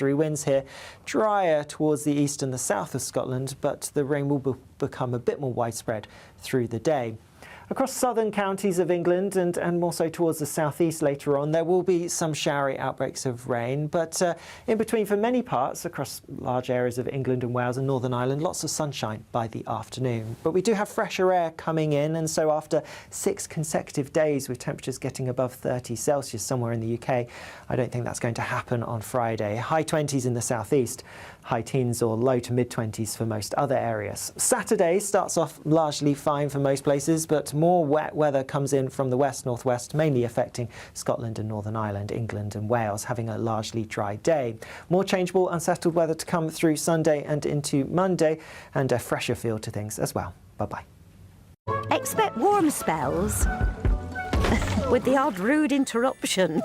Winds here, drier towards the east and the south of Scotland, but the rain will become a bit more widespread through the day. Across southern counties of England and more so towards the southeast later on, there will be some showery outbreaks of rain, but in between for many parts across large areas of England and Wales and Northern Ireland, lots of sunshine by the afternoon. But we do have fresher air coming in, and so after 6 consecutive days with temperatures getting above 30 Celsius somewhere in the UK, I don't think that's going to happen on Friday. High 20s in the southeast, high teens or low to mid-20s for most other areas. Saturday starts off largely fine for most places, but more wet weather comes in from the west-northwest, mainly affecting Scotland and Northern Ireland, England and Wales, having a largely dry day. More changeable, unsettled weather to come through Sunday and into Monday, and a fresher feel to things as well. Bye-bye. Expect warm spells with the odd rude interruption.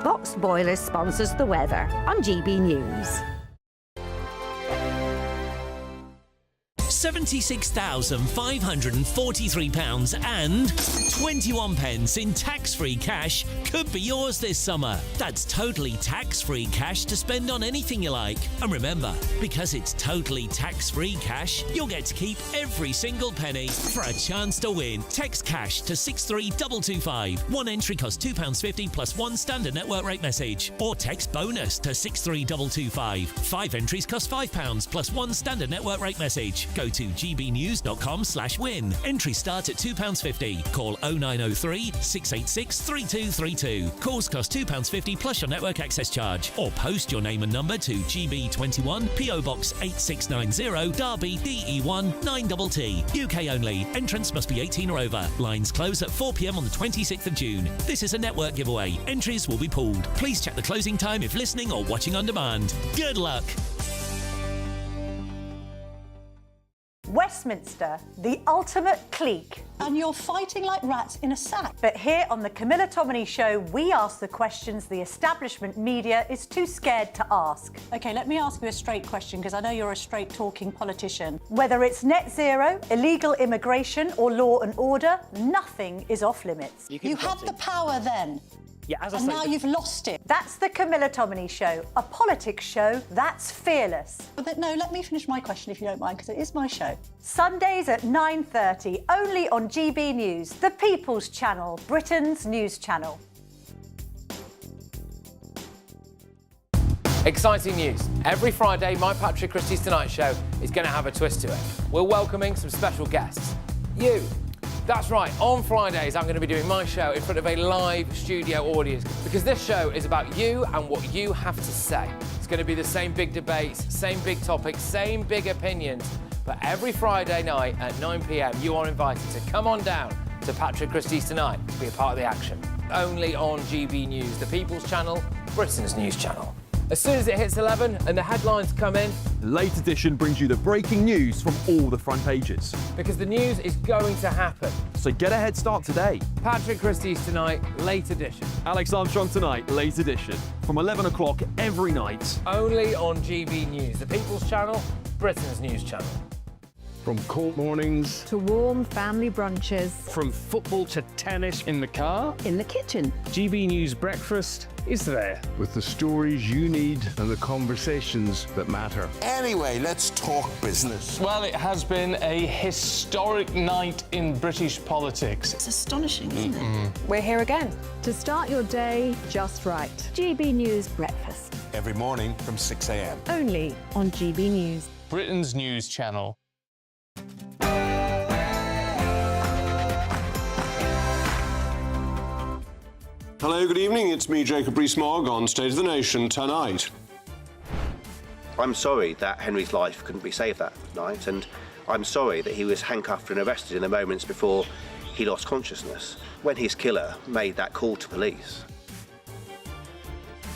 Box Boilers sponsors the weather on GB News. £76,543 and 21 pence in tax-free cash could be yours this summer. That's totally tax-free cash to spend on anything you like. And remember, because it's totally tax-free cash, you'll get to keep every single penny for a chance to win. Text cash to 63225. One entry costs £2.50 plus one standard network rate message. Or text bonus to 63225. 5 entries cost £5 plus one standard network rate message. Go to gbnews.com/win. Entries start at £2.50. Call 0903 686 3232. Calls cost £2.50 plus your network access charge. Or post your name and number to GB21 PO Box 8690 Derby DE1 9TT. UK only. Entrance must be 18 or over. Lines close at 4 p.m. on the 26th of June. This is a network giveaway. Entries will be pulled. Please check the closing time if listening or watching on demand. Good luck. Westminster, the ultimate clique. And you're fighting like rats in a sack. But here on the Camilla Tominey Show, we ask the questions the establishment media is too scared to ask. OK, let me ask you a straight question, because I know you're a straight-talking politician. Whether it's net zero, illegal immigration or law and order, nothing is off limits. You had the power then. Yeah, as I and say, now you've lost it. That's the Camilla Tominey Show, a politics show that's fearless. But no, let me finish my question if you don't mind, because it is my show. Sundays at 9:30, only on GB News, the People's Channel, Britain's news channel. Exciting news. Every Friday, my Patrick Christie's Tonight Show is going to have a twist to it. We're welcoming some special guests. You. That's right, on Fridays I'm going to be doing my show in front of a live studio audience, because this show is about you and what you have to say. It's going to be the same big debates, same big topics, same big opinions, but every Friday night at 9 p.m. you are invited to come on down to Patrick Christie's Tonight to be a part of the action. Only on GB News, the People's Channel, Britain's news channel. As soon as it hits 11 and the headlines come in, the Late Edition brings you the breaking news from all the front pages. Because the news is going to happen. So get a head start today. Patrick Christie's Tonight, Late Edition. Alex Armstrong Tonight, Late Edition. From 11 o'clock every night. Only on GB News, the People's Channel, Britain's news channel. From court mornings To warm family brunches. from football to tennis in the car, In the kitchen. GB News Breakfast is there. With the stories you need and the conversations that matter. Anyway, let's talk business. Well, it has been a historic night in British politics. It's astonishing, isn't it? We're here again. To start your day just right. GB News Breakfast. Every morning from 6 a.m. Only on GB News. Britain's news channel. Hello, good evening. It's me, Jacob Rees-Mogg, on State of the Nation tonight. I'm sorry that Henry's life couldn't be saved that night, and I'm sorry that he was handcuffed and arrested in the moments before he lost consciousness, when his killer made that call to police.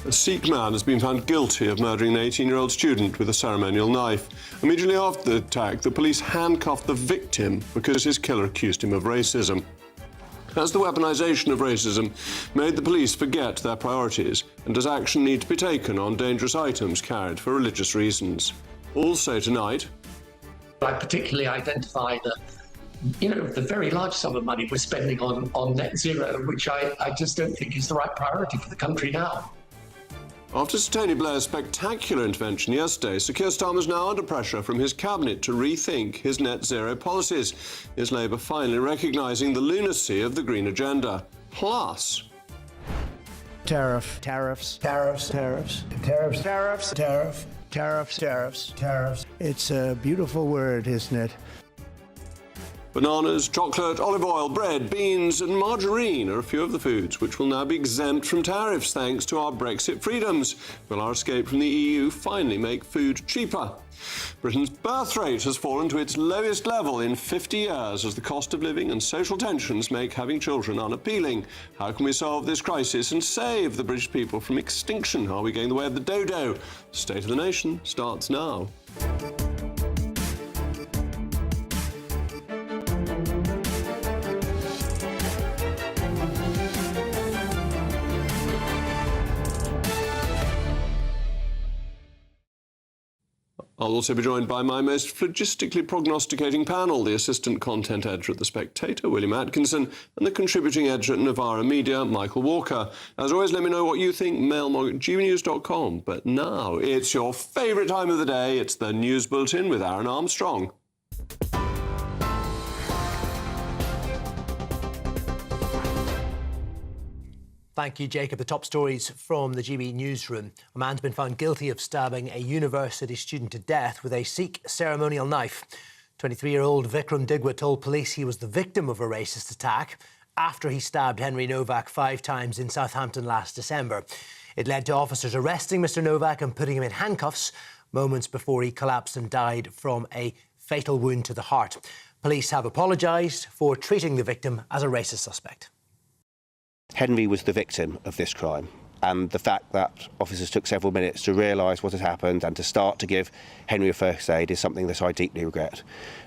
A Sikh man has been found guilty of murdering an 18-year-old student with a ceremonial knife. Immediately after the attack, the police handcuffed the victim because his killer accused him of racism. Has the weaponisation of racism made the police forget their priorities, and does action need to be taken on dangerous items carried for religious reasons? Also tonight... I particularly identify that, the very large sum of money we're spending on net zero, which I just don't think is the right priority for the country now. After Sir Tony Blair's spectacular intervention yesterday, Sir Keir Starmer is now under pressure from his cabinet to rethink his net zero policies. Is Labour finally recognising the lunacy of the green agenda? Plus, tariffs. It's a beautiful word, isn't it? bananas, chocolate, olive oil, bread, beans and margarine are a few of the foods which will now be exempt from tariffs thanks to our Brexit freedoms. Will our escape from the EU finally make food cheaper? Britain's birth rate has fallen to its lowest level in 50 years as the cost of living and social tensions make having children unappealing. How can we solve this crisis and save the British people from extinction? Are we going the way of the dodo? State of the Nation starts now. I'll also be joined by my most phlogistically prognosticating panel, the assistant content editor at The Spectator, William Atkinson, and the contributing editor at Novara Media, Michael Walker. As always, let me know what you think, mailmog@gbnews.com. But now it's your favourite time of the day. It's the News Bulletin with Aaron Armstrong. Thank you, Jacob. The top stories from the GB newsroom. A man's been found guilty of stabbing a university student to death with a Sikh ceremonial knife. 23-year-old Vikram Digwa told police he was the victim of a racist attack after he stabbed Henry Novak 5 times in Southampton last December. It led to officers arresting Mr Novak and putting him in handcuffs moments before he collapsed and died from a fatal wound to the heart. Police have apologised for treating the victim as a racist suspect. Henry was the victim of this crime, and the fact that officers took several minutes to realise what had happened and to start to give Henry a first aid is something that I deeply regret.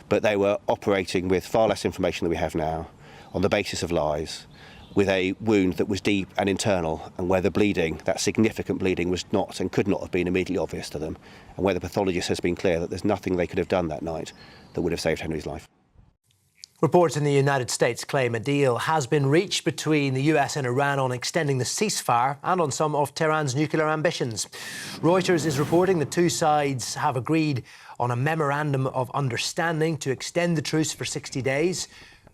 But they were operating with far less information than we have now, on the basis of lies, with a wound that was deep and internal, and where the bleeding, that significant bleeding, was not and could not have been immediately obvious to them, and where the pathologist has been clear that there's nothing they could have done that night that would have saved Henry's life. Reports in the United States claim a deal has been reached between the US and Iran on extending the ceasefire and on some of Tehran's nuclear ambitions. Reuters is reporting the two sides have agreed on a memorandum of understanding to extend the truce for 60 days,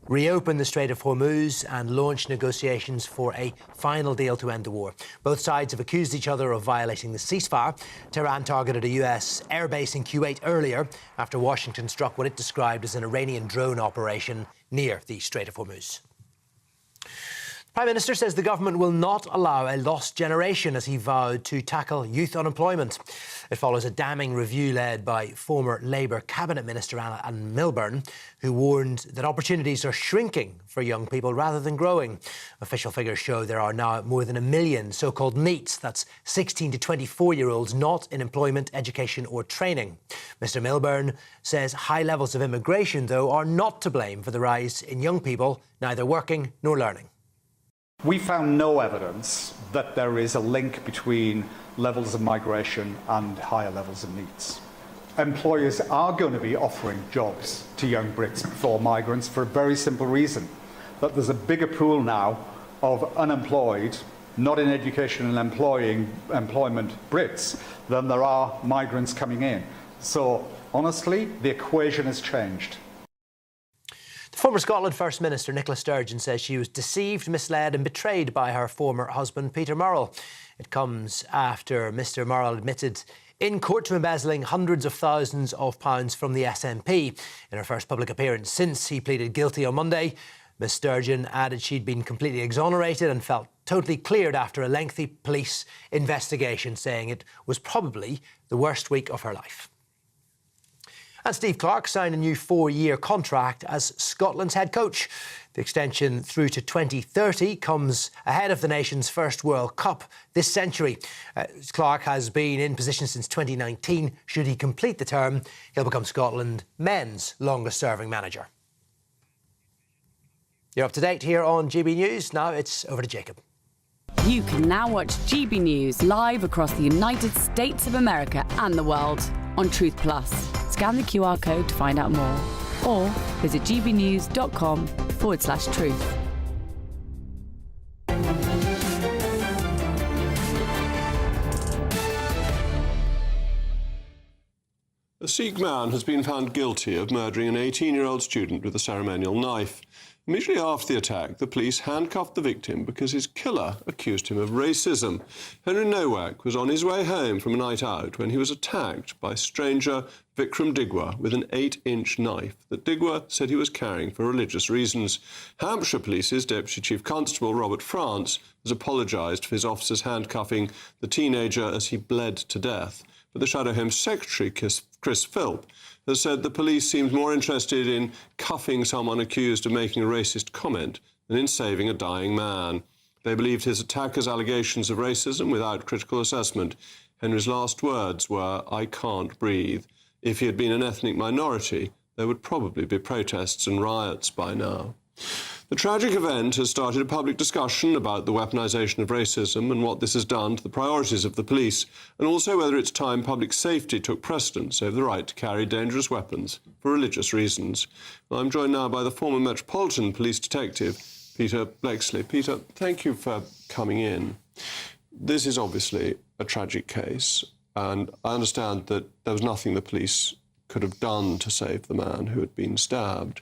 reopen the Strait of Hormuz and launch negotiations for a final deal to end the war. Both sides have accused each other of violating the ceasefire. Tehran targeted a US airbase in Kuwait earlier after Washington struck what it described as an Iranian drone operation near the Strait of Hormuz. The Prime Minister says the government will not allow a lost generation as he vowed to tackle youth unemployment. It follows a damning review led by former Labour Cabinet Minister Alan Milburn, who warned that opportunities are shrinking for young people rather than growing. Official figures show there are now more than 1 million so-called NEETs, that's 16 to 24-year-olds not in employment, education or training. Mr Milburn says high levels of immigration, though, are not to blame for the rise in young people neither working nor learning. We found no evidence that there is a link between levels of migration and higher levels of NEETs. Employers are going to be offering jobs to young Brits before migrants for a very simple reason, that there's a bigger pool now of unemployed, not in education and employment Brits than there are migrants coming in. So honestly, the equation has changed. The former Scotland First Minister Nicola Sturgeon says she was deceived, misled and betrayed by her former husband Peter Murrell. It comes after Mr Murrell admitted in court to embezzling hundreds of thousands of pounds from the SNP. In her first public appearance since he pleaded guilty on Monday, Ms Sturgeon added she'd been completely exonerated and felt totally cleared after a lengthy police investigation, saying it was probably the worst week of her life. And Steve Clarke signed a new 4-year contract as Scotland's head coach. The extension through to 2030 comes ahead of the nation's first World Cup this century. Clarke has been in position since 2019. Should he complete the term, he'll become Scotland's men's longest-serving manager. You're up to date here on GB News. Now it's over to Jacob. You can now watch GB News live across the United States of America and the world on Truth Plus. Scan the QR code to find out more, or visit gbnews.com/truth. A Sikh man has been found guilty of murdering an 18-year-old student with a ceremonial knife. Immediately after the attack, the police handcuffed the victim because his killer accused him of racism. Henry Nowak was on his way home from a night out when he was attacked by stranger Vikram Digwa with an 8-inch knife that Digwa said he was carrying for religious reasons. Hampshire Police's Deputy Chief Constable Robert France has apologised for his officers handcuffing the teenager as he bled to death. But the Shadow Home Secretary, Chris Philp, has said the police seems more interested in cuffing someone accused of making a racist comment than in saving a dying man. They believed his attacker's allegations of racism without critical assessment. Henry's last words were, "I can't breathe." If he had been an ethnic minority, there would probably be protests and riots by now. The tragic event has started a public discussion about the weaponisation of racism and what this has done to the priorities of the police, and also whether it's time public safety took precedence over the right to carry dangerous weapons for religious reasons. Well, I'm joined now by the former Metropolitan Police Detective, Peter Blexley. Peter, thank you for coming in. This is obviously a tragic case, and I understand that there was nothing the police could have done to save the man who had been stabbed.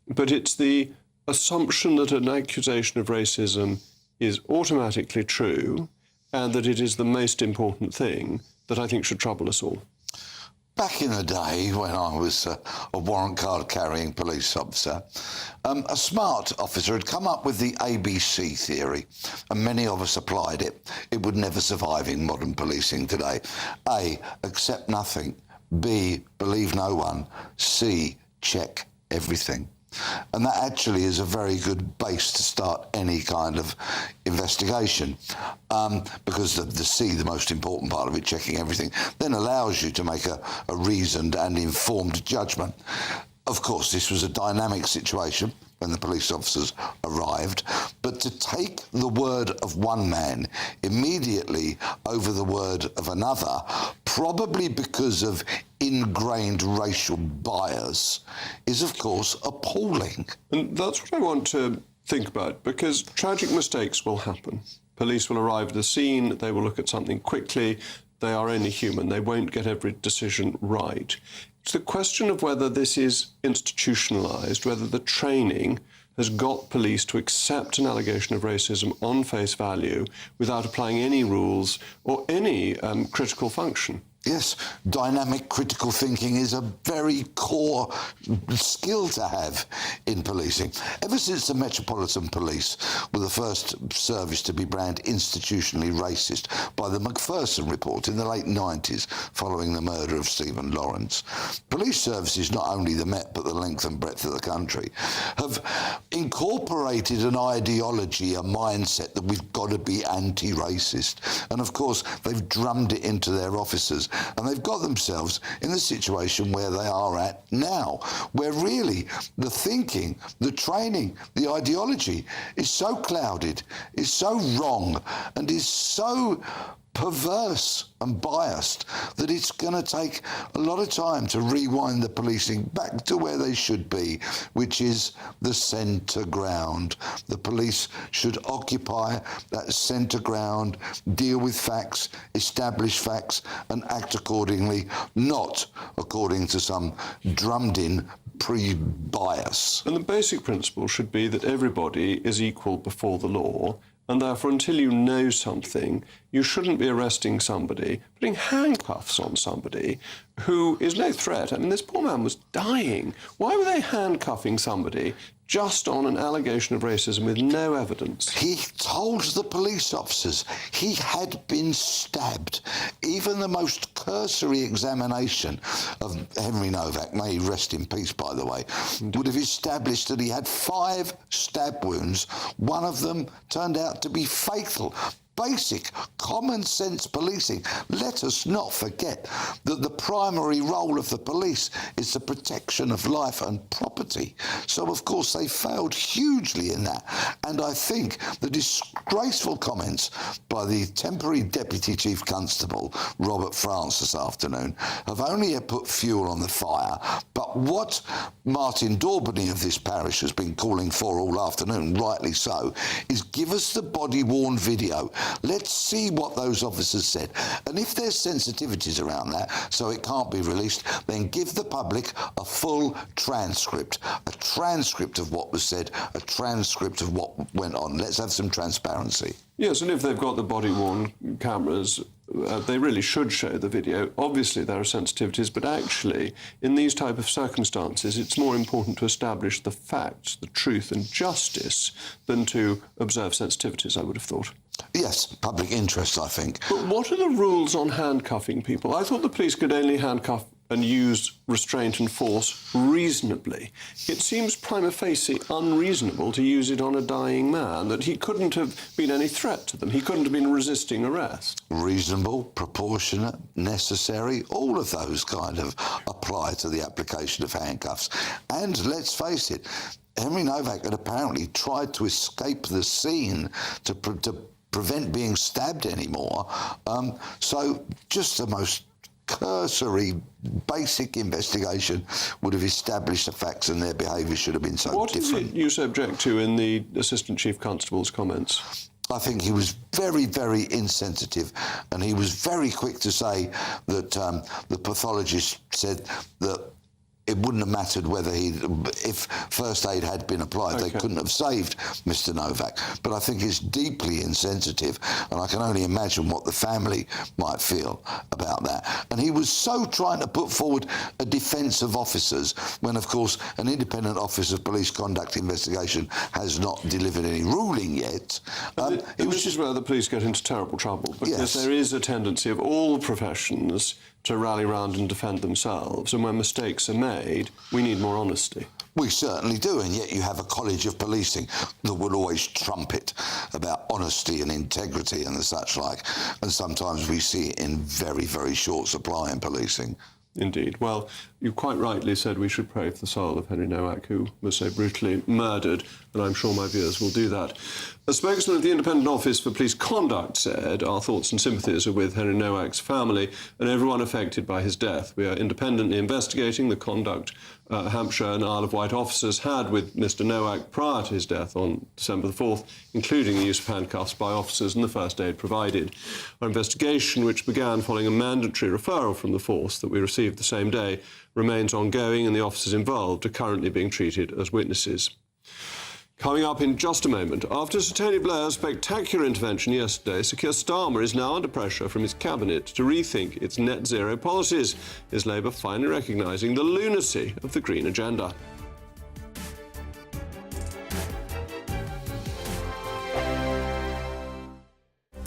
But it's the assumption that an accusation of racism is automatically true and that it is the most important thing that I think should trouble us all. Back in the day when I was a warrant card carrying police officer, a smart officer had come up with the ABC theory, and many of us applied it. It would never survive in modern policing today. A, accept nothing. B, believe no one. C, check everything. And that actually is a very good base to start any kind of investigation, because the C, the most important part of it, checking everything, then allows you to make a reasoned and informed judgment. Of course, this was a dynamic situation when the police officers arrived, but to take the word of one man immediately over the word of another, probably because of ingrained racial bias, is of course appalling. And that's what I want to think about, because tragic mistakes will happen. Police will arrive at the scene, they will look at something quickly, they are only human, they won't get every decision right. It's the question of whether this is institutionalised, whether the training has got police to accept an allegation of racism on face value without applying any rules or any critical function. Yes, dynamic critical thinking is a very core skill to have in policing. Ever since the Metropolitan Police were the first service to be branded institutionally racist by the Macpherson report in the late 90s following the murder of Stephen Lawrence, police services, not only the Met but the length and breadth of the country, have incorporated an ideology, a mindset that we've got to be anti-racist. And of course, they've drummed it into their officers. And they've got themselves in the situation where they are at now, where really the thinking, the training, the ideology is so clouded, is so wrong, and is so perverse and biased that it's going to take a lot of time to rewind the policing back to where they should be, which is the centre ground. The police should occupy that centre ground, deal with facts, establish facts and act accordingly, not according to some drummed-in pre-bias. And the basic principle should be that everybody is equal before the law, and therefore, until you know something, you shouldn't be arresting somebody, putting handcuffs on somebody who is no threat. I mean, this poor man was dying. Why were they handcuffing somebody just on an allegation of racism with no evidence? He told the police officers he had been stabbed. Even the most cursory examination of Henry Nowak, may he rest in peace, by the way, would have established that he had 5 stab wounds. One of them turned out to be fatal. Basic common sense policing. Let us not forget that the primary role of the police is the protection of life and property. So, of course, they failed hugely in that. And I think the disgraceful comments by the temporary Deputy Chief Constable, Robert France, this afternoon, have only put fuel on the fire. But what Martin Daubeny of this parish has been calling for all afternoon, rightly so, is give us the body-worn video Let's see what those officers said. And if there's sensitivities around that, so it can't be released, then give the public a full transcript of what was said, a transcript of what went on. Let's have some transparency. Yes, and if they've got the body-worn cameras, they really should show the video. Obviously, there are sensitivities, but actually, in these type of circumstances, it's more important to establish the facts, the truth and justice than to observe sensitivities, I would have thought. Yes, public interest, I think. But what are the rules on handcuffing people? I thought the police could only handcuff and use restraint and force reasonably. It seems prima facie unreasonable to use it on a dying man, that he couldn't have been any threat to them. He couldn't have been resisting arrest. Reasonable, proportionate, necessary, all of those kind of apply to the application of handcuffs. And let's face it, Henry Novak had apparently tried to escape the scene to prevent being stabbed anymore. So just the most cursory, basic investigation would have established the facts, and their behaviour should have been so different. What is it you so object to in the Assistant Chief Constable's comments? I think he was very, very insensitive, and he was very quick to say that the pathologist said that it wouldn't have mattered whether if first aid had been applied, they couldn't have saved Mr. Novak. But I think it's deeply insensitive, and I can only imagine what the family might feel about that. And he was so trying to put forward a defence of officers when, of course, an independent Office of Police Conduct investigation has not delivered any ruling yet. This is where the police get into terrible trouble, because there is a tendency of all professions to rally round and defend themselves, and when mistakes are made, we need more honesty. We certainly do, and yet you have a college of policing that would always trumpet about honesty and integrity and the such like, and sometimes we see it in very, very short supply in policing. Indeed. Well, you quite rightly said we should pray for the soul of Henry Nowak, who was so brutally murdered, and I'm sure my viewers will do that. A spokesman of the Independent Office for Police Conduct said, "Our thoughts and sympathies are with Henry Nowak's family and everyone affected by his death. We are independently investigating the conduct Hampshire and Isle of Wight officers had with Mr. Nowak prior to his death on December the 4th, including the use of handcuffs by officers and the first aid provided. Our investigation, which began following a mandatory referral from the force that we received the same day, remains ongoing, and the officers involved are currently being treated as witnesses." Coming up in just a moment, after Sir Tony Blair's spectacular intervention yesterday, Sir Keir Starmer is now under pressure from his cabinet to rethink its net zero policies. Is Labour finally recognising the lunacy of the green agenda?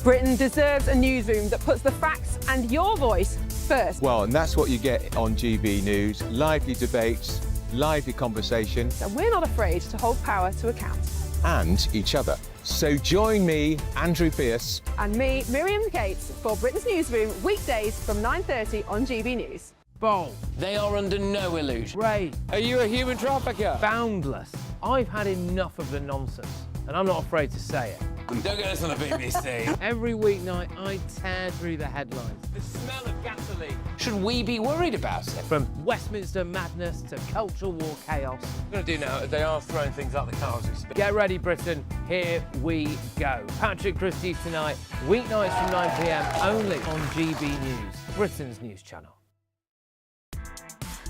Britain deserves a newsroom that puts the facts and your voice first. Well, and that's what you get on GB News. Lively debates, lively conversation. And we're not afraid to hold power to account. And each other. So join me, Andrew Pearce. And me, Miriam Gates, for Britain's Newsroom, weekdays from 9:30 on GB News. Bold. They are under no illusion. Ray. Are you a human trafficker? Boundless. I've had enough of the nonsense, and I'm not afraid to say it. Don't get us on the BBC. Every weeknight, I tear through the headlines. The smell of gasoline. Should we be worried about it? From Westminster madness to cultural war chaos. What we're going to do now is they are throwing things out the car as we speak. Get ready, Britain. Here we go. Patrick Christie's tonight, weeknights from 9 p.m, only on GB News, Britain's news channel.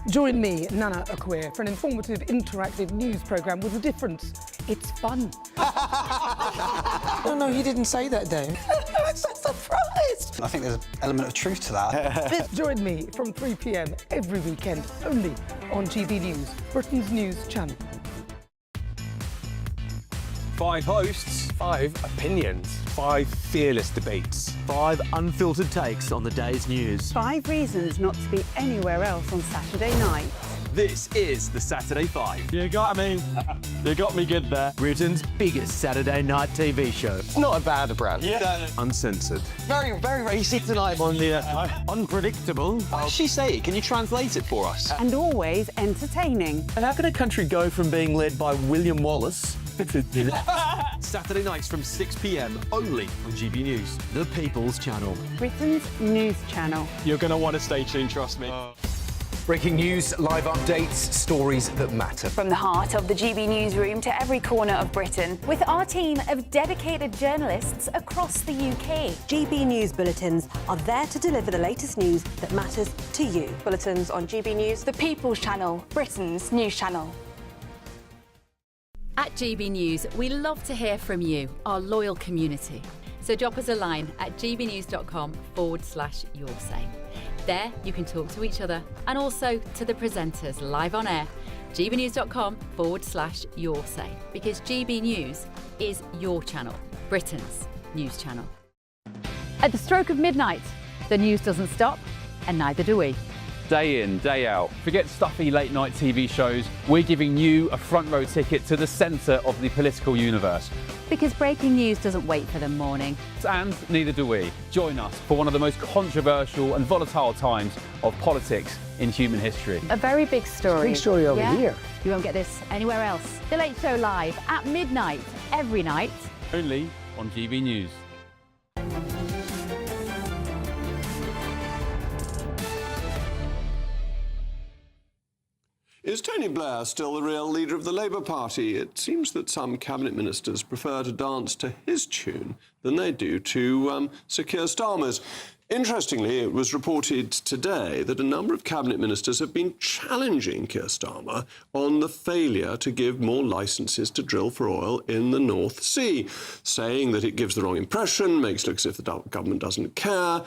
Join me, Nana Akwe, for an informative, interactive news programme with a difference. It's fun. No, he didn't say that, Dave. I'm so surprised. I think there's an element of truth to that. Join me from 3 p.m. every weekend, only on GB News, Britain's news channel. 5 hosts, 5 opinions, 5 fearless debates, 5 unfiltered takes on the day's news. 5 reasons not to be anywhere else on Saturday night. This is the Saturday 5. You got me. You got me good there. Britain's biggest Saturday night TV show. It's not a bad brand. Yeah. Uncensored. Very, very racy tonight. On the unpredictable. What did she say? Can you translate it for us? And always entertaining. And how can a country go from being led by William Wallace Saturday nights from 6 p.m. only on GB News, the People's Channel. Britain's news channel. You're going to want to stay tuned, trust me. Breaking news, live updates, stories that matter. From the heart of the GB newsroom to every corner of Britain, with our team of dedicated journalists across the UK. GB News bulletins are there to deliver the latest news that matters to you. Bulletins on GB News, the People's Channel, Britain's news channel. At GB News, we love to hear from you, our loyal community. So drop us a line at gbnews.com/yoursay. There you can talk to each other and also to the presenters live on air. gbnews.com/yoursay, because GB News is your channel, Britain's news channel. At the stroke of midnight, the news doesn't stop, and neither do we. Day in, day out. Forget stuffy late night TV shows. We're giving you a front row ticket to the centre of the political universe. Because breaking news doesn't wait for the morning. And neither do we. Join us for one of the most controversial and volatile times of politics in human history. A very big story. Big story over here. You won't get this anywhere else. The Late Show live at midnight, every night. Only on GB News. Is Tony Blair still the real leader of the Labour Party? It seems that some cabinet ministers prefer to dance to his tune than they do to Sir Keir Starmer's. Interestingly, it was reported today that a number of cabinet ministers have been challenging Keir Starmer on the failure to give more licences to drill for oil in the North Sea, saying that it gives the wrong impression, makes it look as if the government doesn't care.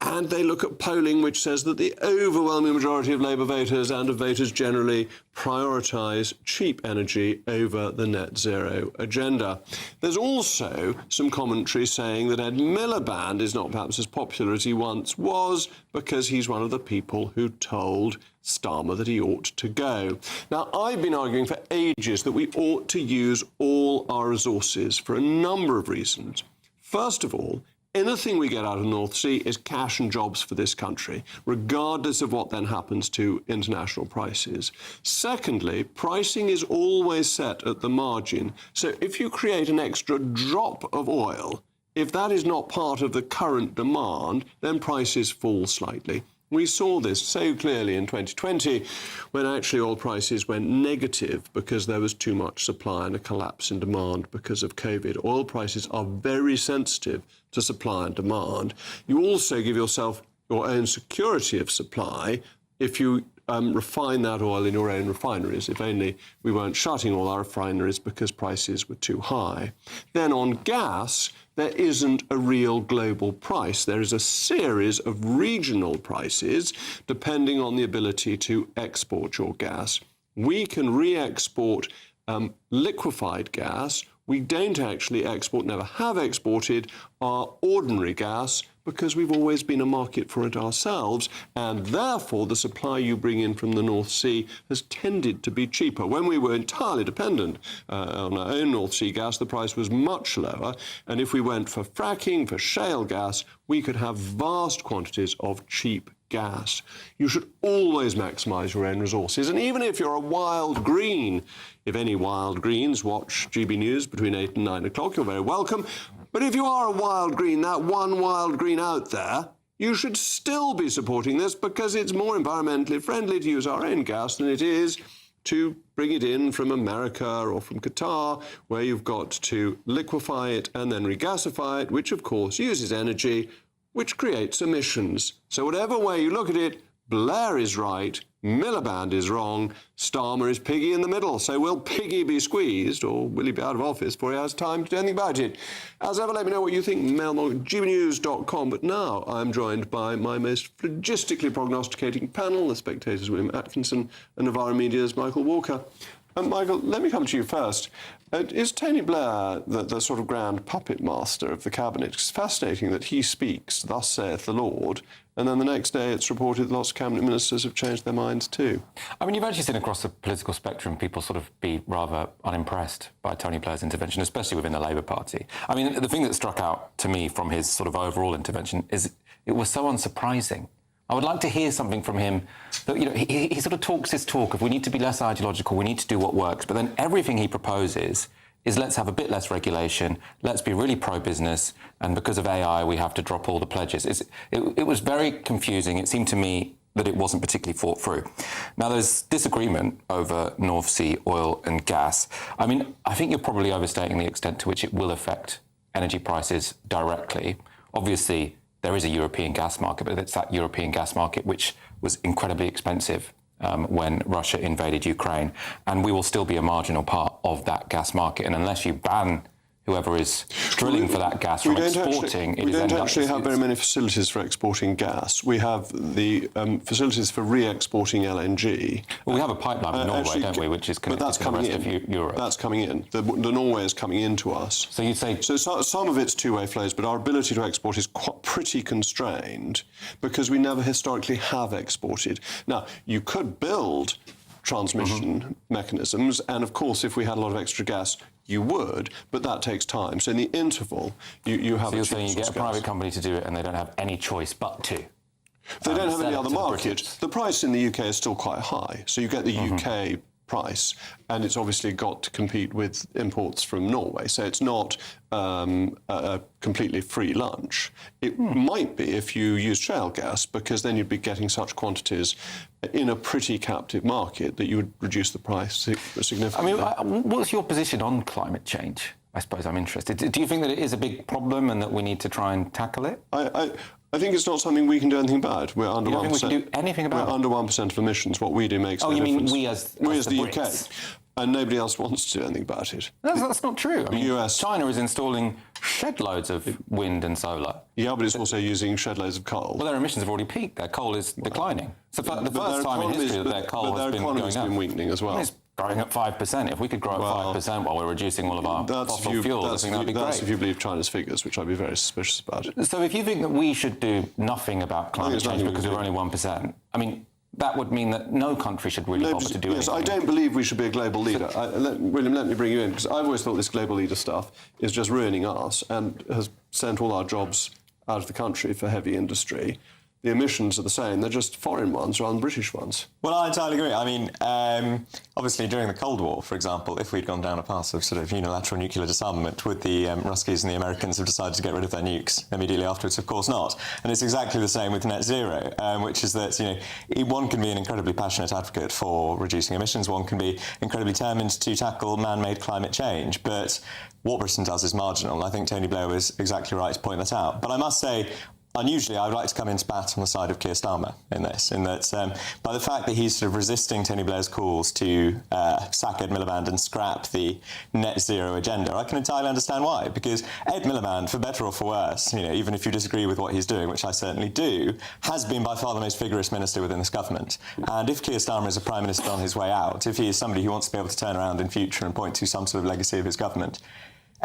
And they look at polling which says that the overwhelming majority of Labour voters and of voters generally prioritise cheap energy over the net zero agenda. There's also some commentary saying that Ed Miliband is not perhaps as popular as he once was because he's one of the people who told Starmer that he ought to go. Now, I've been arguing for ages that we ought to use all our resources for a number of reasons. First of all, anything we get out of the North Sea is cash and jobs for this country, regardless of what then happens to international prices. Secondly, pricing is always set at the margin. So if you create an extra drop of oil, if that is not part of the current demand, then prices fall slightly. We saw this so clearly in 2020 when actually oil prices went negative because there was too much supply and a collapse in demand because of COVID. Oil prices are very sensitive to supply and demand. You also give yourself your own security of supply if you refine that oil in your own refineries, if only we weren't shutting all our refineries because prices were too high. Then on gas, there isn't a real global price. There is a series of regional prices depending on the ability to export your gas. We can re-export liquefied gas. We don't actually export, never have exported, our ordinary gas because we've always been a market for it ourselves, and therefore the supply you bring in from the North Sea has tended to be cheaper. When we were entirely dependent on our own North Sea gas, the price was much lower, and if we went for fracking, for shale gas, we could have vast quantities of cheap gas. You should always maximise your own resources, and even if you're a wild green, if any wild greens watch GB News between 8 and 9 o'clock, you're very welcome. But if you are a wild green, that one wild green out there, you should still be supporting this because it's more environmentally friendly to use our own gas than it is to bring it in from America or from Qatar, where you've got to liquefy it and then regasify it, which of course uses energy, which creates emissions. So whatever way you look at it, Blair is right, Miliband is wrong, Starmer is piggy in the middle. So will Piggy be squeezed, or will he be out of office before he has time to do anything about it? As ever, let me know what you think, mailmog@gbnews.com. But now I'm joined by my most phlogistically prognosticating panel, The Spectator's William Atkinson and Novara Media's Michael Walker. Michael, let me come to you first. Is Tony Blair the sort of grand puppet master of the cabinet? It's fascinating that he speaks, thus saith the Lord, and then the next day it's reported that lots of cabinet ministers have changed their minds too. I mean, you've actually seen across the political spectrum people sort of be rather unimpressed by Tony Blair's intervention, especially within the Labour Party. I mean, the thing that struck out to me from his sort of overall intervention is it was so unsurprising. I would like to hear something from him that, you know, he sort of talks his talk of we need to be less ideological, we need to do what works, but then everything he proposes is let's have a bit less regulation, let's be really pro-business, and because of AI we have to drop all the pledges. It was very confusing. It seemed to me that it wasn't particularly thought through. Now, there's disagreement over North Sea oil and gas. I mean, I think you're probably overstating the extent to which it will affect energy prices directly. Obviously, there is a European gas market, but it's that European gas market which was incredibly expensive when Russia invaded Ukraine, and we will still be a marginal part of that gas market. And unless you ban whoever is drilling for that gas from exporting, we don't actually have very many facilities for exporting gas. We have the facilities for re-exporting LNG. Well, we have a pipeline with Norway, don't we, which is connected to the rest of Europe. That's coming in. The Norway is coming into us. So you'd say... So some of it's two-way flows, but our ability to export is pretty constrained because we never historically have exported. Now, you could build transmission mechanisms, and of course, if we had a lot of extra gas, you would, but that takes time. So in the interval, you have... So you're saying you get a private company to do it and they don't have any choice but to? They don't have any other market. The price in the UK is still quite high, so you get the UK price, and it's obviously got to compete with imports from Norway, so it's not a completely free lunch. It might be if you use shale gas, because then you'd be getting such quantities in a pretty captive market that you would reduce the price significantly. I mean, what's your position on climate change? I suppose I'm interested. Do you think that it is a big problem and that we need to try and tackle it? I think it's not something we can do anything about. We're under 1%. You don't think we can do anything about it? We're under 1% of emissions. What we do makes no difference. Oh, you mean we as the Brits? UK? And nobody else wants to do anything about it. That's not true. I mean, China is installing shed loads of wind and solar. Yeah, but it's also using shed loads of coal. Well, their emissions have already peaked. Their coal is declining. So for the first time in history that their coal has been going up. Their economy's been weakening as well. It's growing at 5%. If we could grow at 5% while we're reducing all of our fossil fuels, I think that'd be great. That's if you believe China's figures, which I'd be very suspicious about. So if you think that we should do nothing about climate change because we're only 1%, I mean, that would mean that no country should really bother to do anything. Yes, I don't believe we should be a global leader. William, let me bring you in, because I've always thought this global leader stuff is just ruining us and has sent all our jobs out of the country for heavy industry. The emissions are the same. They're just foreign ones rather than British ones. Well, I entirely agree. I mean, obviously, during the Cold War, for example, if we'd gone down a path of sort of unilateral nuclear disarmament, would the Ruskies and the Americans have decided to get rid of their nukes immediately afterwards? Of course not. And it's exactly the same with net zero, which is that, one can be an incredibly passionate advocate for reducing emissions, one can be incredibly determined to tackle man-made climate change, but what Britain does is marginal. I think Tony Blair was exactly right to point that out. But I must say, unusually, I would like to come into bat on the side of Keir Starmer in this, in that by the fact that he's sort of resisting Tony Blair's calls to sack Ed Miliband and scrap the net zero agenda, I can entirely understand why. Because Ed Miliband, for better or for worse, even if you disagree with what he's doing, which I certainly do, has been by far the most vigorous minister within this government. And if Keir Starmer is a Prime Minister on his way out, if he is somebody who wants to be able to turn around in future and point to some sort of legacy of his government,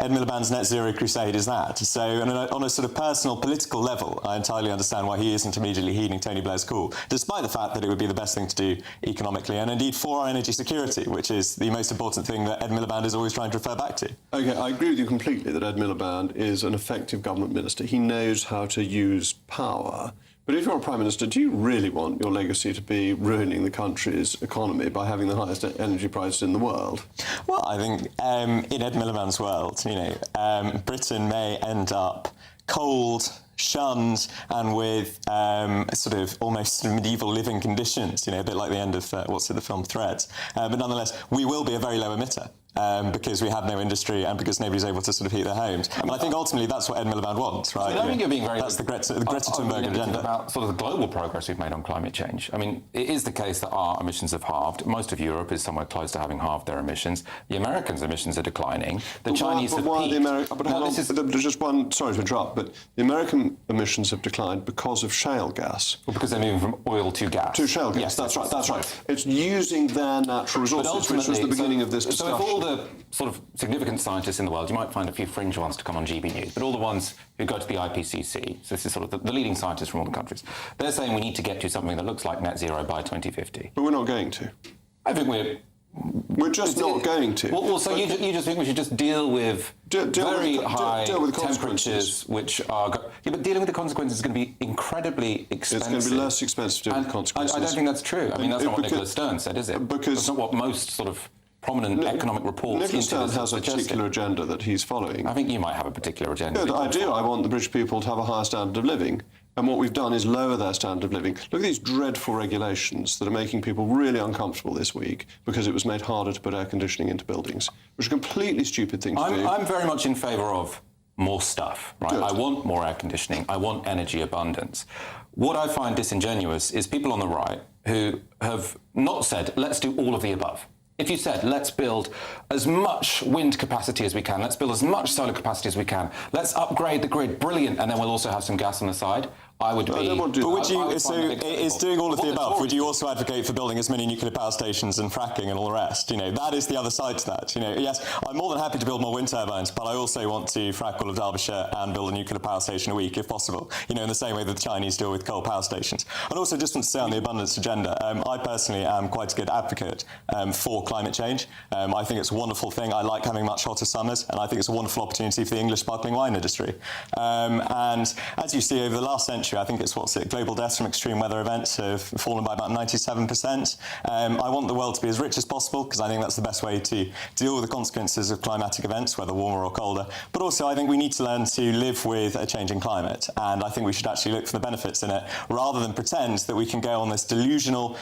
Ed Miliband's net zero crusade is that. So on a sort of personal political level, I entirely understand why he isn't immediately heeding Tony Blair's call, despite the fact that it would be the best thing to do economically and indeed for our energy security, which is the most important thing that Ed Miliband is always trying to refer back to. OK, I agree with you completely that Ed Miliband is an effective government minister. He knows how to use power. But if you're a Prime Minister, do you really want your legacy to be ruining the country's economy by having the highest energy prices in the world? Well, I think in Ed Miliband's world, Britain may end up cold, shunned, and with sort of almost medieval living conditions, a bit like the end of, the film Threads. But nonetheless, we will be a very low emitter. Because we have no industry and because nobody's able to sort of heat their homes. And I think ultimately that's what Ed Miliband wants, right? I think you're being very... That's the Greta Thunberg agenda. About sort of the global progress we've made on climate change. I mean, it is the case that our emissions have halved. Most of Europe is somewhere close to having halved their emissions. The Americans' emissions are declining. The Chinese have peaked. Just one, sorry to interrupt, but the American emissions have declined because of shale gas. Well, because they're moving from oil to gas. To shale gas, yes, that's right. It's using their natural resources, which was the beginning of this discussion. So if all the sort of significant scientists in the world, you might find a few fringe ones to come on GB News, but all the ones who go to the IPCC, so this is sort of the leading scientists from all the countries, they're saying we need to get to something that looks like net zero by 2050. But we're not going to. I think we're just not going to. Well, so you just think we should just deal with very high temperatures, which are... Yeah, but dealing with the consequences is going to be incredibly expensive. It's going to be less expensive to deal with the consequences. I don't think that's true. I mean, that's not what Nicola Stern said, is it? Because that's not what most sort of prominent economic reports... Nicola Stern has a particular agenda that he's following. I think you might have a particular agenda. I do. I want the British people to have a higher standard of living. And what we've done is lower their standard of living. Look at these dreadful regulations that are making people really uncomfortable this week because it was made harder to put air conditioning into buildings, which is a completely stupid thing to do. I'm very much in favour of more stuff, right? Good. I want more air conditioning. I want energy abundance. What I find disingenuous is people on the right who have not said, let's do all of the above. If you said, let's build as much wind capacity as we can, let's build as much solar capacity as we can, let's upgrade the grid, brilliant, and then we'll also have some gas on the side, I would be... But would you, so is doing all of the above, would you also advocate for building as many nuclear power stations and fracking and all the rest? You know, that is the other side to that. You know, yes, I'm more than happy to build more wind turbines, but I also want to frack all of Derbyshire and build a nuclear power station a week, if possible, you know, in the same way that the Chinese deal with coal power stations. And also, just want to say on the abundance agenda, I personally am quite a good advocate for climate change. I think it's a wonderful thing. I like having much hotter summers, and I think it's a wonderful opportunity for the English sparkling wine industry. And as you see, over the last century, I think it's global deaths from extreme weather events have fallen by about 97%. I want the world to be as rich as possible because I think that's the best way to deal with the consequences of climatic events, whether warmer or colder. But also, I think we need to learn to live with a changing climate, and I think we should actually look for the benefits in it rather than pretend that we can go on this delusional,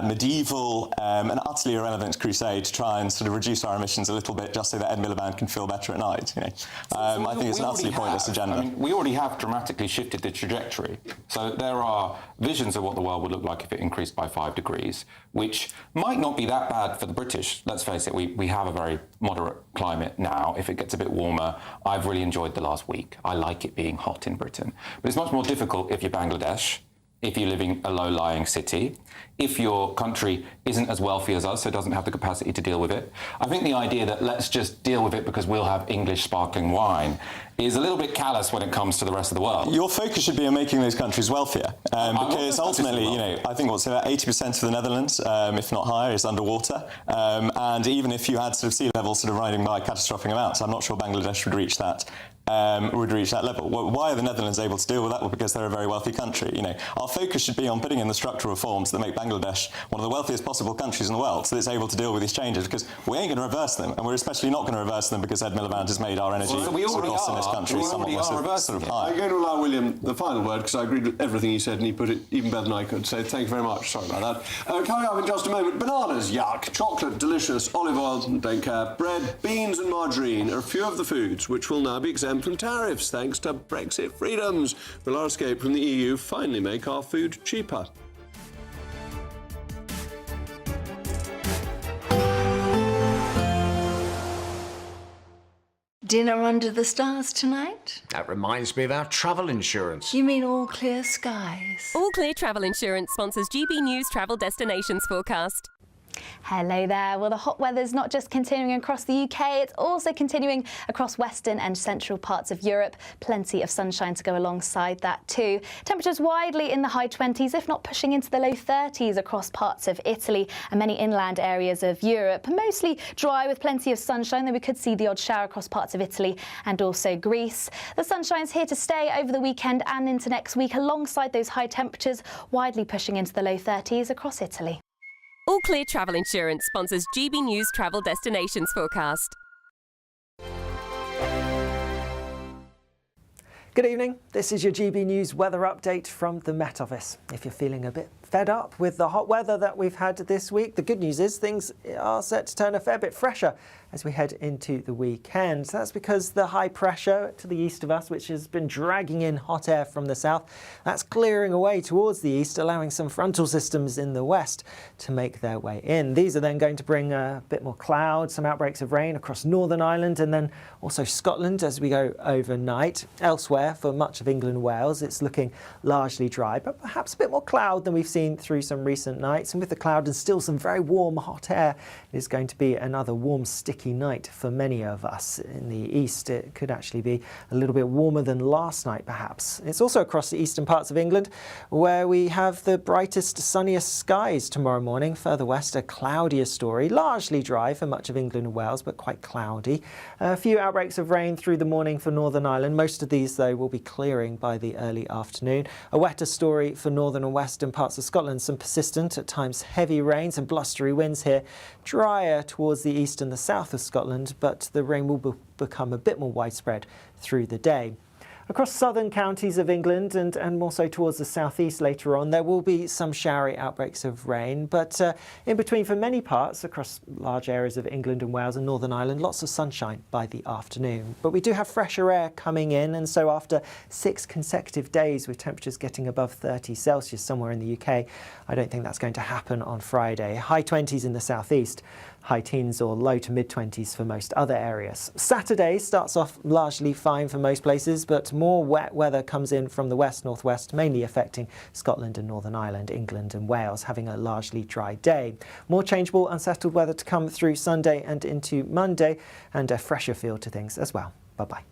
medieval, and utterly irrelevant crusade to try and sort of reduce our emissions a little bit just so that Ed Miliband can feel better at night. You know, I think it's an utterly pointless agenda. I mean, we already have dramatically shifted the trajectory. So there are visions of what the world would look like if it increased by 5 degrees, which might not be that bad for the British. Let's face it, we have a very moderate climate now. If it gets a bit warmer, I've really enjoyed the last week. I like it being hot in Britain. But it's much more difficult if you're Bangladesh, if you live in a low-lying city, if your country isn't as wealthy as us, so it doesn't have the capacity to deal with it. I think the idea that let's just deal with it because we'll have English sparkling wine is a little bit callous when it comes to the rest of the world. Your focus should be on making those countries wealthier, because ultimately, you know, I think what's about 80% of the Netherlands, if not higher, is underwater. And even if you had sort of sea levels sort of rising by catastrophic amounts, I'm not sure Bangladesh would reach that. Level. Why are the Netherlands able to deal with that? Well, because they're a very wealthy country. You know, our focus should be on putting in the structural reforms that make Bangladesh one of the wealthiest possible countries in the world, so that it's able to deal with these changes. Because we ain't going to reverse them, and we're especially not going to reverse them because Ed Miliband has made our energy costs in this country somewhat more sort of high. I'm going to allow William the final word because I agreed with everything he said, and he put it even better than I could. So thank you very much. Sorry about that. Coming up in just a moment, bananas, yuck. Chocolate, delicious. Olive oil, don't care. Bread, beans, and margarine are a few of the foods which will now be exempt from tariffs, thanks to Brexit freedoms. Will our escape from the EU finally make our food cheaper? Dinner under the stars tonight? That reminds me of our travel insurance. You mean all clear skies? All Clear Travel Insurance sponsors GB News Travel Destinations Forecast. Hello there. Well, the hot weather's not just continuing across the UK, it's also continuing across western and central parts of Europe. Plenty of sunshine to go alongside that too. Temperatures widely in the high 20s, if not pushing into the low 30s across parts of Italy and many inland areas of Europe. Mostly dry with plenty of sunshine, though we could see the odd shower across parts of Italy and also Greece. The sunshine's here to stay over the weekend and into next week, alongside those high temperatures, widely pushing into the low 30s across Italy. All Clear Travel Insurance sponsors GB News Travel Destinations Forecast. Good evening. This is your GB News weather update from the Met Office. If you're feeling a bit fed up with the hot weather that we've had this week, the good news is things are set to turn a fair bit fresher as we head into the weekend. That's because the high pressure to the east of us, which has been dragging in hot air from the south, that's clearing away towards the east, allowing some frontal systems in the west to make their way in. These are then going to bring a bit more cloud, some outbreaks of rain across Northern Ireland and then also Scotland as we go overnight. Elsewhere, for much of England and Wales, it's looking largely dry, but perhaps a bit more cloud than we've seen through some recent nights. And with the cloud and still some very warm, hot air, it is going to be another warm, sticky night for many of us. In the east, it could actually be a little bit warmer than last night, perhaps. It's also across the eastern parts of England where we have the brightest, sunniest skies tomorrow morning. Further west, a cloudier story, largely dry for much of England and Wales, but quite cloudy. A few outbreaks of rain through the morning for Northern Ireland. Most of these, though, will be clearing by the early afternoon. A wetter story for northern and western parts of Scotland. Some persistent, at times heavy rains and blustery winds here. Drier towards the east and the south of Scotland, but the rain will become a bit more widespread through the day. Across southern counties of England and more so towards the southeast later on, there will be some showery outbreaks of rain, but in between for many parts across large areas of England and Wales and Northern Ireland, lots of sunshine by the afternoon. But we do have fresher air coming in, and so after 6 consecutive days with temperatures getting above 30 Celsius somewhere in the UK, I don't think that's going to happen on Friday. High 20s in the southeast, high teens or low to mid-20s for most other areas. Saturday starts off largely fine for most places, but more wet weather comes in from the west-northwest, mainly affecting Scotland and Northern Ireland, England and Wales, having a largely dry day. More changeable, unsettled weather to come through Sunday and into Monday, and a fresher feel to things as well. Bye-bye.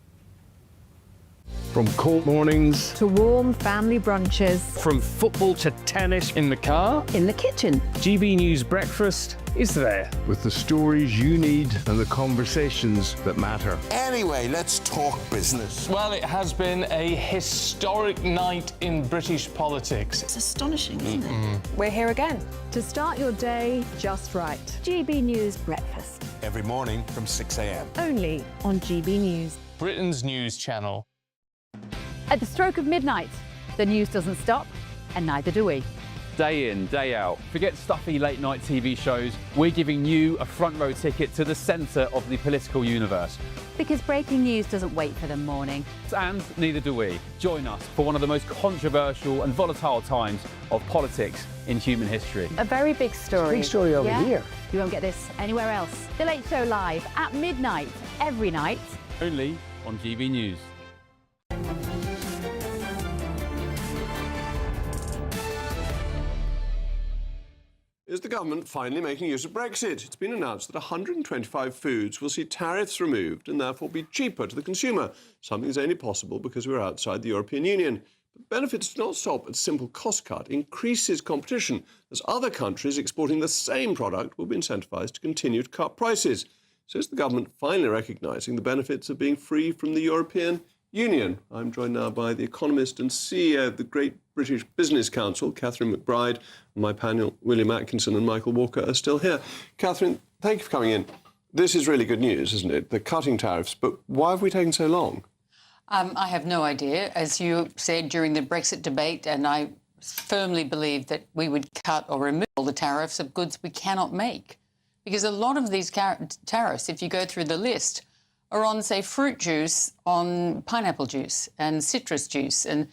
From cold mornings to warm family brunches, from football to tennis in the car, in the kitchen. GB News Breakfast is there with the stories you need and the conversations that matter. Anyway, let's talk business. Well, it has been a historic night in British politics. It's astonishing, isn't it? We're here again to start your day just right. GB News Breakfast. Every morning from 6 a.m. Only on GB News. Britain's news channel. At the stroke of midnight, the news doesn't stop, and neither do we. Day in, day out. Forget stuffy late night TV shows. We're giving you a front row ticket to the centre of the political universe. Because breaking news doesn't wait for the morning. And neither do we. Join us for one of the most controversial and volatile times of politics in human history. A very big story. Big story over here. You won't get this anywhere else. The Late Show live at midnight, every night. Only on GB News. Is the government finally making use of Brexit? It's been announced that 125 foods will see tariffs removed and therefore be cheaper to the consumer. Something is only possible because we're outside the European Union. But benefits do not stop at a simple cost cut. Increases competition as other countries exporting the same product will be incentivised to continue to cut prices. So is the government finally recognising the benefits of being free from the European Union? I'm joined now by the economist and CEO of the Great British Business Council, Catherine McBride, and my panel, William Atkinson and Michael Walker, are still here. Catherine, thank you for coming in. This is really good news, isn't it? The cutting tariffs, but why have we taken so long? I have no idea. As you said during the Brexit debate, and I firmly believe that we would cut or remove all the tariffs of goods we cannot make. Because a lot of these tariffs, if you go through the list, are on, say, fruit juice, on pineapple juice and citrus juice and,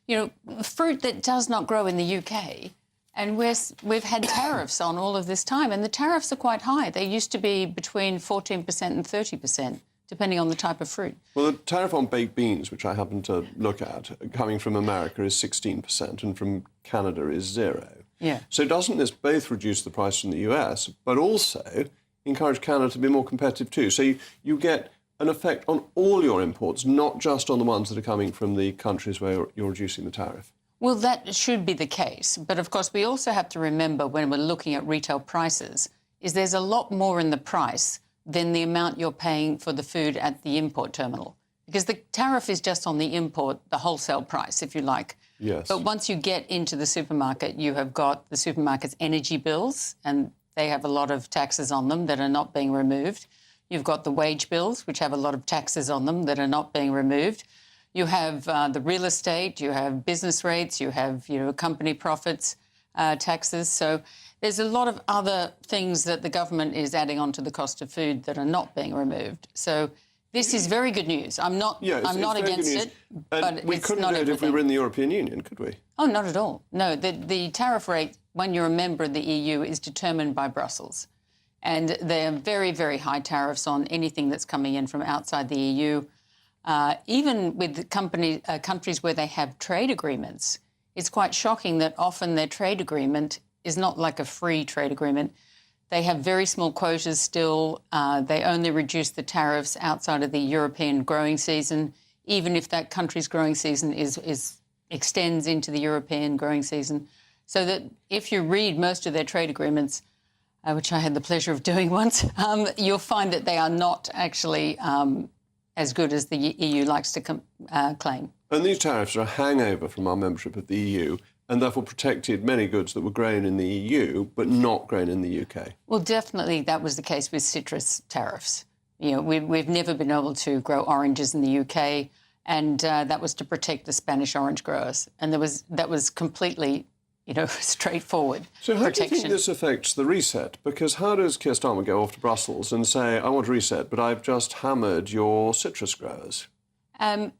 you know, fruit that does not grow in the UK. And we've had tariffs on all of this time, and the tariffs are quite high. They used to be between 14% and 30%, depending on the type of fruit. Well, the tariff on baked beans, which I happen to look at, coming from America is 16% and from Canada is 0%. Yeah. So doesn't this both reduce the price from the US, but also encourage Canada to be more competitive too? So you get an effect on all your imports, not just on the ones that are coming from the countries where you're reducing the tariff. Well, that should be the case. But, of course, we also have to remember when we're looking at retail prices is there's a lot more in the price than the amount you're paying for the food at the import terminal. Because the tariff is just on the import, the wholesale price, if you like. Yes. But once you get into the supermarket, you have got the supermarket's energy bills, and they have a lot of taxes on them that are not being removed. You've got the wage bills, which have a lot of taxes on them that are not being removed. You have the real estate, you have business rates, you have, you know, company profits, taxes. So there's a lot of other things that the government is adding onto the cost of food that are not being removed. So this is very good news. I'm not against it, but we it's couldn't not do it if we were in the European Union, could we? Oh, not at all. No, the tariff rate when you're a member of the EU is determined by Brussels. And there are very, very high tariffs on anything that's coming in from outside the EU. Even with countries where they have trade agreements, it's quite shocking that often their trade agreement is not like a free trade agreement. They have very small quotas still. They only reduce the tariffs outside of the European growing season, even if that country's growing season extends into the European growing season. So that if you read most of their trade agreements, which I had the pleasure of doing once, you'll find that they are not actually as good as the EU likes to claim. And these tariffs are a hangover from our membership of the EU and therefore protected many goods that were grown in the EU but not grown in the UK. Well, definitely that was the case with citrus tariffs. You know, we've never been able to grow oranges in the UK, and that was to protect the Spanish orange growers. And that was completely, straightforward So how protection. do you think this affects the reset? Because how does Keir Starmer go off to Brussels and say, I want a reset, but I've just hammered your citrus growers?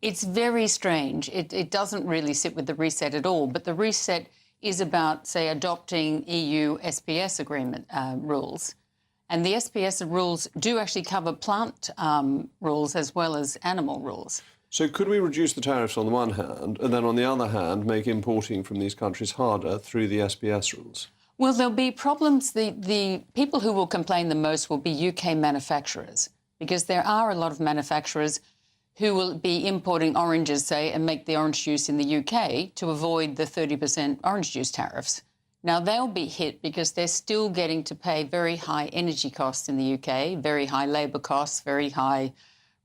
It's very strange. It doesn't really sit with the reset at all, but the reset is about, say, adopting EU SPS agreement rules. And the SPS rules do actually cover plant rules as well as animal rules. So could we reduce the tariffs on the one hand, and then on the other hand make importing from these countries harder through the SPS rules? Well, there'll be problems. The people who will complain the most will be UK manufacturers, because there are a lot of manufacturers who will be importing oranges, say, and make the orange juice in the UK to avoid the 30% orange juice tariffs. Now, they'll be hit because they're still getting to pay very high energy costs in the UK, very high labour costs, very high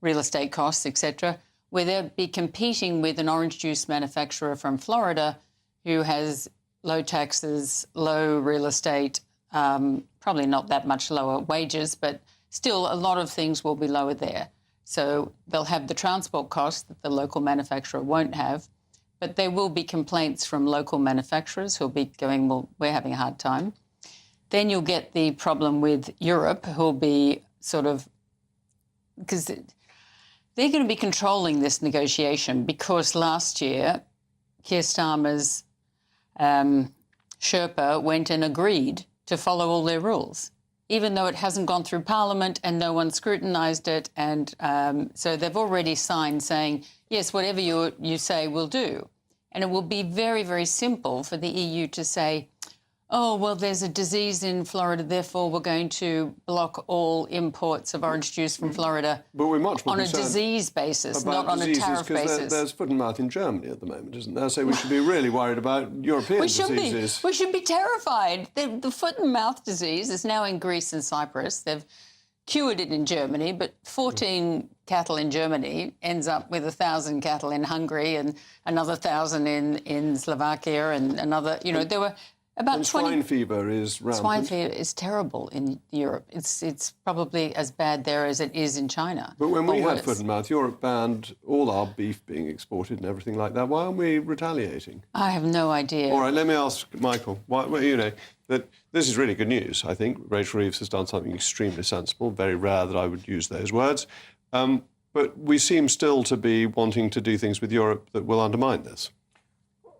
real estate costs, etc., where they'll be competing with an orange juice manufacturer from Florida who has low taxes, low real estate, probably not that much lower wages, but still a lot of things will be lower there. So they'll have the transport costs that the local manufacturer won't have, but there will be complaints from local manufacturers who'll be going, well, we're having a hard time. Then you'll get the problem with Europe, who'll be sort of, because they're going to be controlling this negotiation, because last year Keir Starmer's Sherpa went and agreed to follow all their rules, even though it hasn't gone through Parliament and no one scrutinised it. And so they've already signed saying, yes, whatever you say, we'll do. And it will be very, very simple for the EU to say, oh, well, there's a disease in Florida, therefore we're going to block all imports of orange juice from Florida. But we're much more on a disease basis, not on a tariff basis. There's foot and mouth in Germany at the moment, isn't there? So we should be really worried about European diseases. We should be terrified. The foot and mouth disease is now in Greece and Cyprus. They've cured it in Germany, but 14 cattle in Germany ends up with 1,000 cattle in Hungary and another 1,000 in Slovakia and another, there were about and 20... swine fever is rampant. Swine fever is terrible in Europe. It's probably as bad there as it is in China. But when we had foot and mouth, Europe banned all our beef being exported and everything like that. Why aren't we retaliating? I have no idea. All right, let me ask Michael. That this is really good news, I think. Rachel Reeves has done something extremely sensible. Very rare that I would use those words. But we seem still to be wanting to do things with Europe that will undermine this.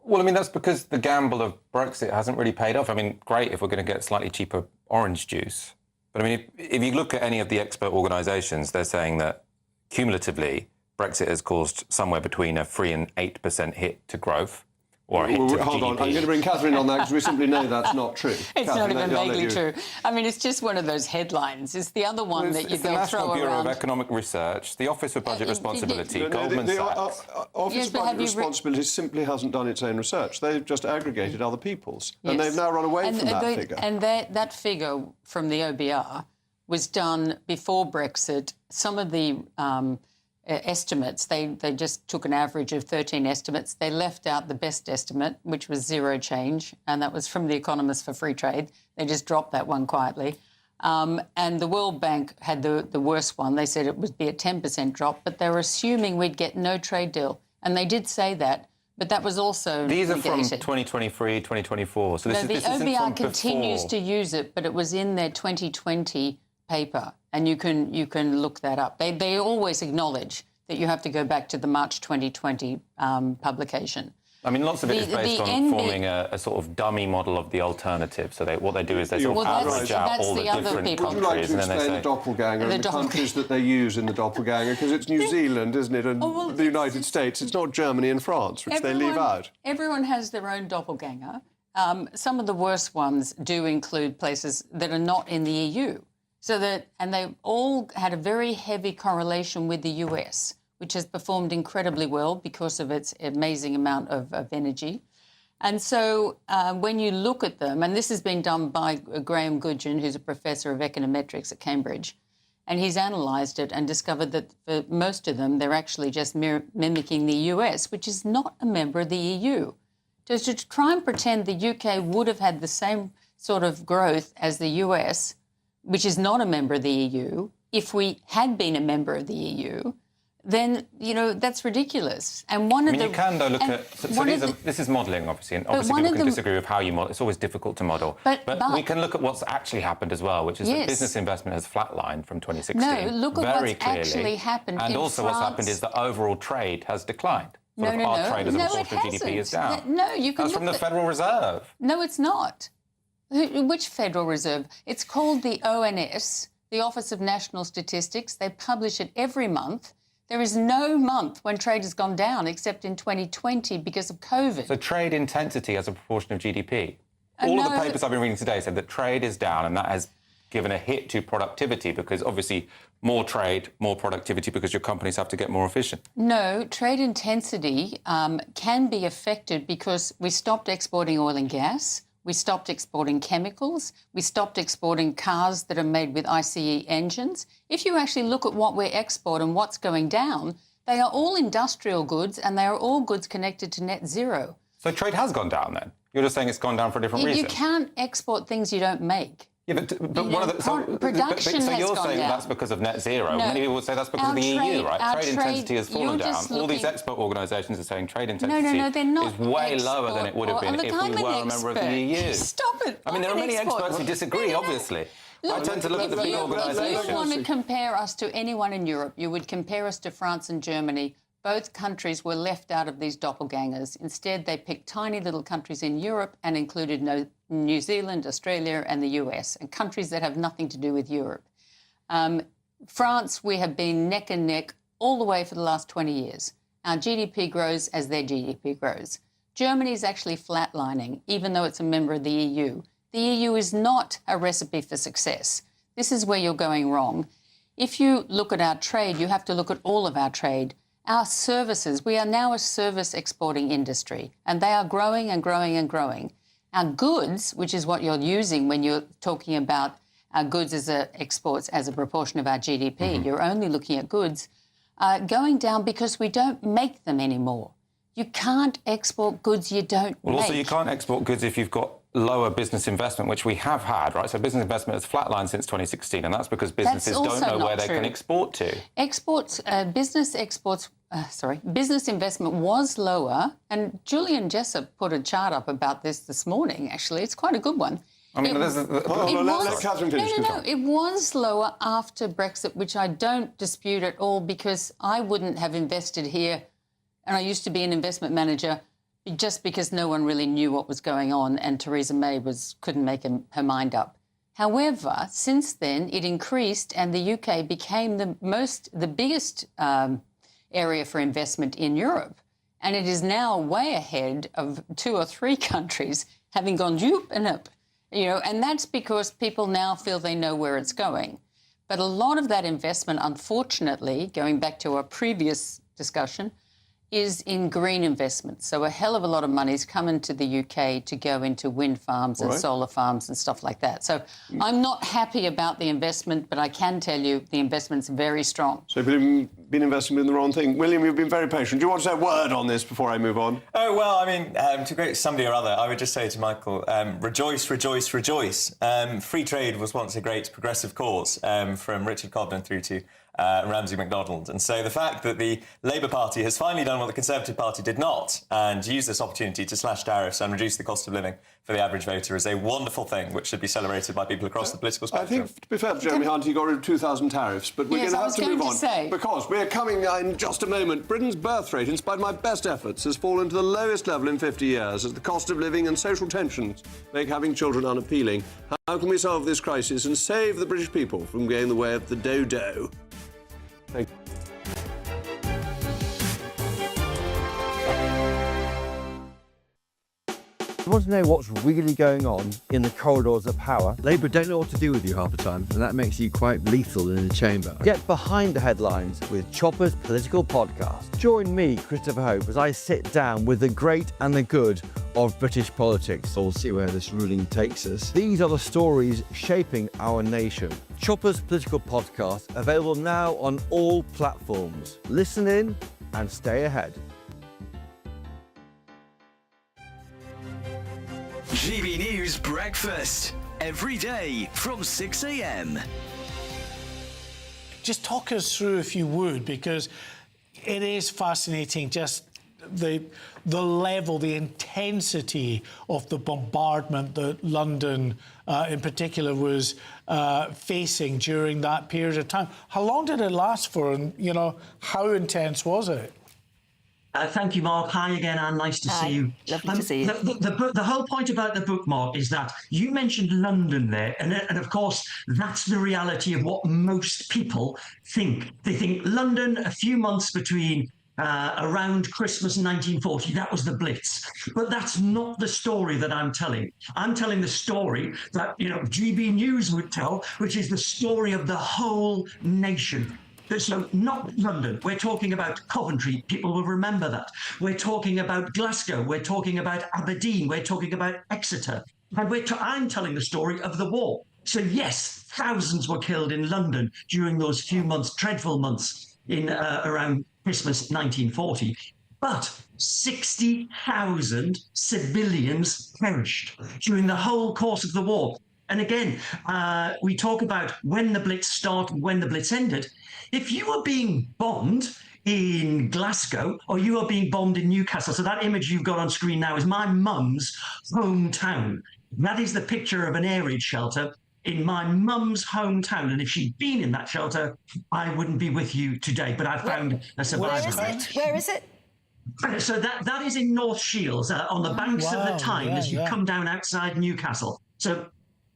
Well, I mean, that's because the gamble of Brexit hasn't really paid off. I mean, great if we're going to get slightly cheaper orange juice. But, I mean, if you look at any of the expert organisations, they're saying that cumulatively Brexit has caused somewhere between a 3 and 8% hit to growth. Or a hit to hold GDP. on, I'm going to bring Catherine on that because we simply know that's not true. It's Catherine, not even vaguely true. I mean, it's just one of those headlines. It's the other one that you the don't National throw Bureau around. of Economic Research, the Office of Budget Responsibility, Goldman the Sachs. Office of Budget Responsibility simply hasn't done its own research. They've just aggregated other people's, and they've now run away from that figure. And that figure from the OBR was done before Brexit. Some of the estimates, they just took an average of 13 estimates. They left out the best estimate, which was zero change, and that was from the Economist for Free Trade. They just dropped that one quietly. And the World Bank had the worst one. They said it would be a 10% drop, but they were assuming we'd get no trade deal. And they did say that, but that was also These are negated. from 2023, 2024. So this the isn't OBR from continues before. to use it, but it was in their 2020 paper, and you can look that up. They always acknowledge that you have to go back to the March 2020 publication. I mean, lots of it is based on forming a sort of dummy model of the alternative. So what they do is they sort of average out all the different countries, Would you like to and then they explain say the doppelganger and the countries that they use in the doppelganger? Because it's New Zealand, isn't it, and the United States. It's not Germany and France, which they leave out. Everyone has their own doppelganger. Some of the worst ones do include places that are not in the EU. And they all had a very heavy correlation with the US, which has performed incredibly well because of its amazing amount of energy. And so when you look at them, and this has been done by Graham Goodgen, who's a professor of econometrics at Cambridge, and he's analysed it and discovered that for most of them, they're actually just mimicking the US, which is not a member of the EU. So to try and pretend the UK would have had the same sort of growth as the US, which is not a member of the EU, if we had been a member of the EU, then, you know, that's ridiculous. And one of you can, though, look at... this is modelling, obviously, and obviously people can disagree with how you model. It's always difficult to model. But we can look at what's actually happened as well, which is that business investment has flatlined from 2016 No, look at very what's clearly. actually happened and in also France. what's happened is that overall trade has declined. No, our trade as a proportion of GDP is down. No, you can That's from the Federal Reserve. No, it's not. Which Federal Reserve? It's called the ONS, the Office of National Statistics. They publish it every month. There is no month when trade has gone down except in 2020 because of COVID. So trade intensity as a proportion of GDP. All of the papers I've been reading today said that trade is down, and that has given a hit to productivity because obviously more trade, more productivity because your companies have to get more efficient. No, trade intensity can be affected because we stopped exporting oil and gas. We stopped exporting chemicals. We stopped exporting cars that are made with ICE engines. If you actually look at what we export and what's going down, they are all industrial goods and they are all goods connected to net zero. So trade has gone down then? You're just saying it's gone down for a different reason? You can't export things you don't make. Yeah, but one of the... production so has you're gone saying down. That's because of net zero. No. Many people would say that's because of the EU, right? Trade intensity has fallen down. All these export organisations are saying trade intensity is way lower than it would have been if we were a member of the EU. Stop it. I mean, there are many experts who disagree, obviously. I tend to look at the big organisations. If you want to compare us to anyone in Europe, you would compare us to France and Germany. Both countries were left out of these doppelgangers. Instead, they picked tiny little countries in Europe and included New Zealand, Australia and the US, and countries that have nothing to do with Europe. France, we have been neck and neck all the way for the last 20 years. Our GDP grows as their GDP grows. Germany is actually flatlining, even though it's a member of the EU. The EU is not a recipe for success. This is where you're going wrong. If you look at our trade, you have to look at all of our trade. Our services, we are now a service exporting industry, and they are growing and growing and growing. Our goods, which is what you're using when you're talking about our goods as exports as a proportion of our GDP, you're only looking at goods, going down because we don't make them anymore. You can't export goods you don't make. Well, also, you can't export goods if you've got lower business investment, which we have had, right? So business investment has flatlined since 2016, and that's because businesses don't know where they can export to. Business investment was lower, and Julian Jessup put a chart up about this morning, actually. It's quite a good one. I mean, let Catherine finish. It was lower after Brexit, which I don't dispute at all, because I wouldn't have invested here, and I used to be an investment manager, just because no one really knew what was going on and Theresa May couldn't make her mind up. However, since then, it increased and the UK became the biggest area for investment in Europe. And it is now way ahead of 2 or 3 countries, having gone whoop and up. You know, and that's because people now feel they know where it's going. But a lot of that investment, unfortunately, going back to our previous discussion, is in green investments. So a hell of a lot of money's come into the UK to go into wind farms and solar farms and stuff like that. So I'm not happy about the investment, but I can tell you the investment's very strong. So you've been investing in the wrong thing. William, you've been very patient. Do you want to say a word on this before I move on? Oh, well, I mean, to greet somebody or other, I would just say to Michael, rejoice, rejoice, rejoice. Free trade was once a great progressive cause, from Richard Cobden through to Ramsay MacDonald. And so the fact that the Labour Party has finally done what the Conservative Party did not and used this opportunity to slash tariffs and reduce the cost of living for the average voter is a wonderful thing which should be celebrated by people across the political spectrum. I think, to be fair to Jeremy Hunt, he got rid of 2,000 tariffs, but we're going to have to move on. Because we're coming in just a moment. Britain's birth rate, in spite of my best efforts, has fallen to the lowest level in 50 years as the cost of living and social tensions make having children unappealing. How can we solve this crisis and save the British people from going the way of the dodo? Thank you. You want to know what's really going on in the corridors of power? Labour don't know what to do with you half the time, and that makes you quite lethal in the chamber. Get behind the headlines with Chopper's Political Podcast. Join me, Christopher Hope, as I sit down with the great and the good of British politics. We'll see where this ruling takes us. These are the stories shaping our nation. Chopper's Political Podcast, available now on all platforms. Listen in and stay ahead. GB News Breakfast, every day from 6 a.m. Just talk us through, if you would, because it is fascinating, just the level, the intensity of the bombardment that London in particular was facing during that period of time. How long did it last for, and, you know, how intense was it? Thank you, Mark. Hi again, Anne. Nice to see you. Lovely to see you. The whole point about the book, Mark, is that you mentioned London there, and of course, that's the reality of what most people think. They think London, a few months between around Christmas 1940, that was the Blitz. But that's not the story that I'm telling. I'm telling the story that, you know, GBNews would tell, which is the story of the whole nation. So not London, we're talking about Coventry, people will remember that. We're talking about Glasgow, we're talking about Aberdeen, we're talking about Exeter. And I'm telling the story of the war. So yes, thousands were killed in London during those few months, dreadful months in around Christmas 1940. But 60,000 civilians perished during the whole course of the war. And again, we talk about when the Blitz started, when the Blitz ended. If you were being bombed in Glasgow or you are being bombed in Newcastle, so that image you've got on screen now is my mum's hometown. That is the picture of an air raid shelter in my mum's hometown. And if she'd been in that shelter, I wouldn't be with you today. But I found a survivor. Where is it? So that is in North Shields, on the banks of the Tyne, as you come down outside Newcastle. So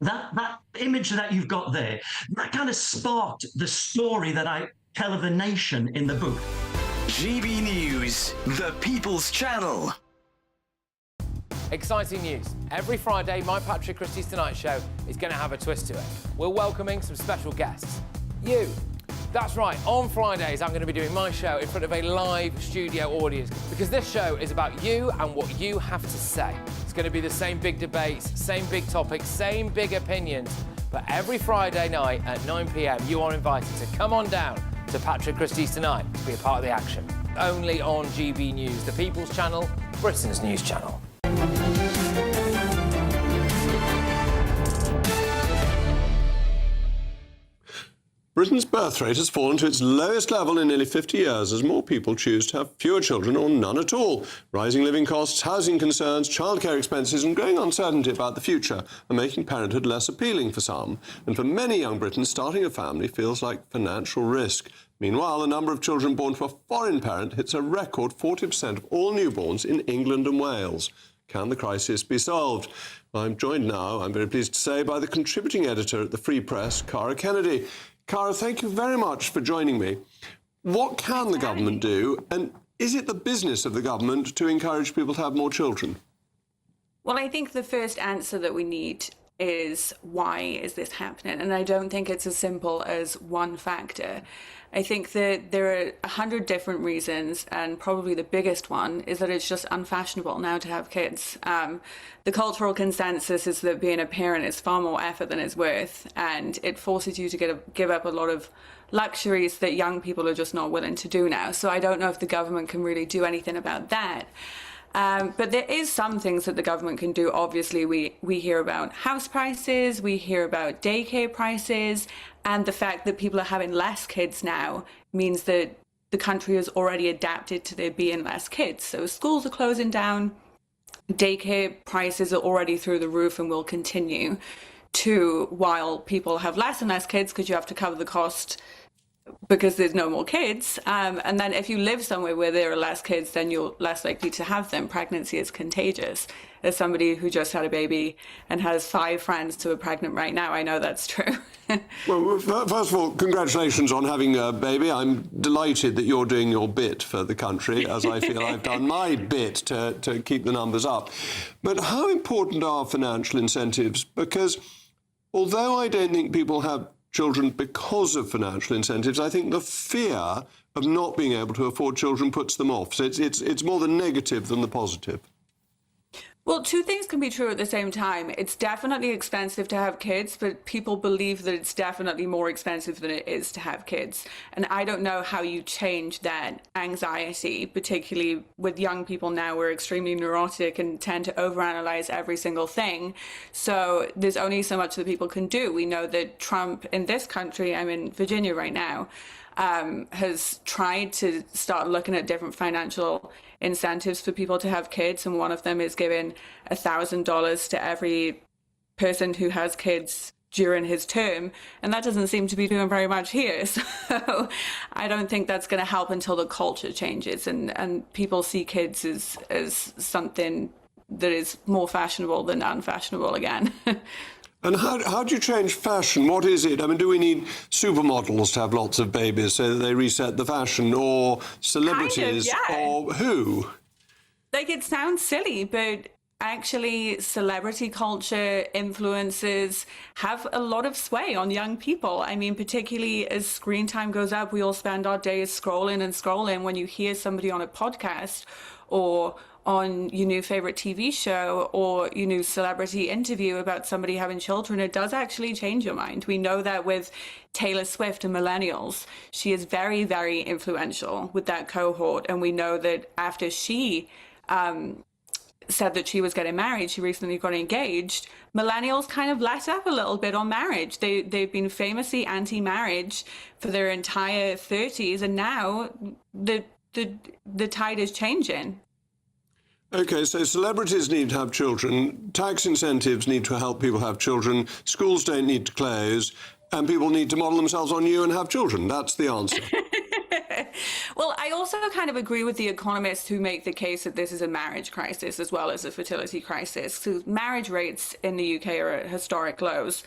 that image that you've got there, that kind of sparked the story that I tell of the nation in the book. GB News, the People's Channel. Exciting news. Every Friday, my Patrick Christie's Tonight Show is going to have a twist to it. We're welcoming some special guests. You. That's right, on Fridays I'm going to be doing my show in front of a live studio audience, because this show is about you and what you have to say. It's going to be the same big debates, same big topics, same big opinions, but every Friday night at 9 p.m. you are invited to come on down to Patrick Christie's Tonight to be a part of the action. Only on GB News, the People's Channel, Britain's news channel. Britain's birth rate has fallen to its lowest level in nearly 50 years as more people choose to have fewer children or none at all. Rising living costs, housing concerns, childcare expenses and growing uncertainty about the future are making parenthood less appealing for some. And for many young Britons, starting a family feels like financial risk. Meanwhile, the number of children born to a foreign parent hits a record 40% of all newborns in England and Wales. Can the crisis be solved? I'm joined now, I'm very pleased to say, by the contributing editor at the Free Press, Cara Kennedy. Cara, thank you very much for joining me. What can the government do, and is it the business of the government to encourage people to have more children? Well, I think the first answer that we need is, why is this happening? And I don't think it's as simple as one factor. I think that there are 100 different reasons, and probably the biggest one is that it's just unfashionable now to have kids. The cultural consensus is that being a parent is far more effort than it's worth, and it forces you to give up a lot of luxuries that young people are just not willing to do now. So I don't know if the government can really do anything about that. But there is some things that the government can do. Obviously, we hear about house prices, we hear about daycare prices, and the fact that people are having less kids now means that the country has already adapted to there being less kids. So schools are closing down, daycare prices are already through the roof and will continue to, while people have less and less kids because you have to cover the cost because there's no more kids. And then if you live somewhere where there are less kids, then you're less likely to have them. Pregnancy is contagious. As somebody who just had a baby and has 5 friends who are pregnant right now, I know that's true. Well, first of all, congratulations on having a baby. I'm delighted that you're doing your bit for the country, as I feel I've done my bit to keep the numbers up. But how important are financial incentives? Because although I don't think people have children because of financial incentives, I think the fear of not being able to afford children puts them off. So it's more the negative than the positive. Well, two things can be true at the same time. It's definitely expensive to have kids, but people believe that it's definitely more expensive than it is to have kids. And I don't know how you change that anxiety, particularly with young people now. We're extremely neurotic and tend to overanalyze every single thing. So there's only so much that people can do. We know that Trump in this country, I'm in Virginia right now, has tried to start looking at different financial incentives for people to have kids, and one of them is giving $1,000 to every person who has kids during his term, and that doesn't seem to be doing very much here. So I don't think that's going to help until the culture changes and people see kids as something that is more fashionable than unfashionable again. And how do you change fashion? What is it? I mean, do we need supermodels to have lots of babies so that they reset the fashion, or celebrities, kind of, yeah. or who? Like, it sounds silly, but actually celebrity culture influences have a lot of sway on young people. I mean, particularly as screen time goes up, we all spend our days scrolling and scrolling. When you hear somebody on a podcast or on your new favorite TV show or your new celebrity interview about somebody having children, it does actually change your mind. We know that with Taylor Swift and millennials, she is very, very influential with that cohort. And we know that after she said that she was getting married, she recently got engaged, millennials kind of let up a little bit on marriage. They've been famously anti-marriage for their entire 30s, and now the tide is changing. OK, so celebrities need to have children, tax incentives need to help people have children, schools don't need to close, and people need to model themselves on you and have children. That's the answer. Well, I also kind of agree with the economists who make the case that this is a marriage crisis as well as a fertility crisis. So marriage rates in the UK are at historic lows.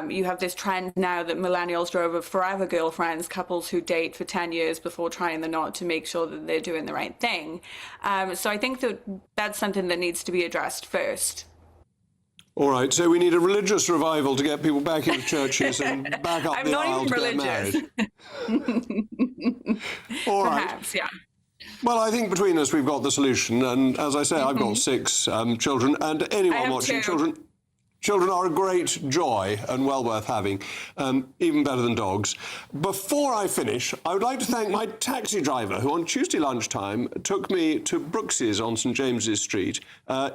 You have this trend now that millennials are over forever girlfriends, couples who date for 10 years before trying the knot to make sure that they're doing the right thing. So I think that that's something that needs to be addressed first. All right, so we need a religious revival to get people back into churches and back up the aisle to get married. All right. Perhaps, yeah. Well, I think between us we've got the solution, and as I say, I've got 6 children, and anyone watching Children are a great joy and well worth having, even better than dogs. Before I finish, I would like to thank my taxi driver who on Tuesday lunchtime took me to Brooks's on St James's Street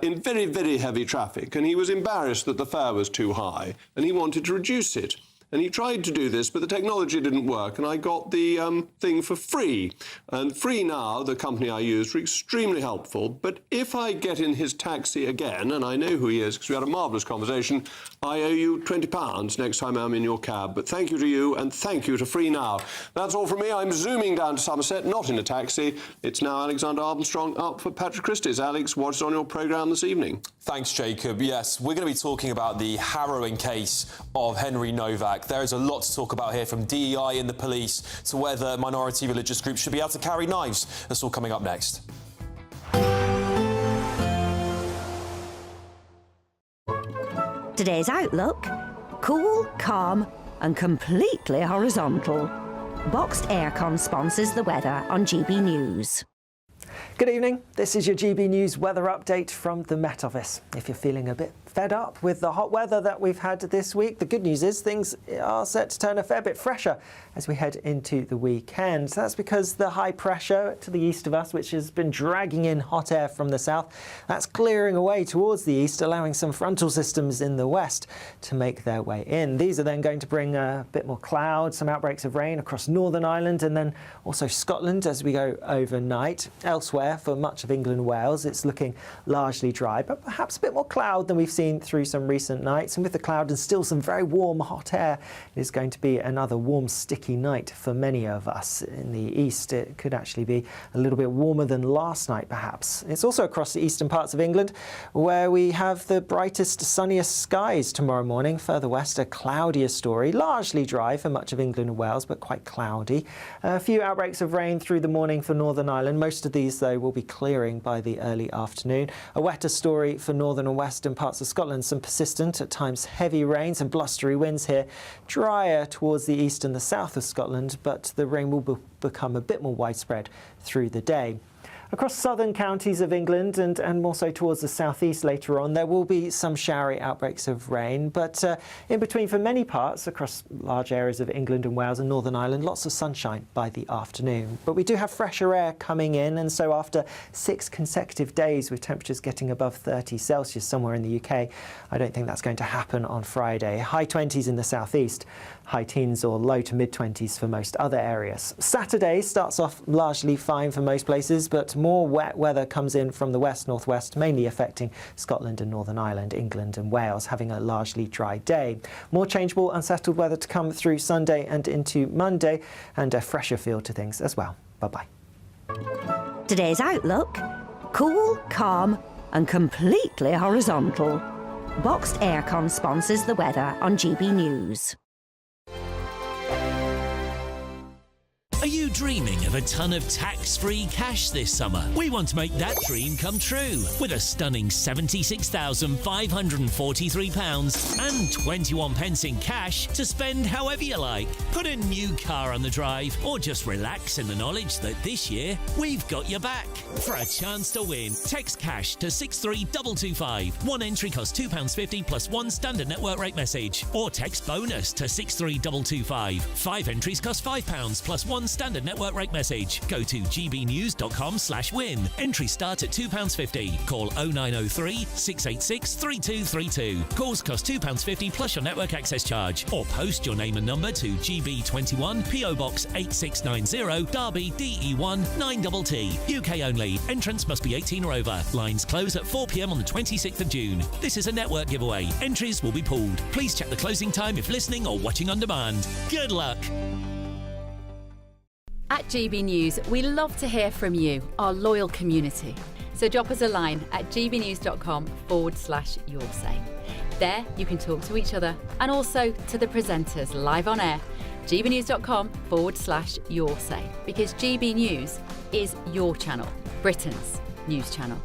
in very, very heavy traffic, and he was embarrassed that the fare was too high and he wanted to reduce it. And he tried to do this, but the technology didn't work, and I got the thing for free. And Free Now, the company I used, were extremely helpful. But if I get in his taxi again, and I know who he is because we had a marvellous conversation, I owe you £20 next time I'm in your cab. But thank you to you, and thank you to Free Now. That's all from me. I'm zooming down to Somerset, not in a taxi. It's now Alexander Armstrong up for Patrick Christie's. Alex, what's on your programme this evening? Thanks, Jacob. Yes, we're going to be talking about the harrowing case of Henry Novak. There is a lot to talk about here, from DEI in the police to whether minority religious groups should be able to carry knives. That's all coming up next. Today's outlook: cool, calm and completely horizontal. Boxed Aircon sponsors the weather on GB News. Good evening. This is your GB News weather update from the Met Office. If you're feeling a bit fed up with the hot weather that we've had this week, the good news is things are set to turn a fair bit fresher as we head into the weekend. That's because the high pressure to the east of us, which has been dragging in hot air from the south, that's clearing away towards the east, allowing some frontal systems in the west to make their way in. These are then going to bring a bit more cloud, some outbreaks of rain across Northern Ireland and then also Scotland as we go overnight. Elsewhere, for much of England and Wales, it's looking largely dry, but perhaps a bit more cloud than we've seen through some recent nights. And with the cloud and still some very warm hot air, it is going to be another warm, sticky night for many of us. In the east, it could actually be a little bit warmer than last night, perhaps. It's also across the eastern parts of England where we have the brightest, sunniest skies tomorrow morning. Further west, a cloudier story, largely dry for much of England and Wales, but quite cloudy. A few outbreaks of rain through the morning for Northern Ireland. Most of these, though, will be clearing by the early afternoon. A wetter story for northern and western parts of Scotland. Some persistent, at times heavy rains and blustery winds here. Drier towards the east and the south of Scotland, but the rain will become a bit more widespread through the day. Across southern counties of England and more so towards the southeast later on, there will be some showery outbreaks of rain, but in between for many parts across large areas of England and Wales and Northern Ireland, lots of sunshine by the afternoon. But we do have fresher air coming in, and so after 6 consecutive days with temperatures getting above 30 Celsius somewhere in the UK, I don't think that's going to happen on Friday. High 20s in the southeast, high teens or low to mid-20s for most other areas. Saturday starts off largely fine for most places, but more wet weather comes in from the west-northwest, mainly affecting Scotland and Northern Ireland, England and Wales, having a largely dry day. More changeable, unsettled weather to come through Sunday and into Monday, and a fresher feel to things as well. Bye-bye. Today's outlook: cool, calm and completely horizontal. Boxed Aircon sponsors the weather on GB News. Are you dreaming of a ton of tax-free cash this summer? We want to make that dream come true with a stunning £76,543 and 21 pence in cash to spend however you like. Put a new car on the drive or just relax in the knowledge that this year we've got your back. For a chance to win, text cash to 63225. One entry costs £2.50 plus one standard network rate message. Or text bonus to 63225. 5 entries cost £5 plus one standard network rate message. Go to gbnews.com/win. Entries start at £2.50. Call 0903 686 3232. Calls cost £2.50 plus your network access charge. Or post your name and number to GB21 PO Box 8690 Derby DE1 9TT. UK only. Entrance must be 18 or over. Lines close at 4 p.m. on the 26th of June. This is a network giveaway. Entries will be pulled. Please check the closing time if listening or watching on demand. Good luck. At GB News, we love to hear from you, our loyal community. So drop us a line at gbnews.com/yoursay. There you can talk to each other and also to the presenters live on air. gbnews.com/yoursay, because GB News is your channel, Britain's news channel.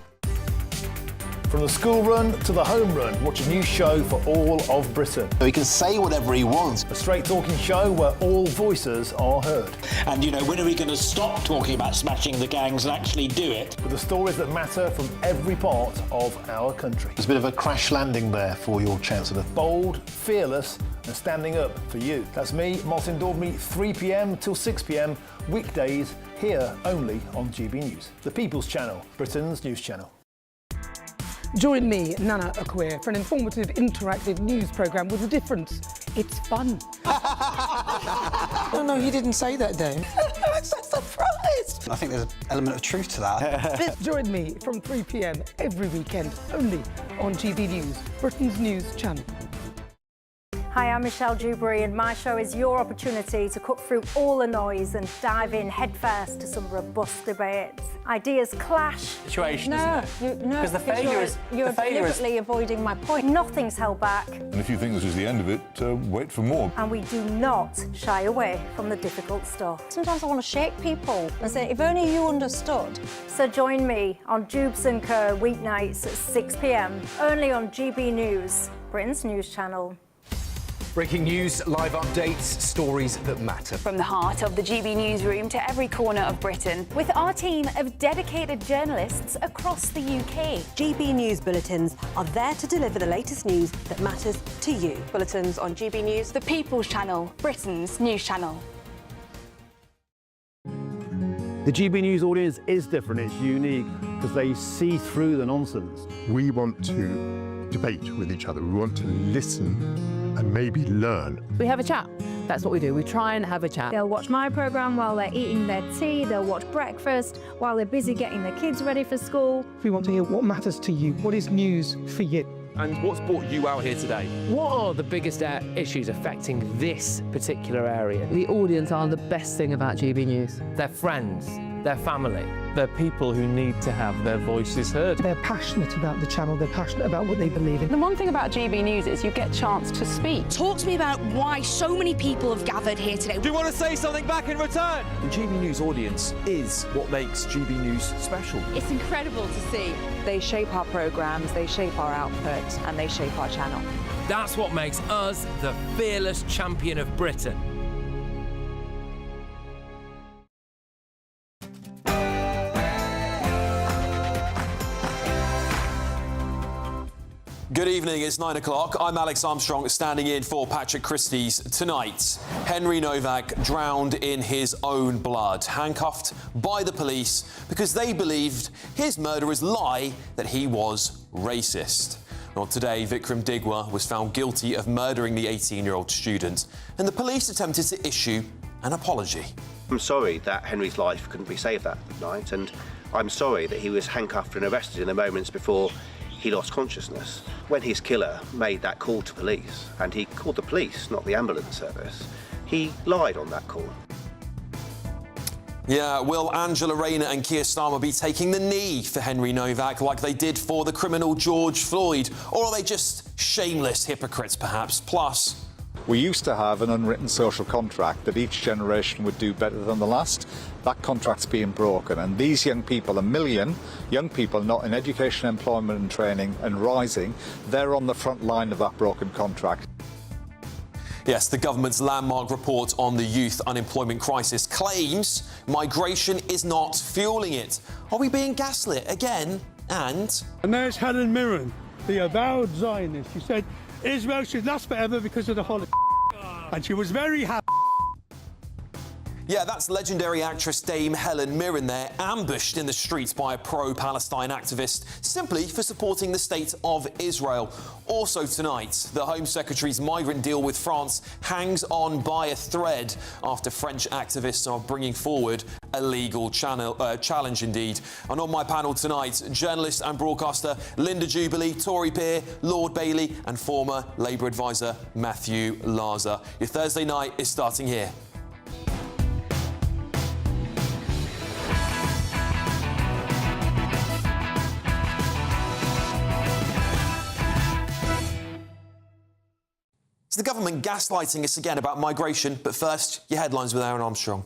From the school run to the home run, watch a new show for all of Britain. He can say whatever he wants. A straight talking show where all voices are heard. And, you know, when are we going to stop talking about smashing the gangs and actually do it? With the stories that matter from every part of our country. There's a bit of a crash landing there for your Chancellor. Bold, fearless and standing up for you. That's me, Martin Daubney, 3 p.m. till 6 p.m, weekdays, here only on GB News. The People's Channel, Britain's news channel. Join me, Nana Akweer, for an informative, interactive news programme with a difference. It's fun. No, he didn't say that, Dave. I'm so surprised. I think there's an element of truth to that. Join me from 3 p.m. every weekend, only on GB News, Britain's news channel. Hi, I'm Michelle Dewberry, and my show is your opportunity to cut through all the noise and dive in headfirst to some robust debates. Ideas clash. Situation, no, isn't it? Because the failure is... You're deliberately avoiding my point. Nothing's held back. And if you think this is the end of it, wait for more. And we do not shy away from the difficult stuff. Sometimes I want to shake people and say, if only you understood. So join me on Jubes & Co weeknights at 6 p.m, only on GB News, Britain's news channel. Breaking news, live updates, stories that matter. From the heart of the GB newsroom to every corner of Britain. With our team of dedicated journalists across the UK. GB News bulletins are there to deliver the latest news that matters to you. Bulletins on GB News, the People's Channel, Britain's news channel. The GB News audience is different, it's unique, because they see through the nonsense. We want to debate with each other, we want to listen and maybe learn. We have a chat. That's what we do. We try and have a chat. They'll watch my programme while they're eating their tea, they'll watch breakfast while they're busy getting their kids ready for school. We want to hear what matters to you, what is news for you. And what's brought you out here today? What are the biggest issues affecting this particular area? The audience are the best thing about GB News. Their friends, their family. They're people who need to have their voices heard. They're passionate about the channel, they're passionate about what they believe in. The one thing about GB News is you get a chance to speak. Talk to me about why so many people have gathered here today. Do you want to say something back in return? The GB News audience is what makes GB News special. It's incredible to see. They shape our programmes, they shape our output, and they shape our channel. That's what makes us the fearless champion of Britain. Good evening, it's 9 o'clock. I'm Alex Armstrong, standing in for Patrick Christie's tonight. Henry Novak drowned in his own blood, handcuffed by the police because they believed his murderer's lie that he was racist. Well, today, Vikram Digwa was found guilty of murdering the 18-year-old student, and the police attempted to issue an apology. I'm sorry that Henry's life couldn't be saved that night, and I'm sorry that he was handcuffed and arrested in the moments before he lost consciousness. When his killer made that call to police, and he called the police, not the ambulance service, he lied on that call. Yeah, will Angela Rayner and Keir Starmer be taking the knee for Henry Novak like they did for the criminal George Floyd? Or are they just shameless hypocrites, perhaps? Plus, we used to have an unwritten social contract that each generation would do better than the last. That contract's being broken, and these young people, 1 million young people not in education, employment and training and rising, they're on the front line of that broken contract. yes, the government's landmark report on the youth unemployment crisis claims migration is not fueling it. Are we being gaslit again? And there's Helen Mirren, the avowed Zionist. She said Israel should last forever because of the Holocaust. And she was very happy. yeah, that's legendary actress Dame Helen Mirren there, ambushed in the streets by a pro-Palestine activist simply for supporting the state of Israel. Also tonight, the Home Secretary's migrant deal with France hangs on by a thread after French activists are bringing forward a legal challenge indeed. And on my panel tonight, journalist and broadcaster Linda Jubilee, Tory peer Lord Bailey and former Labour advisor Matthew Larzer. Your Thursday night is starting here. The government gaslighting us again about migration, but first, your headlines with Aaron Armstrong.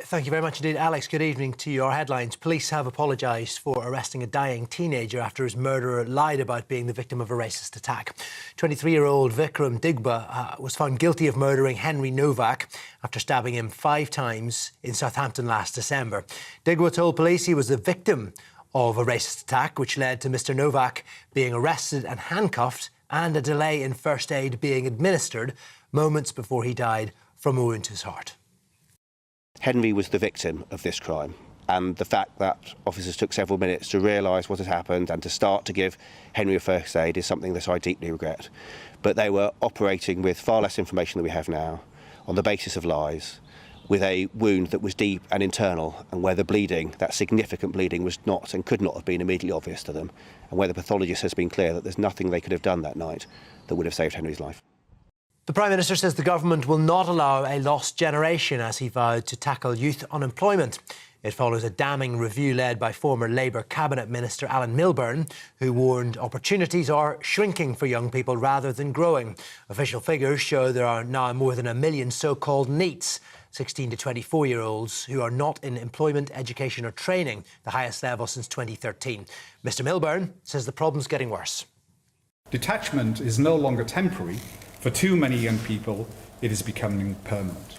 Thank you very much indeed, Alex. Good evening to you. Our headlines. Police have apologised for arresting a dying teenager after his murderer lied about being the victim of a racist attack. 23-year-old Vikram Digwa was found guilty of murdering Henry Novak after stabbing him 5 times in Southampton last December. Digwa told police he was the victim of a racist attack, which led to Mr Novak being arrested and handcuffed and a delay in first aid being administered moments before he died from a wound to his heart. Henry was the victim of this crime, and the fact that officers took several minutes to realise what had happened and to start to give Henry a first aid is something that I deeply regret. But they were operating with far less information than we have now, on the basis of lies, with a wound that was deep and internal, and where the bleeding, that significant bleeding, was not and could not have been immediately obvious to them, and where the pathologist has been clear that there's nothing they could have done that night that would have saved Henry's life. The Prime Minister says the government will not allow a lost generation as he vowed to tackle youth unemployment. It follows a damning review led by former Labour Cabinet Minister Alan Milburn, who warned opportunities are shrinking for young people rather than growing. Official figures show there are now more than 1 million so-called NEETs, 16 to 24-year-olds who are not in employment, education or training, the highest level since 2013. Mr Milburn says the problem's getting worse. Detachment is no longer temporary. For too many young people, it is becoming permanent.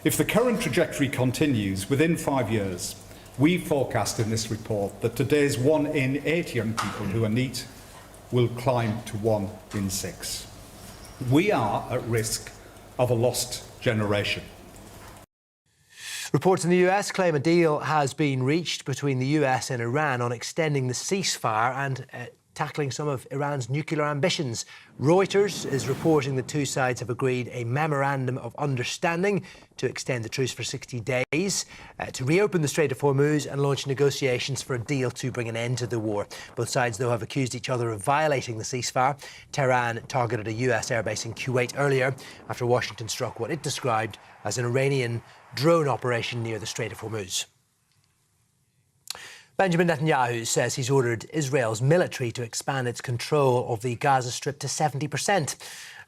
If the current trajectory continues, within 5 years, we forecast in this report that today's 1 in 8 young people who are NEET will climb to 1 in 6. We are at risk of a lost generation. Reports in the US claim a deal has been reached between the US and Iran on extending the ceasefire and tackling some of Iran's nuclear ambitions. Reuters is reporting the two sides have agreed a memorandum of understanding to extend the truce for 60 days, to reopen the Strait of Hormuz and launch negotiations for a deal to bring an end to the war. Both sides, though, have accused each other of violating the ceasefire. Tehran targeted a US airbase in Kuwait earlier after Washington struck what it described as an Iranian drone operation near the Strait of Hormuz. Benjamin Netanyahu says he's ordered Israel's military to expand its control of the Gaza Strip to 70%.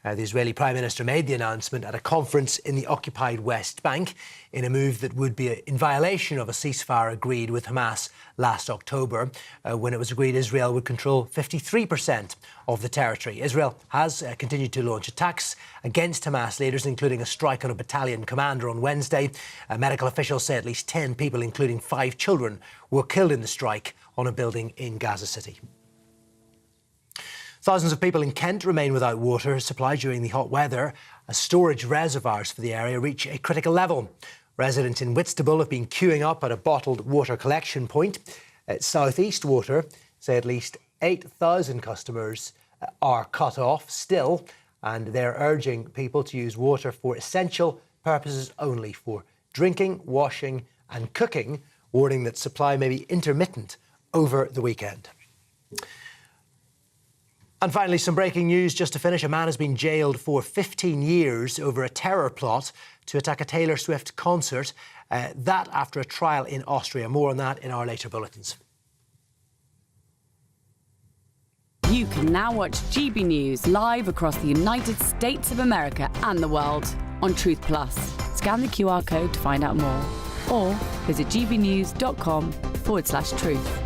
The Israeli Prime Minister made the announcement at a conference in the occupied West Bank in a move that would be in violation of a ceasefire agreed with Hamas last October, when it was agreed Israel would control 53% of the territory. Israel has continued to launch attacks against Hamas leaders, including a strike on a battalion commander on Wednesday. Medical officials say at least 10 people, including 5 children, were killed in the strike on a building in Gaza City. Thousands of people in Kent remain without water supply during the hot weather as storage reservoirs for the area reach a critical level. Residents in Whitstable have been queuing up at a bottled water collection point. At South East Water say at least 8,000 customers are cut off still, and they're urging people to use water for essential purposes only, for drinking, washing and cooking, warning that supply may be intermittent over the weekend. And finally, some breaking news just to finish. A man has been jailed for 15 years over a terror plot to attack a Taylor Swift concert. That after a trial in Austria. More on that in our later bulletins. You can now watch GB News live across the United States of America and the world on Truth Plus. Scan the QR code to find out more, or visit gbnews.com/truth.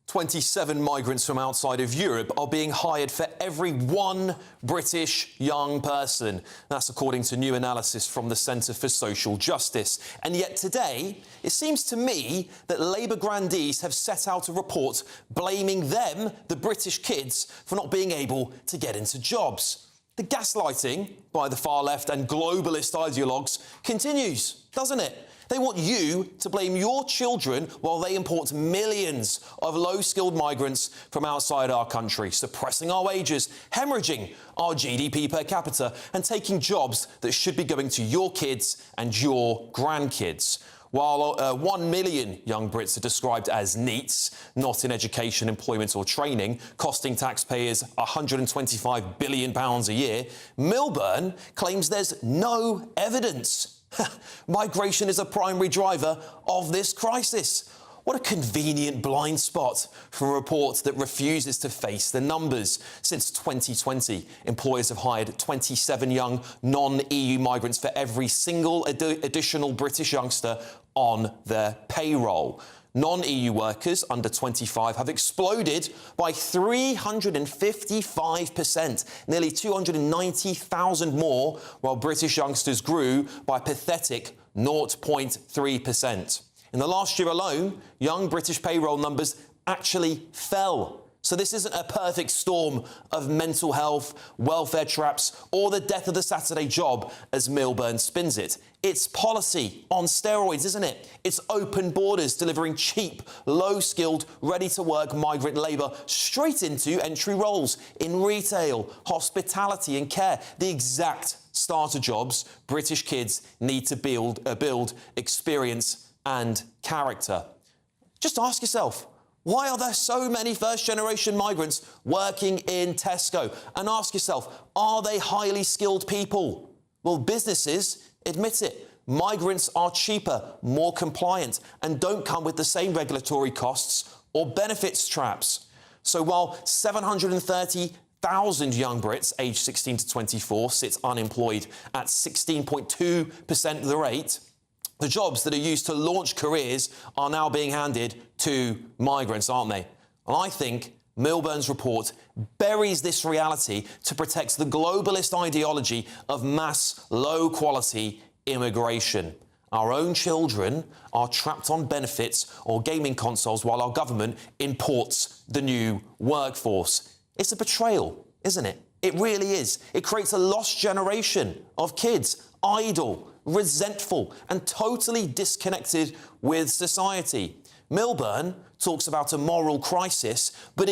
27 migrants from outside of Europe are being hired for every one British young person. That's according to new analysis from the Centre for Social Justice. And yet today, it seems to me that Labour grandees have set out a report blaming them, the British kids, for not being able to get into jobs. The gaslighting by the far left and globalist ideologues continues, doesn't it? They want you to blame your children while they import millions of low-skilled migrants from outside our country, suppressing our wages, hemorrhaging our GDP per capita and taking jobs that should be going to your kids and your grandkids. While 1 million young Brits are described as NEETs, not in education, employment or training, costing taxpayers £125 billion a year, Milburn claims there's no evidence. Migration is a primary driver of this crisis. What a convenient blind spot for a report that refuses to face the numbers. Since 2020, employers have hired 27 young non-EU migrants for every single additional British youngster on their payroll. Non-EU workers under 25 have exploded by 355%, nearly 290,000 more, while British youngsters grew by a pathetic 0.3%. In the last year alone, young British payroll numbers actually fell. So this isn't a perfect storm of mental health, welfare traps, or the death of the Saturday job, as Milburn spins it. It's policy on steroids, isn't it? It's open borders delivering cheap, low-skilled, ready-to-work migrant labour straight into entry roles in retail, hospitality and care. The exact starter jobs British kids need to build experience and character. Just ask yourself, why are there so many first-generation migrants working in Tesco? And ask yourself, are they highly skilled people? Well, businesses admit it. Migrants are cheaper, more compliant, and don't come with the same regulatory costs or benefits traps. So while 730,000 young Brits aged 16 to 24 sit unemployed at 16.2% of the rate, the jobs that are used to launch careers are now being handed to migrants, aren't they? And I think Milburn's report buries this reality to protect the globalist ideology of mass, low-quality immigration. Our own children are trapped on benefits or gaming consoles while our government imports the new workforce. It's a betrayal, isn't it? It really is. It creates a lost generation of kids, idle, resentful and totally disconnected with society. Milburn talks about a moral crisis, but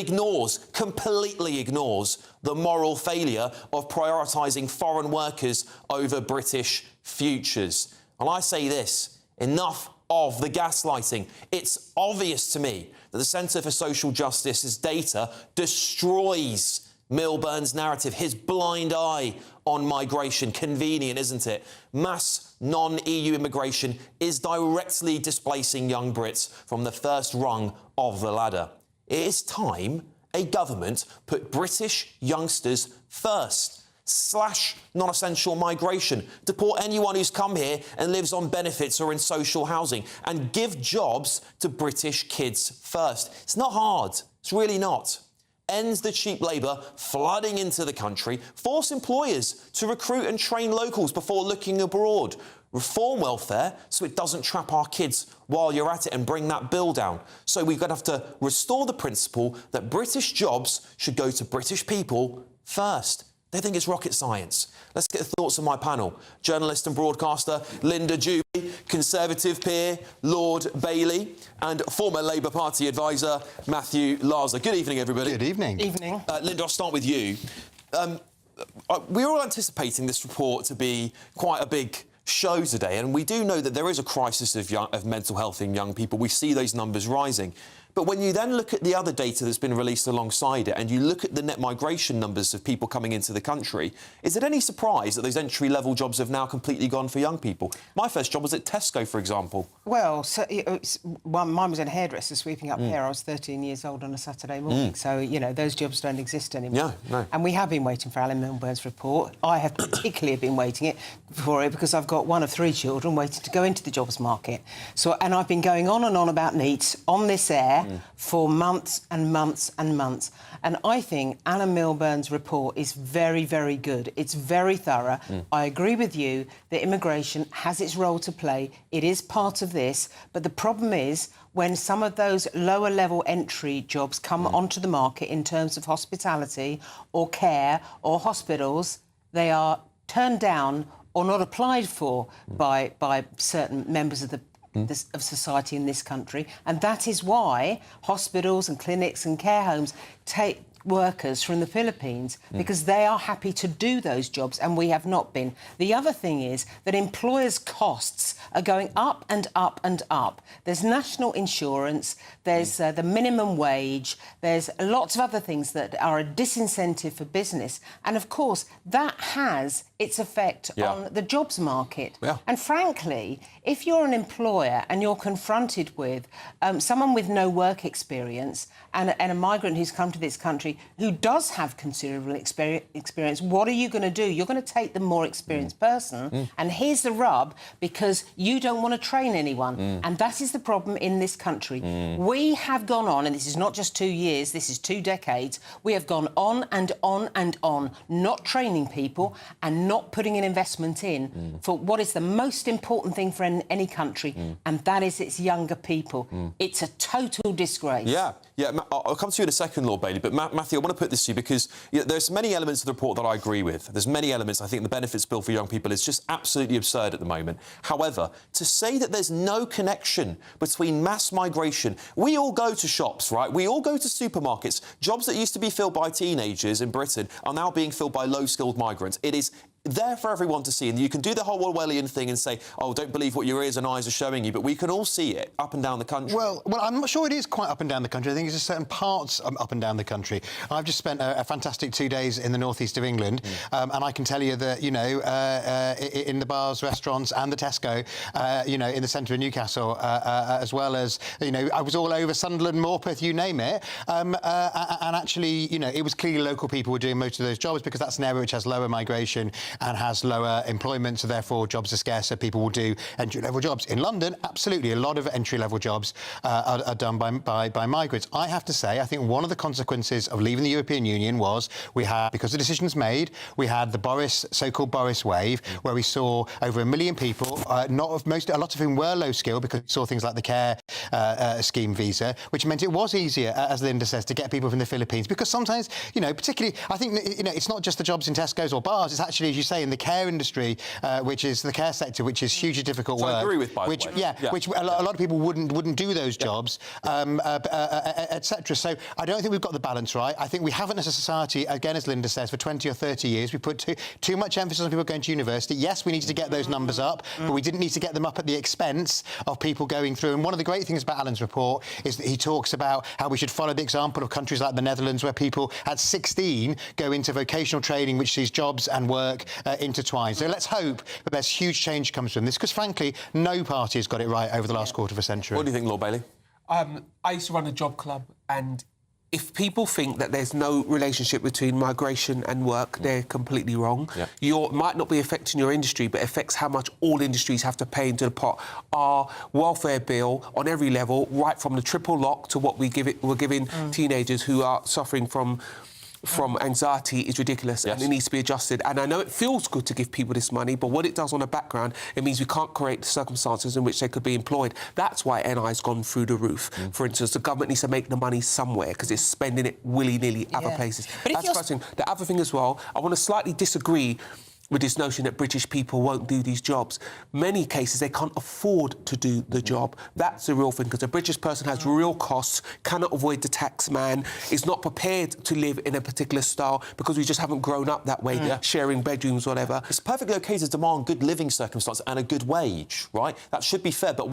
completely ignores the moral failure of prioritising foreign workers over British futures. And I say this, enough of the gaslighting. It's obvious to me that the Centre for Social Justice's data destroys Milburn's narrative, his blind eye on migration. Convenient, isn't it? Mass non-EU immigration is directly displacing young Brits from the first rung of the ladder. It is time a government put British youngsters first. Slash non-essential migration, deport anyone who's come here and lives on benefits or in social housing, and give jobs to British kids first. It's not hard. It's really not. Ends the cheap labour flooding into the country, force employers to recruit and train locals before looking abroad, reform welfare so it doesn't trap our kids while you're at it, and bring that bill down. So we're going to have to restore the principle that British jobs should go to British people first. They think it's rocket science. Let's get the thoughts of my panel. Journalist and broadcaster Linda Juby, Conservative peer Lord Bailey, and former Labour Party advisor Matthew Larser. Good evening, everybody. Good evening. Evening. Linda, I'll start with you. We're all anticipating this report to be quite a big show today, and we do know that there is a crisis of mental health in young people. We see those numbers rising. But when you then look at the other data that's been released alongside it, and you look at the net migration numbers of people coming into the country, is it any surprise that those entry-level jobs have now completely gone for young people? My first job was at Tesco, for example. Well, so mine was in a hairdresser sweeping up hair. I was 13 years old on a Saturday morning. So, you know, those jobs don't exist anymore. No. And we have been waiting for Alan Milburn's report. I have particularly been waiting for it because I've got one of 3 children waiting to go into the jobs market. So, and I've been going on and on about NEET on this air for months and months and months. And I think Alan Milburn's report is very, very good. It's very thorough. I agree with you that immigration has its role to play. It is part of this. But the problem is when some of those lower-level entry jobs come onto the market in terms of hospitality or care or hospitals, they are turned down or not applied for by certain members of of society in this country, and that is why hospitals and clinics and care homes take workers from the Philippines, because they are happy to do those jobs and we have not been. The other thing is that employers' costs are going up and up and up. There's national insurance, there's the minimum wage, there's lots of other things that are a disincentive for business, and of course that has its effect on the jobs market. And frankly, if you're an employer and you're confronted with someone with no work experience and a migrant who's come to this country who does have considerable experience, what are you going to do? You're going to take the more experienced person, and here's the rub, because you don't want to train anyone. And that is the problem in this country. We have gone on, and this is not just 2 years, this is 2 decades, we have gone on and on and on, not training people and not putting an investment in for what is the most important thing for any country, and that is its younger people. It's a total disgrace. Yeah, I'll come to you in a second, Lord Bailey, but Matthew, I want to put this to you because there's many elements of the report that I agree with. There's many elements. I think the benefits bill for young people is just absolutely absurd at the moment. However, to say that there's no connection between mass migration, we all go to shops, right? We all go to supermarkets. Jobs that used to be filled by teenagers in Britain are now being filled by low-skilled migrants. It is there for everyone to see, and you can do the whole Orwellian thing and say, oh, don't believe what your ears and eyes are showing you, but we can all see it up and down the country. Well, I'm not sure it is quite up and down the country. I think it's just certain parts up and down the country. I've just spent a fantastic 2 days in the northeast of England, and I can tell you that, you know, in the bars, restaurants and the Tesco, you know, in the centre of Newcastle, as well as, you know, I was all over Sunderland, Morpeth, you name it, and actually, you know, it was clearly local people were doing most of those jobs because that's an area which has lower migration and has lower employment, so therefore jobs are scarcer, people will do entry-level jobs. In London, absolutely, a lot of entry-level jobs are done by migrants. I have to say, I think one of the consequences of leaving the European Union was we had, because the decisions made, we had the so-called Boris wave, where we saw over 1 million people, a lot of whom were low-skilled because we saw things like the care scheme visa, which meant it was easier, as Linda says, to get people from the Philippines, because sometimes, you know, particularly, I think, you know, it's not just the jobs in Tesco's or bars, it's actually, you say, in the care industry, which is the care sector, which is hugely difficult work. I agree with, by the way. Yeah, which a lot of people wouldn't do those jobs, etc. So I don't think we've got the balance right. I think we haven't, as a society, again, as Linda says, for 20 or 30 years, we put too much emphasis on people going to university. Yes, we needed to get those numbers up, but we didn't need to get them up at the expense of people going through. And one of the great things about Alan's report is that he talks about how we should follow the example of countries like the Netherlands, where people at 16 go into vocational training, which sees jobs and work intertwined. So let's hope that there's huge change comes from this, because frankly, no party has got it right over the last quarter of a century. What do you think, Lord Bailey? I used to run a job club, and if people think that there's no relationship between migration and work, they're completely wrong. It might not be affecting your industry, but it affects how much all industries have to pay into the pot. Our welfare bill, on every level, right from the triple lock to what we're giving teenagers who are suffering from anxiety, is ridiculous, and it needs to be adjusted. And I know it feels good to give people this money, but what it does on the background, it means we can't create the circumstances in which they could be employed. That's why NI has gone through the roof. For instance, the government needs to make the money somewhere, because it's spending it willy-nilly other places. But that's the first thing. The other thing as well, I want to slightly disagree with this notion that British people won't do these jobs. Many cases, they can't afford to do the job. That's the real thing, because a British person has real costs, cannot avoid the tax man, is not prepared to live in a particular style because we just haven't grown up that way, sharing bedrooms, whatever. It's perfectly OK to demand good living circumstances and a good wage, right? That should be fair. But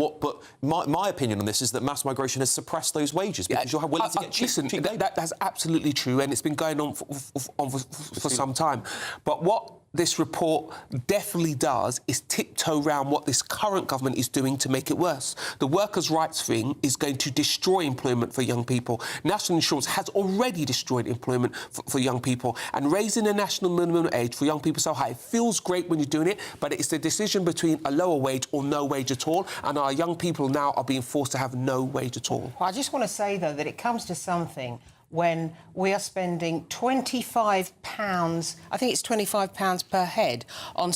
my opinion on this is that mass migration has suppressed those wages because you're willing to get cheap. Listen, that's absolutely true, and it's been going on for some time. But what this report definitely does is tiptoe around what this current government is doing to make it worse. The workers' rights thing is going to destroy employment for young people. National insurance has already destroyed employment for young people, and raising the national minimum age for young people so high, it feels great when you're doing it, but it's the decision between a lower wage or no wage at all, and our young people now are being forced to have no wage at all. Well, I just want to say, though, that it comes to something when we are spending £25, I think it's £25 per head on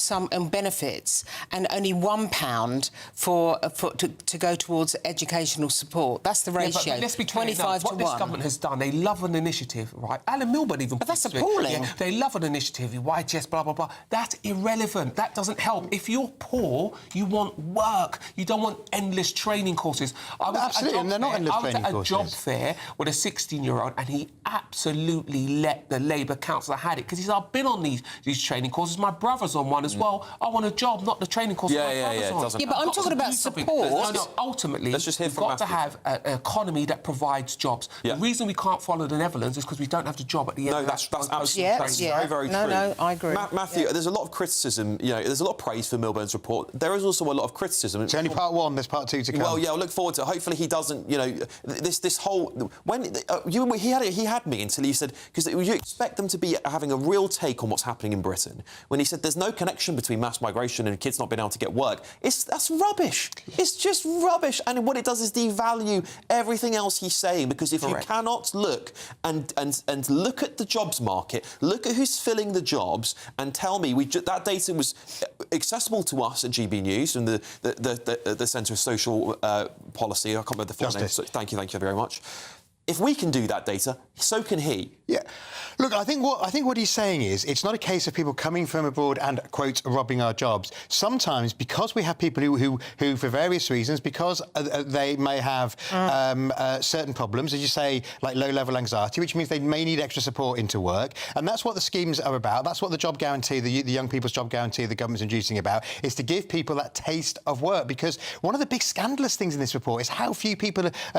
benefits, and only £1 to go towards educational support. That's the ratio. But let's be clear, 25 what to this 1. government has done, they love an initiative, right? Alan Milburn even. But that's appalling. They love an initiative, YTS, blah blah blah. That's irrelevant. That doesn't help. If you're poor, you want work. You don't want endless training courses. Absolutely, and they're not endless training courses. I was at a job fair with a 16-year-old, and he absolutely let the Labour councillor had it, because he said, I've been on these training courses. My brother's on one as well. I want a job, not the training course. But I'm talking about support. No, ultimately, let's just hear we've from got to have an economy that provides jobs. The reason we can't follow the Netherlands is because we don't have the job at the end. No, that's absolutely very, very true. No, I agree. Matthew, there's a lot of criticism. There's a lot of praise for Milburn's report. There is also a lot of criticism. It's only part 1. There's part 2 to come. Well, yeah, I look forward to it. Hopefully, he doesn't. This whole he had me until he said, because you expect them to be having a real take on what's happening in Britain. When he said there's no connection between mass migration and kids not being able to get work, that's rubbish. It's just rubbish. And what it does is devalue everything else he's saying, because if you cannot look and look at the jobs market, look at who's filling the jobs, and tell me that data was accessible to us at GB News and the Centre of Social Policy. I can't remember the full name. So thank you very much. If we can do that data, so can he. Yeah. Look, I think what he's saying is it's not a case of people coming from abroad and, quote, robbing our jobs. Sometimes, because we have people who for various reasons, because they may have certain problems, as you say, like low-level anxiety, which means they may need extra support into work, and that's what the schemes are about. That's what the job guarantee, the young people's job guarantee the government's introducing about, is to give people that taste of work. Because one of the big scandalous things in this report is how few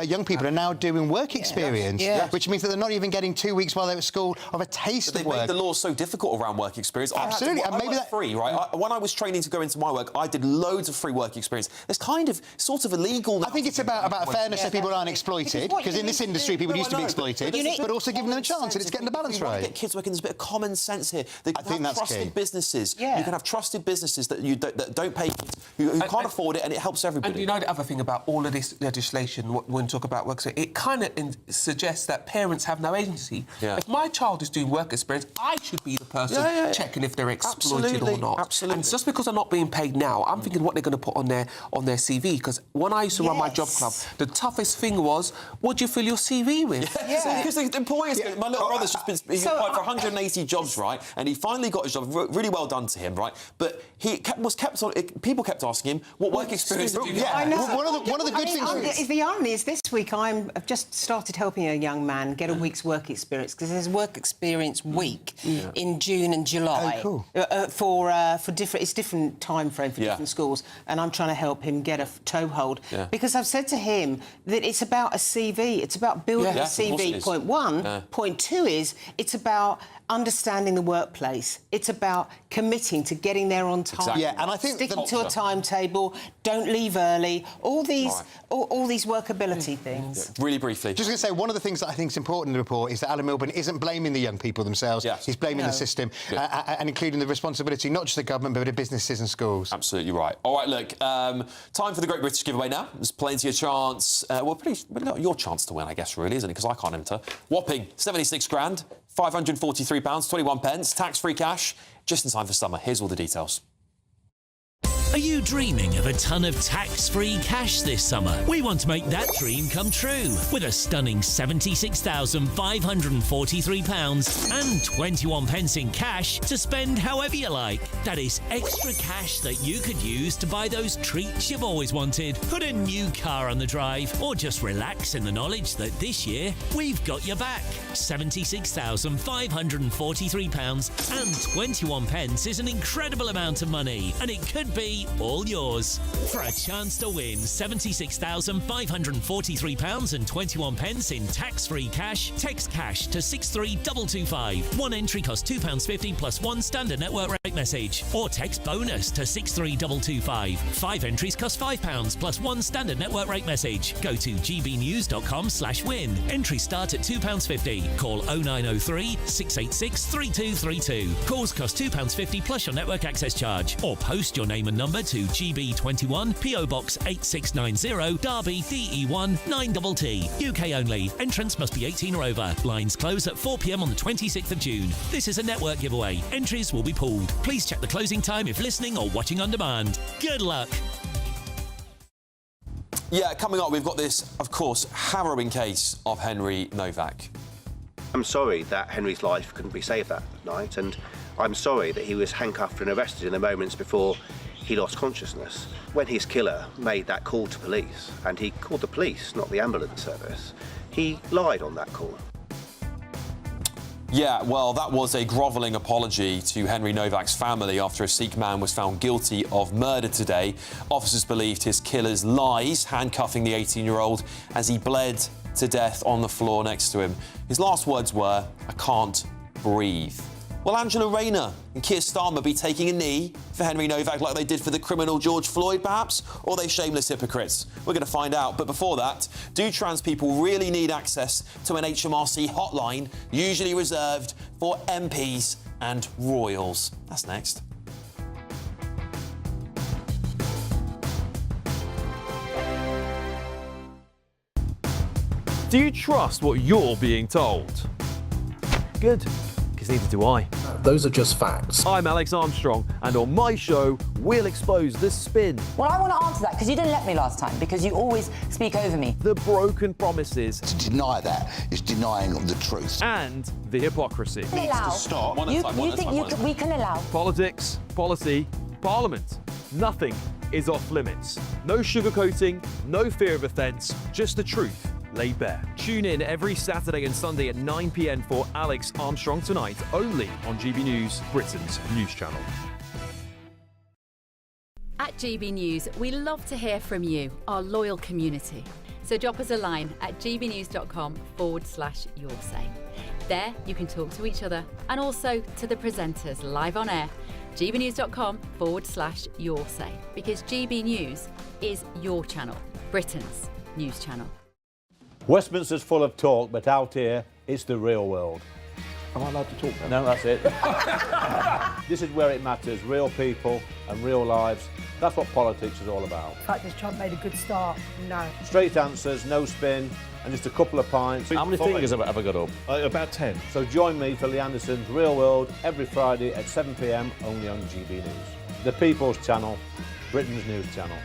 young people are now doing work experience, which means that they're not even getting 2 weeks while they're at school of a taste of work. They made the law so difficult around work experience. Absolutely, and maybe that's free, right? When I was training to go into my work, I did loads of free work experience. It's sort of illegal now. I think it's about fairness, so people aren't exploited, because in this industry people used to be exploited, but also giving them a chance, and it's getting the balance right. Get kids working. There's a bit of common sense here. I think that's trusted key. businesses. You can have trusted businesses that don't pay kids, who can't afford it, and it helps everybody. And you know the other thing about all of this legislation, when we talk about work, it kind of suggests that parents have no agency. Yeah. If my child is doing work experience, I should be the person checking if they're exploited or not. Absolutely. And just because they're not being paid now, I'm thinking what they're going to put on their CV. Because when I used to run my job club, the toughest thing was, what do you fill your CV with? Because the point is, my little brother's just been he's applied for 180 jobs, right? And he finally got his job. Really well done to him, right? But people kept asking him, what work experience do you have? I know. One of the good things... The irony is this week I've just started helping a young man get a week's work experience, because there's work experience week in June and July. Oh, cool. For different time frame for different schools, and I'm trying to help him get a toehold. Because I've said to him that it's about a CV, it's about building a CV, point one. Point two is it's about understanding the workplace. It's about committing to getting there on time. Exactly. Yeah, and I think sticking to a timetable, don't leave early, all these workability things. Really briefly. Just going to say, one of the things that I think is important in the report is that Alan Milburn isn't blaming the young people themselves. He's blaming the system, and including the responsibility not just of government, but of businesses and schools. Absolutely right. All right, look, time for the Great British Giveaway now. There's plenty of chance. Your chance to win, I guess, really, isn't it? Because I can't enter. Whopping 76 grand, £543, 21 pence, tax-free cash, just in time for summer. Here's all the details. Are you dreaming of a ton of tax-free cash this summer? We want to make that dream come true with a stunning £76,543 and 21 pence in cash to spend however you like. That is extra cash that you could use to buy those treats you've always wanted, put a new car on the drive, or just relax in the knowledge that this year we've got your back. £76,543 and 21 pence is an incredible amount of money, and it could be all yours. For a chance to win £76,543 and 21 pence in tax-free cash, text cash to 63225. One entry costs £2.50 plus one standard network rate message. Or text bonus to 63225. 5 entries cost £5 plus one standard network rate message. Go to gbnews.com/win. Entries start at £2.50. Call 0903 686 3232. Calls cost £2.50 plus your network access charge. Or post your name and number to GB21 PO Box 8690 Derby DE1 9TT. UK only. Entrance must be 18 or over. Lines close at 4 p.m. on the 26th of June. This is a network giveaway. Entries will be pooled. Please check the closing time if listening or watching on demand. Good luck. Yeah, coming up, we've got this, of course, harrowing case of Henry Novak. I'm sorry that Henry's life couldn't be saved that night, and I'm sorry that he was handcuffed and arrested in the moments before he lost consciousness. When his killer made that call to police, and he called the police, not the ambulance service, he lied on that call. Yeah, well, that was a grovelling apology to Henry Novak's family after a Sikh man was found guilty of murder today. Officers believed his killer's lies, handcuffing the 18-year-old as he bled to death on the floor next to him. His last words were, "I can't breathe." Will Angela Rayner and Keir Starmer be taking a knee for Henry Novak like they did for the criminal George Floyd, perhaps? Or are they shameless hypocrites? We're going to find out. But before that, do trans people really need access to an HMRC hotline, usually reserved for MPs and royals? That's next. Do you trust what you're being told? Good, because neither do I. Those are just facts. I'm Alex Armstrong, and on my show, we'll expose the spin. Well, I want to answer that, because you didn't let me last time, because you always speak over me. The broken promises. To deny that is denying the truth. And the hypocrisy. We can allow. You think we can allow? Politics, policy, parliament. Nothing is off limits. No sugarcoating, no fear of offence, just the truth laid bare. Tune in every Saturday and Sunday at 9 p.m. for Alex Armstrong Tonight, only on GB News, Britain's news channel. At GB News, we love to hear from you, our loyal community. So drop us a line at gbnews.com/yoursay. There you can talk to each other and also to the presenters live on air. gbnews.com/yoursay, because GB News is your channel, Britain's news channel. Westminster's full of talk, but out here, it's the real world. Am I allowed to talk now? No, that's it. This is where it matters. Real people and real lives That's what politics is all about. The fact has Trump made a good start? No. Straight answers, no spin, and just a couple of pints. How many fingers have I got up? About 10. So join me for Lee Anderson's Real World every Friday at 7 p.m. only on GB News. The People's Channel, Britain's news channel.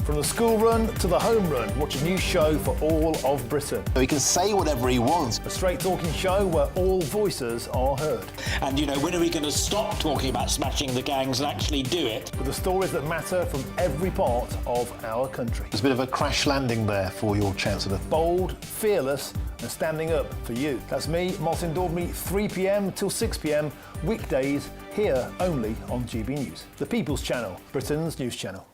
From the school run to the home run, watch a new show for all of Britain. He can say whatever he wants. A straight talking show where all voices are heard. And, you know, when are we going to stop talking about smashing the gangs and actually do it? With the stories that matter from every part of our country. There's a bit of a crash landing there for your Chancellor. Bold, fearless and standing up for you. That's me, Martin Daubney, 3 p.m. till 6 p.m, weekdays, here only on GB News. The People's Channel, Britain's news channel.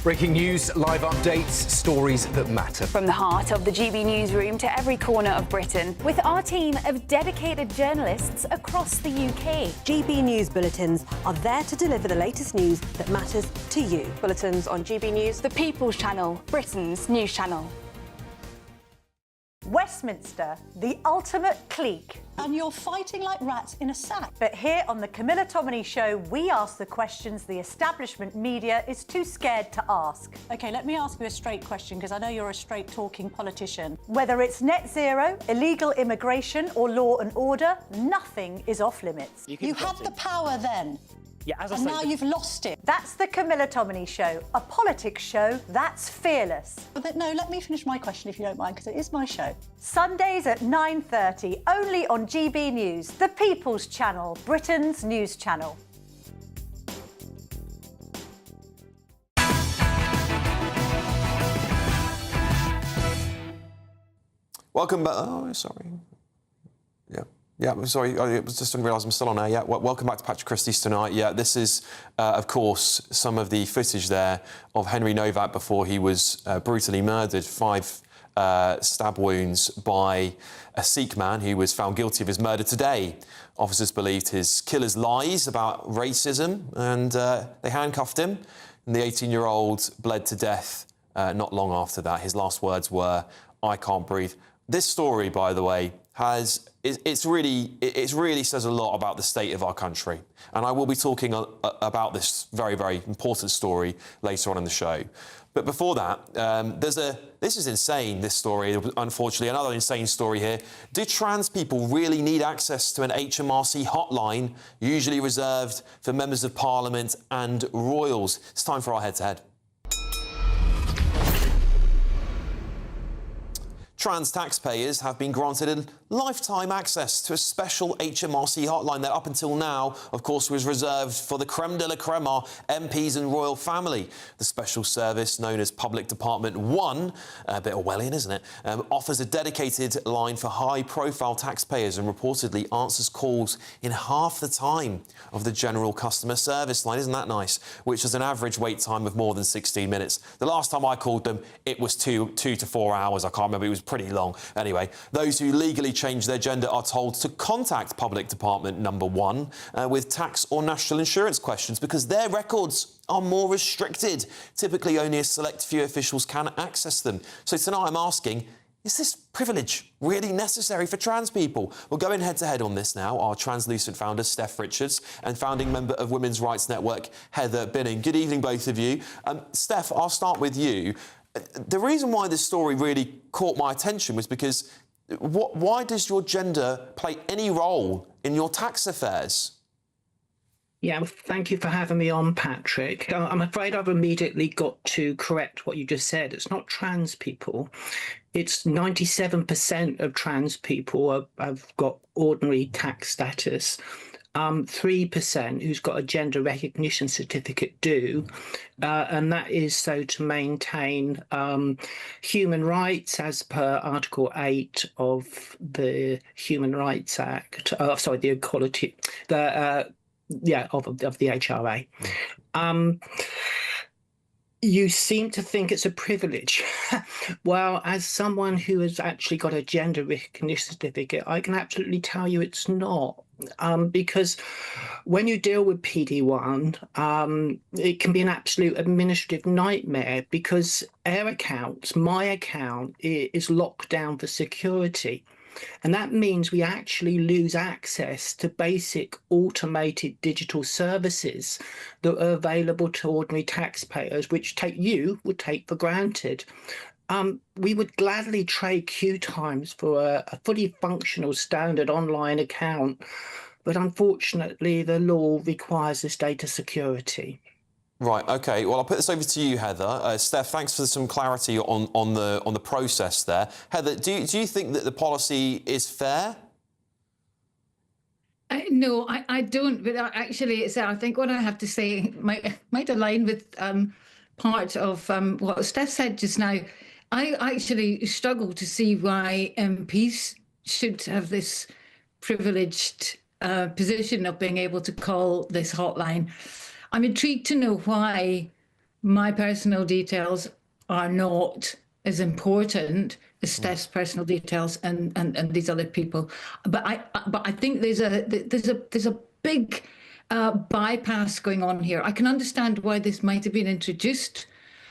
Breaking news, live updates, stories that matter. From the heart of the GB newsroom to every corner of Britain, with our team of dedicated journalists across the UK. GB News bulletins are there to deliver the latest news that matters to you. Bulletins on GB News, the People's Channel, Britain's news channel. Westminster, the ultimate clique. And you're fighting like rats in a sack. But here on the Camilla Tominey Show, we ask the questions the establishment media is too scared to ask. OK, let me ask you a straight question, because I know you're a straight-talking politician. Whether it's net zero, illegal immigration or law and order, nothing is off limits. You had the power then. Yeah, as I and say, now you've lost it. That's the Camilla Tominey Show, a politics show that's fearless. But no, let me finish my question if you don't mind, because it is my show. Sundays at 9:30, only on GB News, the People's Channel, Britain's news channel. Welcome back. Oh, sorry. Yeah, I'm sorry, I just didn't realise I'm still on air. Yeah, welcome back to Patrick Christie's Tonight. Yeah, this is, of course, some of the footage there of Henry Novak before he was brutally murdered. 5 stab wounds by a Sikh man who was found guilty of his murder today. Officers believed his killer's lies about racism, and they handcuffed him. And the 18-year-old bled to death not long after that. His last words were, "I can't breathe." This story, by the way, it really says a lot about the state of our country. And I will be talking about this very, very important story later on in the show. But before that, this is insane, this story, unfortunately. Another insane story here. Do trans people really need access to an HMRC hotline, usually reserved for members of Parliament and royals? It's time for our head-to-head. Trans taxpayers have been granted lifetime access to a special HMRC hotline that up until now, of course, was reserved for the creme de la creme, our MPs and royal family. The special service, known as Public Department 1, a bit Orwellian, isn't it, offers a dedicated line for high-profile taxpayers and reportedly answers calls in half the time of the general customer service line. Isn't that nice? Which has an average wait time of more than 16 minutes. The last time I called them, it was two to 4 hours. I can't remember. It was pretty long. Anyway, those who legally change their gender are told to contact Public Department number 1 with tax or national insurance questions because their records are more restricted. Typically, only a select few officials can access them. So tonight I'm asking, is this privilege really necessary for trans people? We're going head-to-head on this now. Our Translucent founder, Steph Richards, and founding member of Women's Rights Network, Heather Binning. Good evening, both of you. Steph, I'll start with you. The reason why this story really caught my attention was because why does your gender play any role in your tax affairs? Yeah, well, thank you for having me on, Patrick. I'm afraid I've immediately got to correct what you just said. It's not trans people. It's 97% of trans people have got ordinary tax status. 3% who's got a gender recognition certificate do, and that is so to maintain human rights as per Article 8 of the Human Rights Act. The equality, of the HRA. You seem to think it's a privilege. Well, as someone who has actually got a gender recognition certificate, I can absolutely tell you it's not. Because when you deal with PD1, it can be an absolute administrative nightmare because my account is locked down for security. And that means we actually lose access to basic automated digital services that are available to ordinary taxpayers, which you would take for granted. We would gladly trade queue times for a fully functional standard online account, but unfortunately the law requires this data security. Right, OK. Well, I'll put this over to you, Heather. Steph, thanks for some clarity on the process there. Heather, do you think that the policy is fair? No, I don't. But actually, I think what I have to say might align with part of what Steph said just now. I actually struggle to see why MPs should have this privileged position of being able to call this hotline. I'm intrigued to know why my personal details are not as important as Steph's personal details and these other people. But I think there's a big bypass going on here. I can understand why this might have been introduced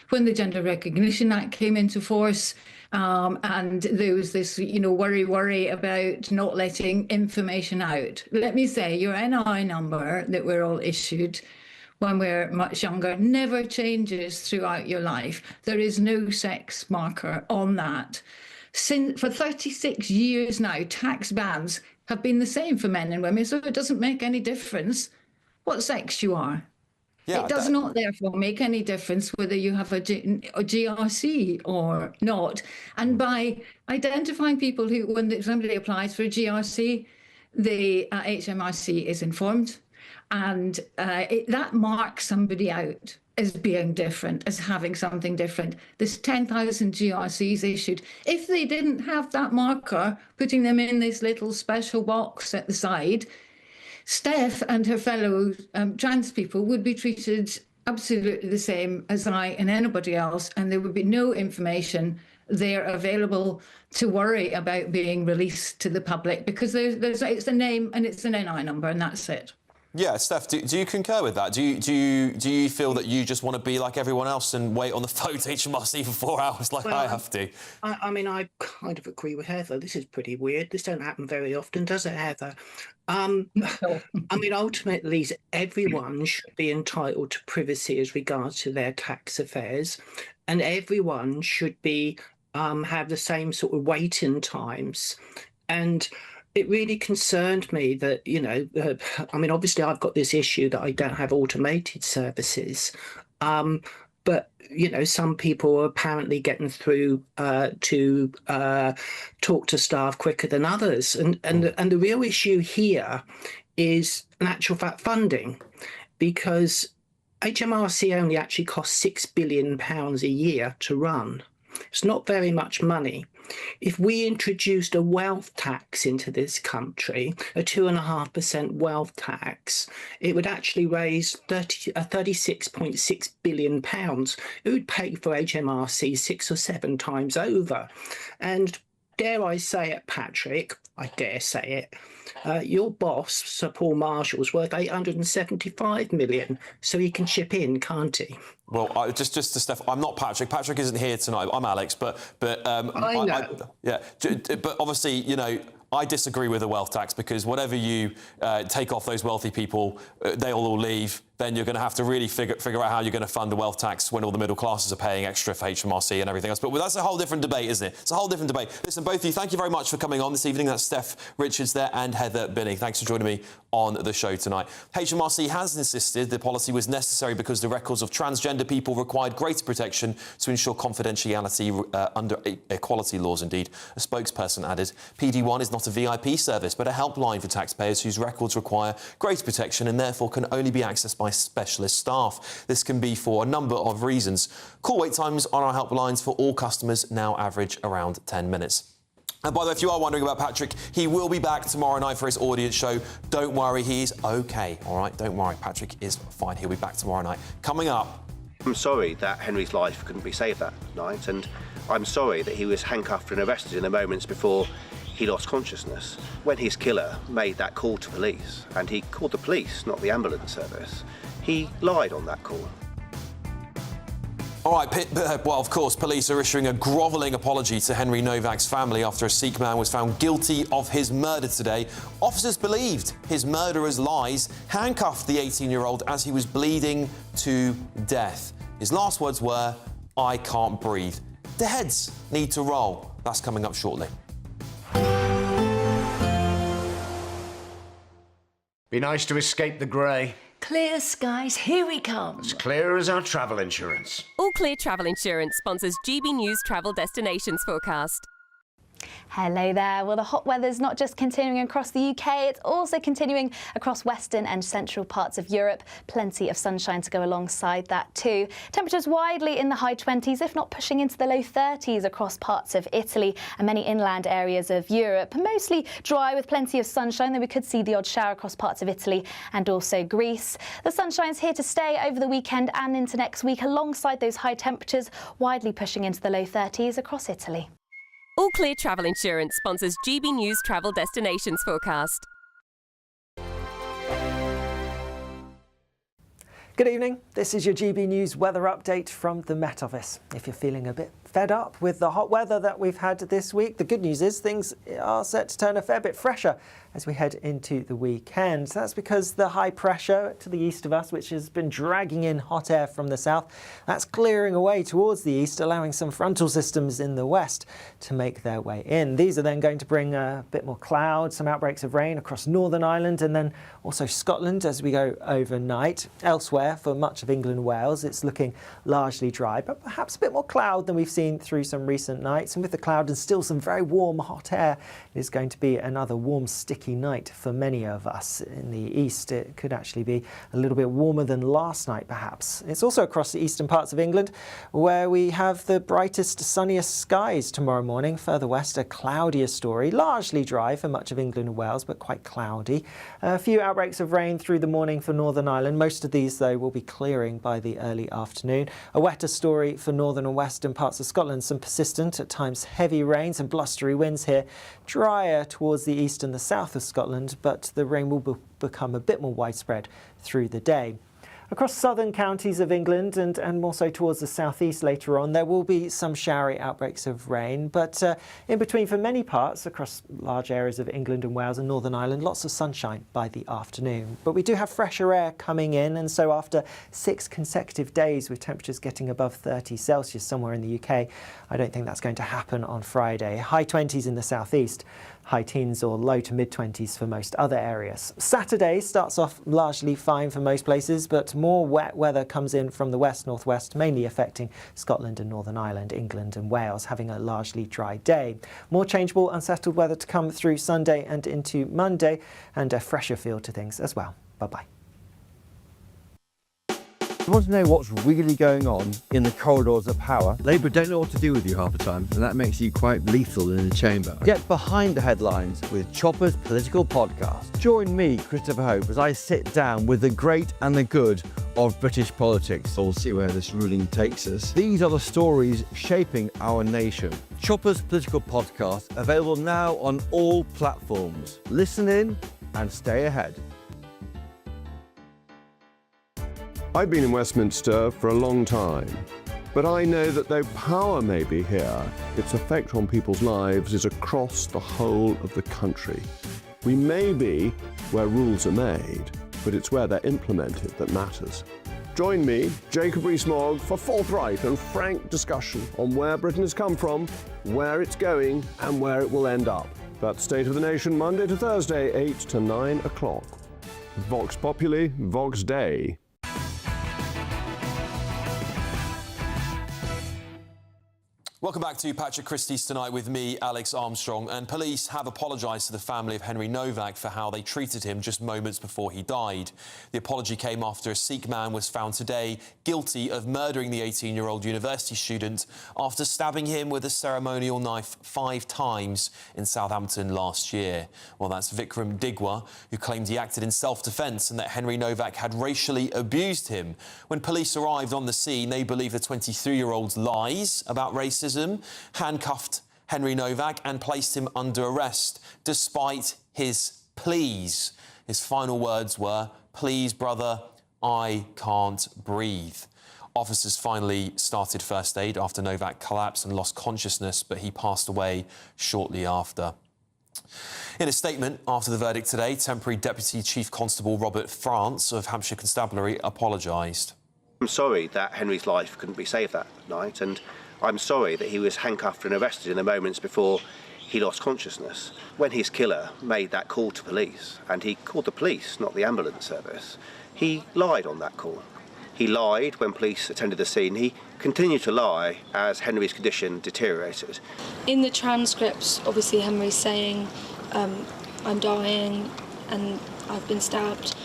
when the Gender Recognition Act came into force, and there was this, worry about not letting information out. Let me say, your NI number that we're all issued when we're much younger never changes throughout your life. There is no sex marker on that. For 36 years now, tax bands have been the same for men and women, so it doesn't make any difference what sex you are. Yeah, it does not, therefore, make any difference whether you have a GRC or not. And by identifying people who, when somebody applies for a GRC, the HMRC is informed, and that marks somebody out as being different, as having something different. There's 10,000 GRCs issued. If they didn't have that marker, putting them in this little special box at the side, Steph and her fellow trans people would be treated absolutely the same as I and anybody else, and there would be no information there available to worry about being released to the public, because it's a name and it's an NI number, and that's it. Yeah, Steph, do you concur with that? Do you feel that you just want to be like everyone else and wait on the phone to HMRC for 4 hours like I have to? I mean, I kind of agree with Heather. This is pretty weird. This don't happen very often, does it, Heather? I mean, ultimately, everyone should be entitled to privacy as regards to their tax affairs, and everyone should be have the same sort of waiting times. And it really concerned me that, I mean, obviously I've got this issue that I don't have automated services, but, some people are apparently getting through to talk to staff quicker than others. And the real issue here is, in actual fact, funding, because HMRC only actually costs £6 billion a year to run. It's not very much money. If we introduced a wealth tax into this country, a 2.5% wealth tax, it would actually raise £36.6 billion. It would pay for HMRC 6 or 7 times over. And dare I say it, Patrick, I dare say it, your boss, Sir Paul Marshall's worth £875 million, so he can chip in, can't he? Well, just to Steph, I'm not Patrick. Patrick isn't here tonight. I'm Alex, but I know. But obviously, I disagree with the wealth tax, because whatever you take off those wealthy people, they all leave. Then you're going to have to really figure out how you're going to fund the wealth tax when all the middle classes are paying extra for HMRC and everything else. But that's a whole different debate, isn't it? It's a whole different debate. Listen, both of you, thank you very much for coming on this evening. That's Steph Richards there and Heather Binney. Thanks for joining me on the show tonight. HMRC has insisted the policy was necessary because the records of transgender people required greater protection to ensure confidentiality under equality laws, indeed. A spokesperson added, PD1 is not a VIP service, but a helpline for taxpayers whose records require greater protection and therefore can only be accessed by specialist staff. This can be for a number of reasons. Call wait times on our helplines for all customers now average around 10 minutes. And by the way, if you are wondering about Patrick, he will be back tomorrow night for his audience show. Don't worry, he's OK, all right? Don't worry, Patrick is fine. He'll be back tomorrow night. Coming up... I'm sorry that Henry's life couldn't be saved that night, and I'm sorry that he was handcuffed and arrested in the moments before he lost consciousness. When his killer made that call to police, and he called the police, not the ambulance service, he lied on that call. All right, well, of course, police are issuing a grovelling apology to Henry Novak's family after a Sikh man was found guilty of his murder today. Officers believed his murderer's lies, handcuffed the 18-year-old as he was bleeding to death. His last words were, "I can't breathe." The heads need to roll. That's coming up shortly. Be nice to escape the grey. Clear skies, here we come. As clear as our travel insurance. All Clear Travel Insurance sponsors GB News Travel Destinations Forecast. Hello there. Well, the hot weather's not just continuing across the UK, it's also continuing across western and central parts of Europe. Plenty of sunshine to go alongside that too. Temperatures widely in the high 20s, if not pushing into the low 30s across parts of Italy and many inland areas of Europe. Mostly dry with plenty of sunshine, though we could see the odd shower across parts of Italy and also Greece. The sunshine's here to stay over the weekend and into next week, alongside those high temperatures, widely pushing into the low 30s across Italy. All Clear Travel Insurance sponsors GB News Travel Destinations Forecast. Good evening. This is your GB News weather update from the Met Office. If you're feeling a bit fed up with the hot weather that we've had this week, the good news is things are set to turn a fair bit fresher as we head into the weekend. That's because the high pressure to the east of us, which has been dragging in hot air from the south, that's clearing away towards the east, allowing some frontal systems in the west to make their way in. These are then going to bring a bit more cloud, some outbreaks of rain across Northern Ireland and then also Scotland as we go overnight. Elsewhere, for much of England and Wales, it's looking largely dry, but perhaps a bit more cloud than we've seen through some recent nights. And with the cloud and still some very warm, hot air, it is going to be another warm, sticky night for many of us. In the east, it could actually be a little bit warmer than last night, perhaps. It's also across the eastern parts of England where we have the brightest, sunniest skies tomorrow morning. Further west, a cloudier story, largely dry for much of England and Wales, but quite cloudy. A few outbreaks of rain through the morning for Northern Ireland. Most of these, though, will be clearing by the early afternoon. A wetter story for northern and western parts of Scotland. Some persistent, at times heavy rains and blustery winds here. Drier towards the east and the south of Scotland, but the rain will become a bit more widespread through the day. Across southern counties of England and more so towards the southeast later on, there will be some showery outbreaks of rain, but in between for many parts across large areas of England and Wales and Northern Ireland, lots of sunshine by the afternoon. But we do have fresher air coming in, and so after 6 consecutive days with temperatures getting above 30 Celsius somewhere in the UK, I don't think that's going to happen on Friday. High 20s in the southeast. High teens or low to mid-20s for most other areas. Saturday starts off largely fine for most places, but more wet weather comes in from the west-northwest, mainly affecting Scotland and Northern Ireland, England and Wales, having a largely dry day. More changeable, unsettled weather to come through Sunday and into Monday, and a fresher feel to things as well. Bye-bye. You want to know what's really going on in the corridors of power? Labour don't know what to do with you half the time, and that makes you quite lethal in the chamber. Get behind the headlines with Chopper's Political Podcast. Join me, Christopher Hope, as I sit down with the great and the good of British politics. We'll see where this ruling takes us. These are the stories shaping our nation. Chopper's Political Podcast, available now on all platforms. Listen in and stay ahead. I've been in Westminster for a long time, but I know that though power may be here, its effect on people's lives is across the whole of the country. We may be where rules are made, but it's where they're implemented that matters. Join me, Jacob Rees-Mogg, for forthright and frank discussion on where Britain has come from, where it's going, and where it will end up. That's State of the Nation, Monday to Thursday, 8 to 9 o'clock. Vox Populi, Vox Dei. Welcome back to Patrick Christie's Tonight with me, Alex Armstrong. And police have apologised to the family of Henry Novak for how they treated him just moments before he died. The apology came after a Sikh man was found today guilty of murdering the 18-year-old university student after stabbing him with a ceremonial knife 5 times in Southampton last year. Well, that's Vikram Digwa, who claimed he acted in self-defence and that Henry Novak had racially abused him. When police arrived on the scene, they believe the 23-year-old's lies about racism, handcuffed Henry Novak and placed him under arrest, despite his pleas. His final words were, "Please, brother, I can't breathe." Officers finally started first aid after Novak collapsed and lost consciousness, but he passed away shortly after. In a statement after the verdict today, temporary Deputy Chief Constable Robert France of Hampshire Constabulary apologised. I'm sorry that Henry's life couldn't be saved that night, and I'm sorry that he was handcuffed and arrested in the moments before he lost consciousness. When his killer made that call to police, and he called the police, not the ambulance service, he lied on that call. He lied when police attended the scene. He continued to lie as Henry's condition deteriorated. In the transcripts, obviously Henry's saying, I'm dying and I've been stabbed.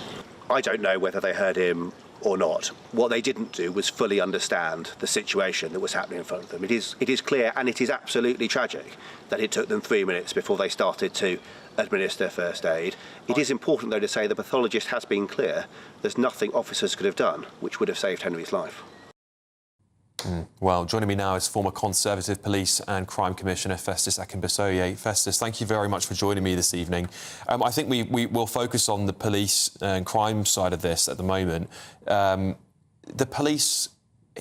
I don't know whether they heard him or not. What they didn't do was fully understand the situation that was happening in front of them. It is clear, and it is absolutely tragic, that it took them 3 minutes before they started to administer first aid. It is important, though, to say the pathologist has been clear. There's nothing officers could have done which would have saved Henry's life. Well, joining me now is former Conservative Police and Crime Commissioner Festus Akinbisoye. Festus, thank you very much for joining me this evening. I think we will focus on the police and crime side of this at the moment. The police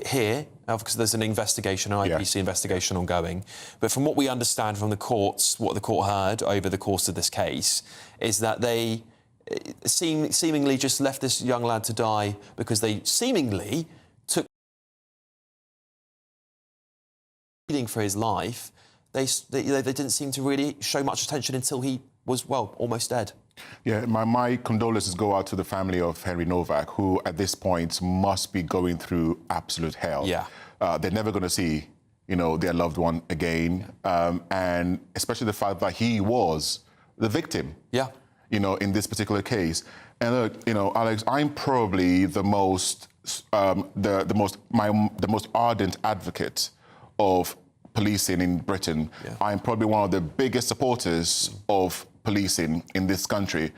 here, because there's an investigation, an IPC investigation ongoing, but from what we understand from the courts, what the court heard over the course of this case, is that they seemingly just left this young lad to die because they seemingly took for his life. They didn't seem to really show much attention until he was, well, almost dead. Yeah, my condolences go out to the family of Henry Novak, who at this point must be going through absolute hell. Yeah. They're never going to see, their loved one again, and especially the fact that he was the victim. Yeah. In this particular case. And look, Alex, I'm probably the most ardent advocate of policing in Britain. Yeah. I'm probably one of the biggest supporters of policing in this country.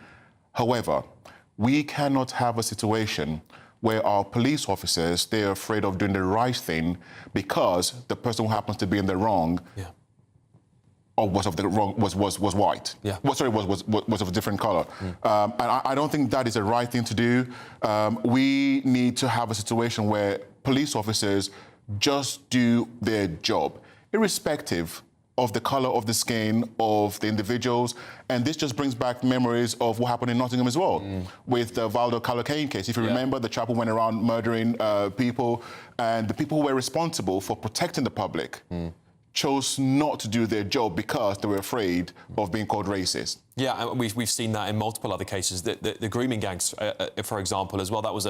However, we cannot have a situation where our police officers, they're afraid of doing the right thing because the person who happens to be in the wrong or was of the wrong was white. Yeah. Was of a different color. And I don't think that is the right thing to do. We need to have a situation where police officers just do their job, irrespective of the color of the skin of the individuals. And this just brings back memories of what happened in Nottingham as well, with the Valdo Calocane case. If you remember, the chap who went around murdering people, and the people who were responsible for protecting the public chose not to do their job because they were afraid of being called racist. Yeah, and we've seen that in multiple other cases. The grooming gangs, for example, as well. That was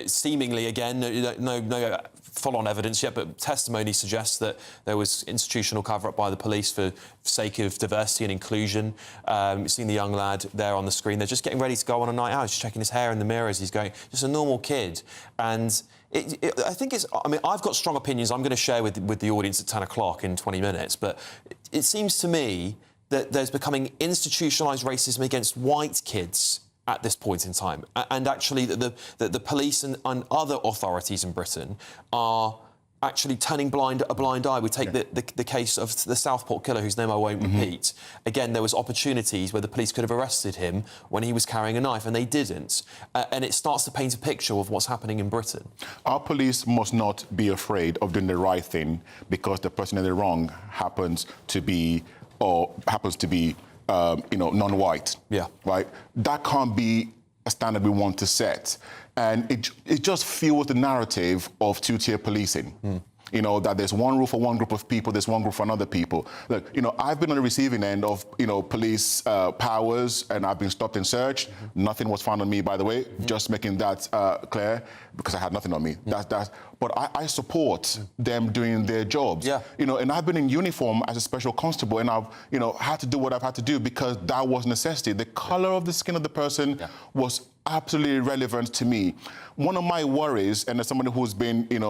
seemingly, again, no full-on evidence yet, but testimony suggests that there was institutional cover-up by the police for sake of diversity and inclusion. You've seen the young lad there on the screen. They're just getting ready to go on a night out. He's checking his hair in the mirror as he's going. Just a normal kid. And I think it's... I mean, I've got strong opinions I'm going to share with the audience at 10 o'clock in 20 minutes, but it seems to me that there's becoming institutionalised racism against white kids at this point in time. And actually that the police and other authorities in Britain are actually turning a blind eye. We take the case of the Southport killer, whose name I won't repeat. Again, there was opportunities where the police could have arrested him when he was carrying a knife, and they didn't. And it starts to paint a picture of what's happening in Britain. Our police must not be afraid of doing the right thing because the person in the wrong happens to be non-white. Yeah. Right? That can't be a standard we want to set. And it just fuels the narrative of two-tier policing. That there's one rule for one group of people, there's one group for another people. Look, I've been on the receiving end of, police powers, and I've been stopped and searched. Nothing was found on me, by the way, just making that clear, because I had nothing on me. But I support them doing their jobs. Yeah. And I've been in uniform as a special constable, and I've, had to do what I've had to do because that was necessity. The color of the skin of the person was absolutely relevant to me. One of my worries, and as somebody who's been, in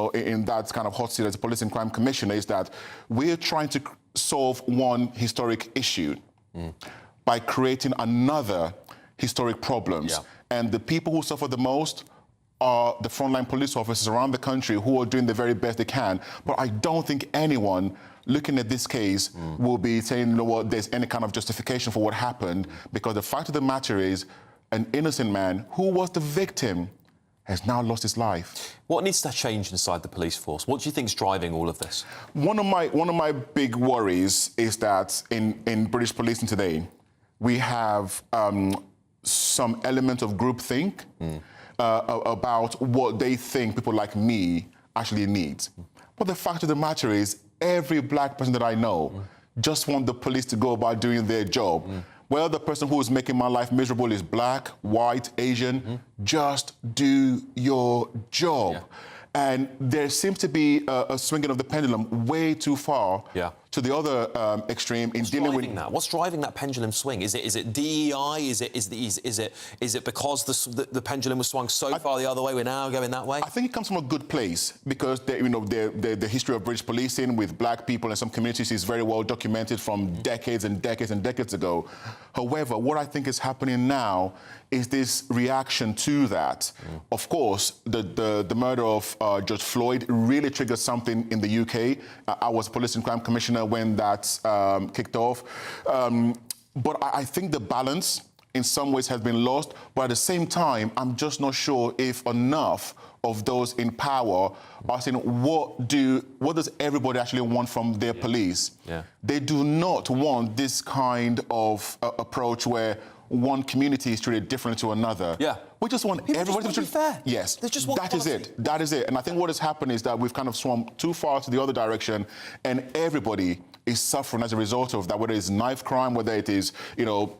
that kind of hot seat as a police and crime commissioner, is that we're trying to solve one historic issue by creating another historic problems. Yeah. And the people who suffer the most are the frontline police officers around the country who are doing the very best they can. But I don't think anyone looking at this case will be saying, there's any kind of justification for what happened, because the fact of the matter is, an innocent man who was the victim has now lost his life. What needs to change inside the police force? What do you think is driving all of this? One of my big worries is that in British policing today, we have some element of groupthink about what they think people like me actually need. But the fact of the matter is, every black person that I know just want the police to go about doing their job. Whether the person who is making my life miserable is black, white, Asian, just do your job. Yeah. And there seems to be a swinging of the pendulum way too far to the other extreme in dealing with that. What's driving that pendulum swing? Is it DEI? Is it because the pendulum was swung so far the other way? We're now going that way. I think it comes from a good place because the history of British policing with black people in some communities is very well documented from decades and decades and decades ago. However, what I think is happening now is this reaction to that. Of course, the murder of George Floyd really triggered something in the UK. I was police and crime commissioner when that kicked off. But I think the balance in some ways has been lost. But at the same time, I'm just not sure if enough of those in power are saying, what does everybody actually want from their police? Yeah. They do not want this kind of approach where one community is treated differently to another. Yeah. We just want everybody to be fair. Yes. They just want that is it. That is it. And I think what has happened is that we've kind of swum too far to the other direction, and everybody is suffering as a result of that, whether it's knife crime, whether it is,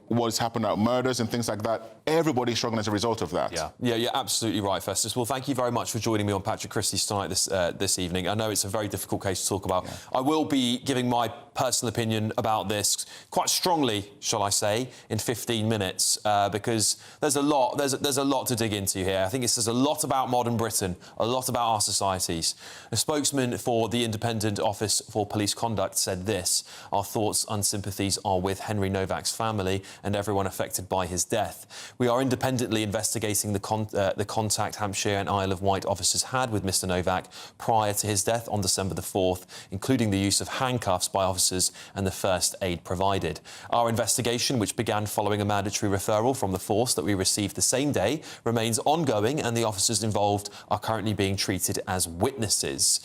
what's happened at murders and things like that. Everybody's struggling as a result of that. Yeah, you're absolutely right, Festus. Well, thank you very much for joining me on Patrick Christie's Tonight this evening. I know it's a very difficult case to talk about. Yeah. I will be giving my personal opinion about this quite strongly, shall I say, in 15 minutes, because there's a lot to dig into here. I think it says a lot about modern Britain, a lot about our societies. A spokesman for the Independent Office for Police Conduct said this: "Our thoughts and sympathies are with Henry Novak's family and everyone affected by his death. We are independently investigating the contact Hampshire and Isle of Wight officers had with Mr Novak prior to his death on December the 4th, including the use of handcuffs by officers and the first aid provided. Our investigation, which began following a mandatory referral from the force that we received the same day, remains ongoing, and the officers involved are currently being treated as witnesses."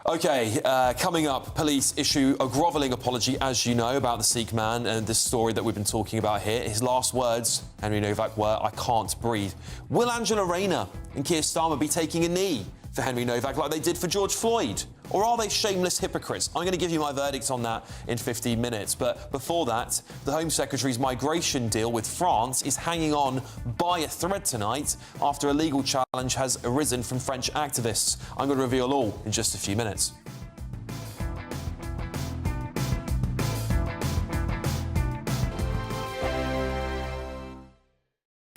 OK, coming up, police issue a grovelling apology, as you know, about the Sikh man and this story that we've been talking about here. His last words, Henry Novak, were, "I can't breathe." Will Angela Rayner and Keir Starmer be taking a knee for Henry Novak like they did for George Floyd? Or are they shameless hypocrites? I'm going to give you my verdict on that in 15 minutes. But before that, the Home Secretary's migration deal with France is hanging on by a thread tonight after a legal challenge has arisen from French activists. I'm going to reveal all in just a few minutes.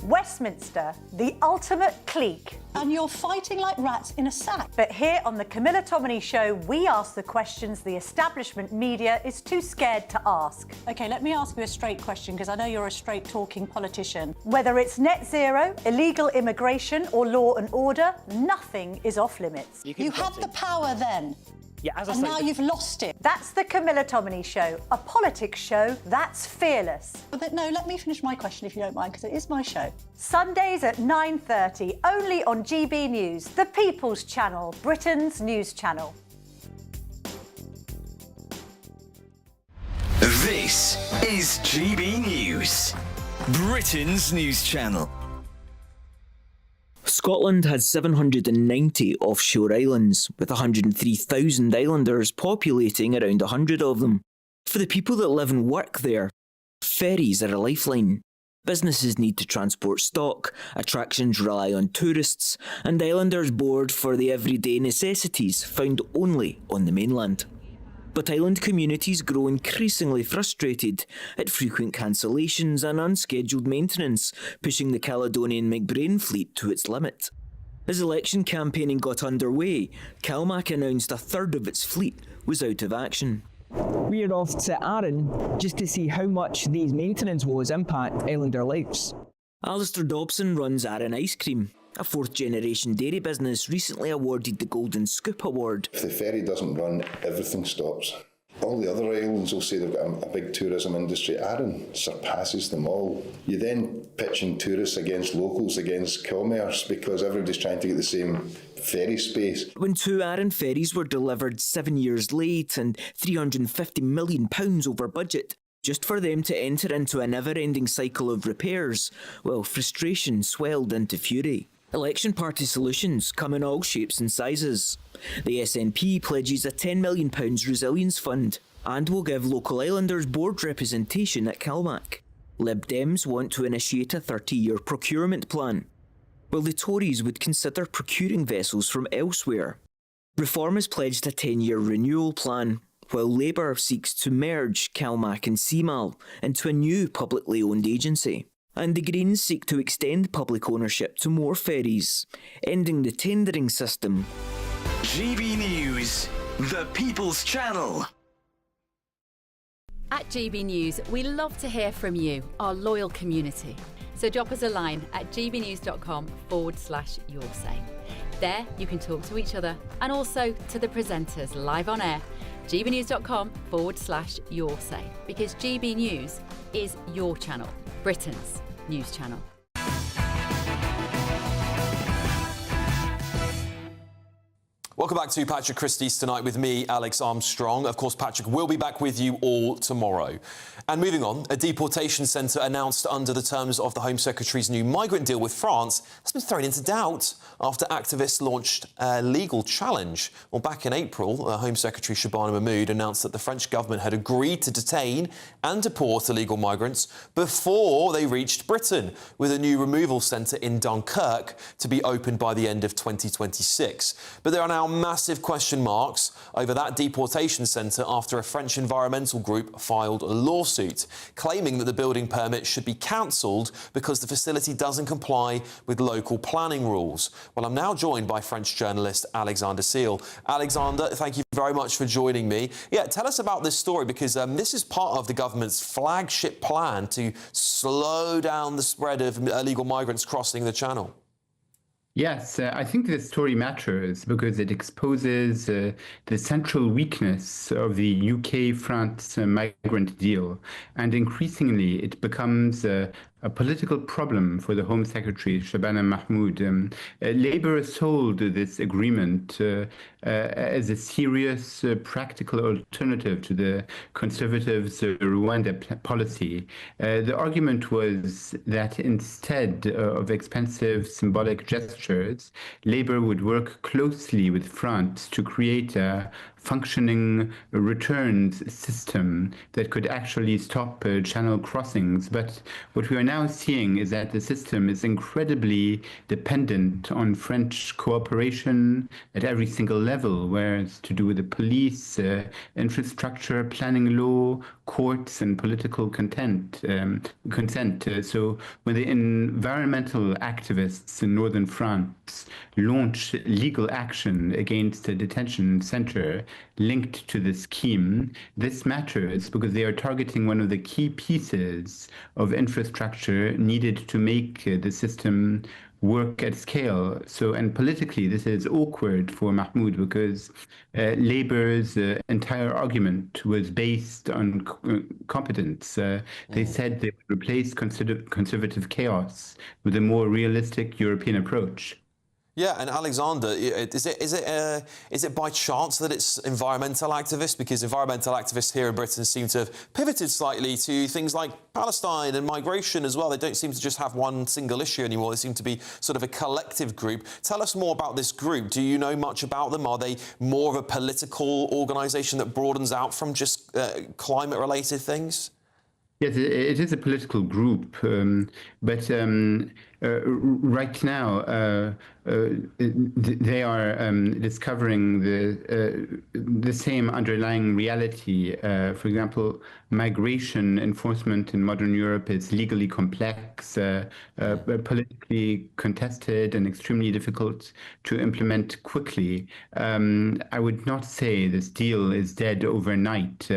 Westminster, the ultimate clique. And you're fighting like rats in a sack. But here on the Camilla Tominey Show, we ask the questions the establishment media is too scared to ask. OK, let me ask you a straight question, because I know you're a straight-talking politician. Whether it's net zero, illegal immigration or law and order, nothing is off limits. You had the power then. Yeah, as I and say, now you've lost it. That's the Camilla Tominey Show, a politics show that's fearless. But no, let me finish my question if you don't mind, because it is my show. Sundays at 9:30, only on GB News, the People's Channel, Britain's news channel. This is GB News, Britain's news channel. Scotland has 790 offshore islands, with 103,000 islanders populating around 100 of them. For the people that live and work there, ferries are a lifeline. Businesses need to transport stock, attractions rely on tourists, and islanders board for the everyday necessities found only on the mainland. But island communities grow increasingly frustrated at frequent cancellations and unscheduled maintenance, pushing the Caledonian McBrain fleet to its limit. As election campaigning got underway, CalMac announced a third of its fleet was out of action. We're off to Arran just to see how much these maintenance woes impact islander lives. Alistair Dobson runs Arran Ice Cream. A fourth-generation dairy business recently awarded the Golden Scoop Award. If the ferry doesn't run, everything stops. all the other islands will say they've got a big tourism industry. Arran surpasses them all. You're then pitching tourists against locals, against commerce, because everybody's trying to get the same ferry space. When 2 Arran ferries were delivered 7 years late and £350 million over budget, just for them to enter into a never-ending cycle of repairs, well, frustration swelled into fury. Election party solutions come in all shapes and sizes. The SNP pledges a £10 million resilience fund and will give local islanders board representation at Calmac. Lib Dems want to initiate a 30-year procurement plan, while the Tories would consider procuring vessels from elsewhere. Reform has pledged a 10-year renewal plan, while Labour seeks to merge Calmac and CMAL into a new publicly owned agency. And the Greens seek to extend public ownership to more ferries, ending the tendering system. GB News, the People's Channel. At GB News, we love to hear from you, our loyal community. So drop us a line at gbnews.com/yoursay. There you can talk to each other and also to the presenters live on air. gbnews.com/yoursay, because GB News is your channel, Britain's news channel. Welcome back to Patrick Christie's Tonight with me, Alex Armstrong. Of course, Patrick will be back with you all tomorrow. And moving on, a deportation centre announced under the terms of the Home Secretary's new migrant deal with France has been thrown into doubt after activists launched a legal challenge. Well, back in April, Home Secretary Shabana Mahmood announced that the French government had agreed to detain and deport illegal migrants before they reached Britain, with a new removal centre in Dunkirk to be opened by the end of 2026. But there are now massive question marks over that deportation centre after a French environmental group filed a lawsuit claiming that the building permit should be cancelled because the facility doesn't comply with local planning rules. Well, I'm now joined by French journalist Alexander Seal. Alexander, thank you very much for joining me. Yeah, tell us about this story, because this is part of the government's flagship plan to slow down the spread of illegal migrants crossing the Channel. Yes, I think this story matters because it exposes the central weakness of the UK-France migrant deal. And increasingly, it becomes a political problem for the Home Secretary, Shabana Mahmood. Labour sold this agreement as a serious, practical alternative to the Conservatives' Rwanda policy. The argument was that instead of expensive symbolic gestures, Labour would work closely with France to create a functioning returns system that could actually stop channel crossings. But what we are now seeing is that the system is incredibly dependent on French cooperation at every single level, whereas to do with the police, infrastructure, planning law, courts, and political consent. So when the environmental activists in northern France launched legal action against a detention center linked to the scheme, this matters because they are targeting one of the key pieces of infrastructure needed to make the system work at scale. So, and politically, this is awkward for Mahmoud because Labour's entire argument was based on competence. They said they would replace conservative chaos with a more realistic European approach. Yeah, and Alexander, is it by chance that it's environmental activists? Because environmental activists here in Britain seem to have pivoted slightly to things like Palestine and migration as well. They don't seem to just have one single issue anymore. They seem to be sort of a collective group. Tell us more about this group. Do you know much about them? Are they more of a political organisation that broadens out from just climate-related things? Yes, it is a political group, but right now they are discovering the same underlying reality. For example, migration enforcement in modern Europe is legally complex, politically contested, and extremely difficult to implement quickly. I would not say this deal is dead overnight.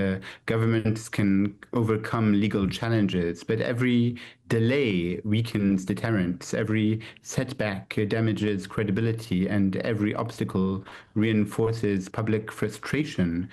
Governments can overcome legal challenges, but every delay weakens deterrence. Every setback damages lowers credibility, and every obstacle reinforces public frustration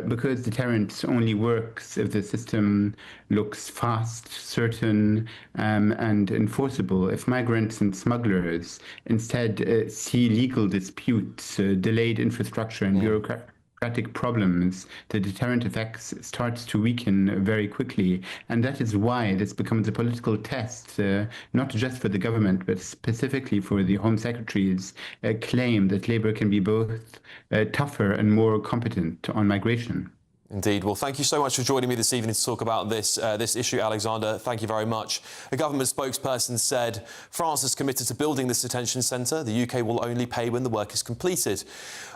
because deterrence only works if the system looks fast, certain, and enforceable. If migrants and smugglers instead see legal disputes, delayed infrastructure, and bureaucratic problems, the deterrent effects starts to weaken very quickly. And that is why this becomes a political test, not just for the government, but specifically for the Home Secretary's claim that Labour can be both tougher and more competent on migration. Indeed. Well, thank you so much for joining me this evening to talk about this issue, Alexander. Thank you very much. A government spokesperson said France is committed to building this detention centre. The UK will only pay when the work is completed.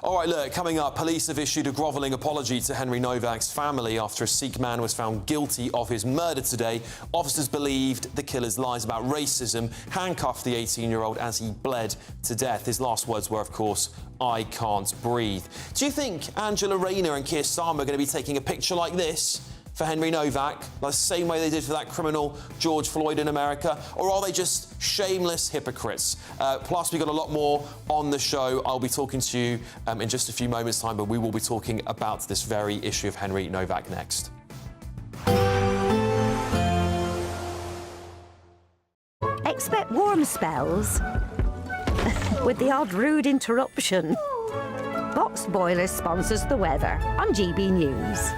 All right, look, coming up, police have issued a grovelling apology to Henry Novak's family after a Sikh man was found guilty of his murder today. Officers believed the killer's lies about racism handcuffed the 18-year-old as he bled to death. His last words were, of course, "I can't breathe." Do you think Angela Rayner and Keir Starmer are going to be taking a picture like this for Henry Novak, like the same way they did for that criminal George Floyd in America? Or are they just shameless hypocrites? Plus, we've got a lot more on the show. I'll be talking to you in just a few moments' time, but we will be talking about this very issue of Henry Novak next. Expect warm spells with the odd rude interruption. Boxed Boiler sponsors the weather on GB News.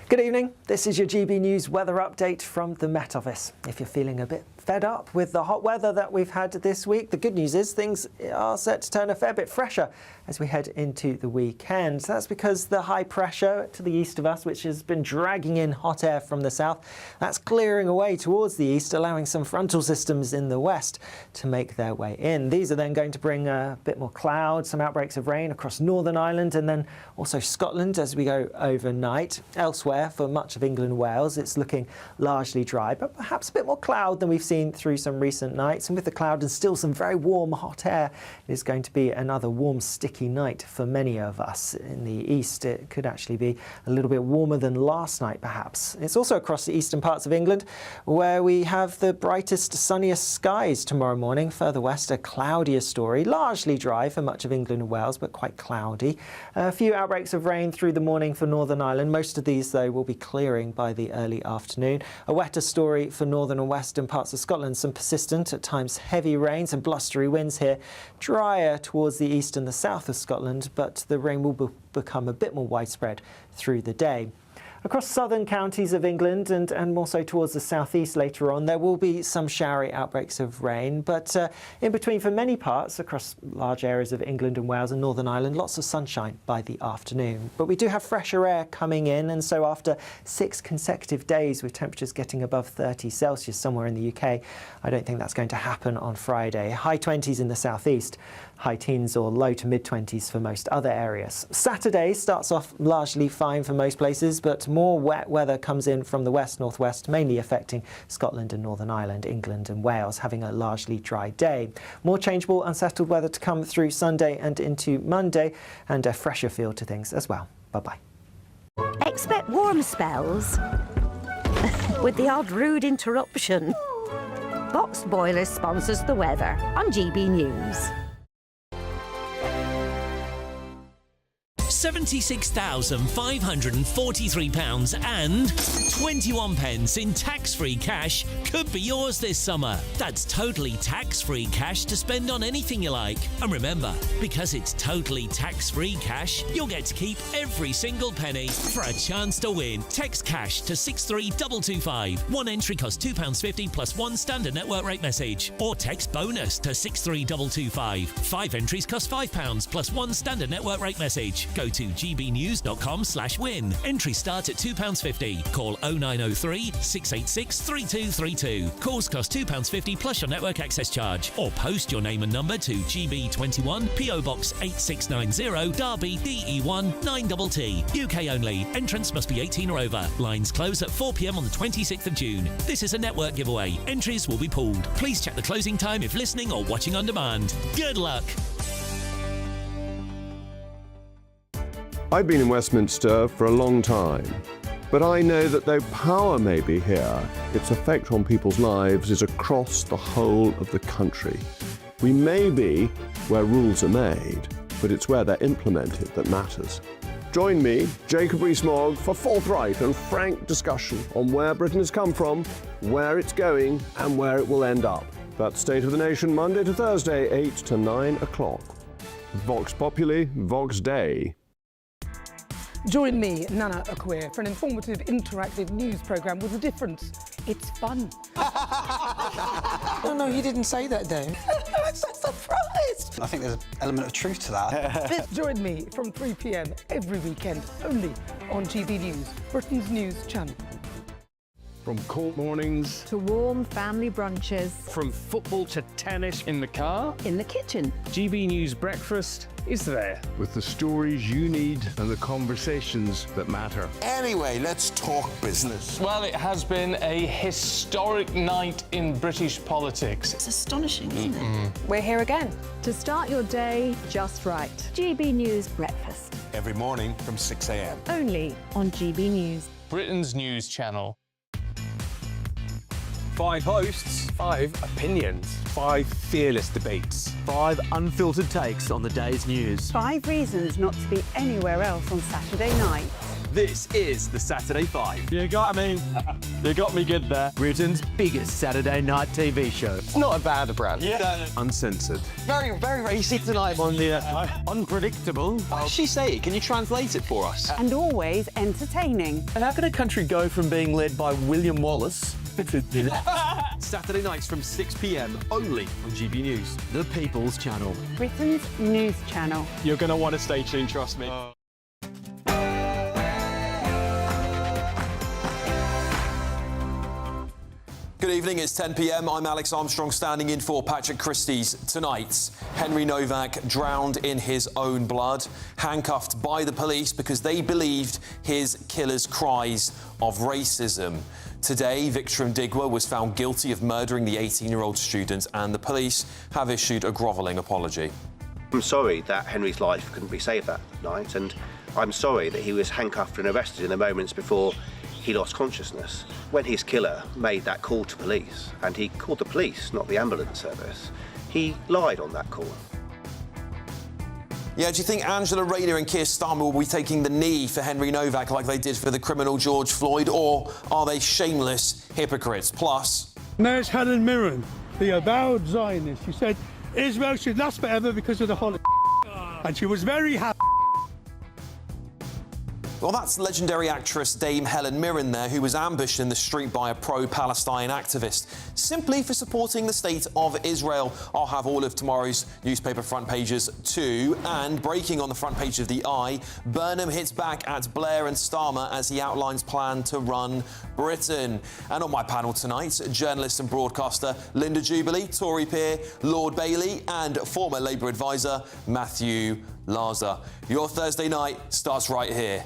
Good evening. This is your GB News weather update from the Met Office. If you're feeling a bit fed up with the hot weather that we've had this week, the good news is things are set to turn a fair bit fresher as we head into the weekend. That's because the high pressure to the east of us, which has been dragging in hot air from the south, that's clearing away towards the east, allowing some frontal systems in the west to make their way in. These are then going to bring a bit more cloud, some outbreaks of rain across Northern Ireland and then also Scotland as we go overnight. Elsewhere, for much of England and Wales, it's looking largely dry, but perhaps a bit more cloud than we've seen through some recent nights. And with the cloud and still some very warm, hot air, it is going to be another warm, sticky night for many of us. In the east, it could actually be a little bit warmer than last night, perhaps. It's also across the eastern parts of England where we have the brightest, sunniest skies tomorrow morning. Further west, a cloudier story, largely dry for much of England and Wales, but quite cloudy. A few outbreaks of rain through the morning for Northern Ireland. Most of these, though, will be clearing by the early afternoon. A wetter story for northern and western parts of Scotland. Some persistent, at times heavy rains and blustery winds here. Drier towards the east and the south of Scotland, but the rain will become a bit more widespread through the day. Across southern counties of England and more so towards the southeast later on, there will be some showery outbreaks of rain, but in between for many parts across large areas of England and Wales and Northern Ireland, lots of sunshine by the afternoon. But we do have fresher air coming in, and so after 6 consecutive days with temperatures getting above 30 Celsius somewhere in the UK, I don't think that's going to happen on Friday. High 20s in the southeast, high teens or low to mid-20s for most other areas. Saturday starts off largely fine for most places, but more wet weather comes in from the west-northwest, mainly affecting Scotland and Northern Ireland, England and Wales, having a largely dry day. More changeable, unsettled weather to come through Sunday and into Monday, and a fresher feel to things as well. Bye-bye. Expect warm spells with the odd rude interruption. Boxed Boiler sponsors the weather on GB News. £76,543 and 21 pence in tax-free cash could be yours this summer. That's totally tax-free cash to spend on anything you like. And remember, because it's totally tax-free cash, you'll get to keep every single penny. For a chance to win, text cash to 63225. One entry costs £2.50 plus one standard network rate message. Or text bonus to 63225. 5 entries cost £5 plus one standard network rate message. Go to gbnews.com/win. Entries start at £2.50. Call 0903 686 3232. Calls cost £2.50 plus your network access charge. Or post your name and number to GB21 PO Box 8690 Derby DE1 9TT. UK only. Entrance must be 18 or over. Lines close at 4 p.m. on the 26th of June. This is a network giveaway. Entries will be pooled. Please check the closing time if listening or watching on demand. Good luck. I've been in Westminster for a long time, but I know that though power may be here, its effect on people's lives is across the whole of the country. We may be where rules are made, but it's where they're implemented that matters. Join me, Jacob Rees-Mogg, for forthright and frank discussion on where Britain has come from, where it's going, and where it will end up. That's State of the Nation, Monday to Thursday, 8 to 9 o'clock. Vox Populi, Vox Dei. Join me, Nana Akwe, for an informative, interactive news programme with a difference. It's fun. No, he didn't say that, Dave. I'm so surprised. I think there's an element of truth to that. Join me from 3 p.m. every weekend, only on GB News, Britain's news channel. From court mornings to warm family brunches. From football to tennis in the car. In the kitchen. GB News Breakfast is there. With the stories you need and the conversations that matter. Anyway, let's talk business. Well, it has been a historic night in British politics. It's astonishing, isn't it? We're here again. To start your day just right. GB News Breakfast. Every morning from 6 a.m. Only on GB News. Britain's news channel. 5 hosts, 5 opinions, 5 fearless debates, 5 unfiltered takes on the day's news. 5 reasons not to be anywhere else on Saturday night. This is the Saturday 5. You got me good there. Britain's biggest Saturday night TV show. It's not a bad brand. Yeah. Uncensored. Very, very racy tonight. On the unpredictable. What did she say? Can you translate it for us? And always entertaining. And how can a country go from being led by William Wallace Saturday nights from 6 p.m. only on GB News, the People's Channel. Britain's news channel. You're going to want to stay tuned, trust me. Good evening, it's 10 p.m. I'm Alex Armstrong standing in for Patrick Christie's. Tonight, Henry Novak drowned in his own blood, handcuffed by the police because they believed his killer's cries of racism. Today, Vikram Digwa was found guilty of murdering the 18-year-old student, and the police have issued a grovelling apology. I'm sorry that Henry's life couldn't be saved that night, and I'm sorry that he was handcuffed and arrested in the moments before he lost consciousness. When his killer made that call to police, and he called the police, not the ambulance service, he lied on that call. Yeah, do you think Angela Rayner and Keir Starmer will be taking the knee for Henry Novak like they did for the criminal George Floyd, or are they shameless hypocrites? Plus, there's Helen Mirren, the avowed Zionist. She said Israel should last forever because of the Holocaust, and she was very happy. well, that's legendary actress Dame Helen Mirren there, who was ambushed in the street by a pro-Palestine activist, simply for supporting the state of Israel. I'll have all of tomorrow's newspaper front pages too. And breaking on the front page of The Eye, Burnham hits back at Blair and Starmer as he outlines plan to run Britain. And on my panel tonight, journalist and broadcaster Linda Jubilee, Tory peer Lord Bailey, and former Labour advisor Matthew Laza. Your Thursday night starts right here.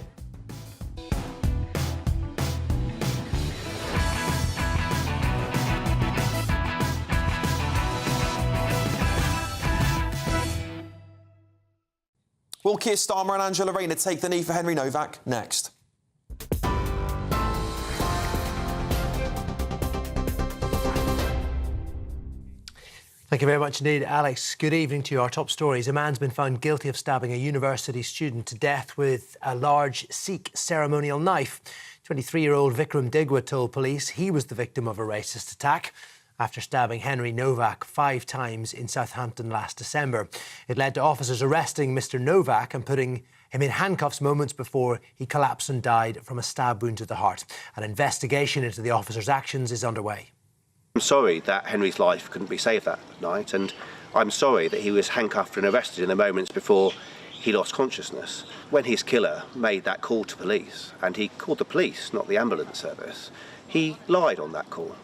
Will Keir Starmer and Angela Rayner take the knee for Henry Novak? Next. Thank you very much indeed, Alex. Good evening to you. Our top stories. A man's been found guilty of stabbing a university student to death with a large Sikh ceremonial knife. 23-year-old Vikram Digwa told police he was the victim of a racist attack after stabbing Henry Novak 5 times in Southampton last December. It led to officers arresting Mr Novak and putting him in handcuffs moments before he collapsed and died from a stab wound to the heart. An investigation into the officers' actions is underway. I'm sorry that Henry's life couldn't be saved that night, and I'm sorry that he was handcuffed and arrested in the moments before he lost consciousness. When his killer made that call to police, and he called the police, not the ambulance service, he lied on that call.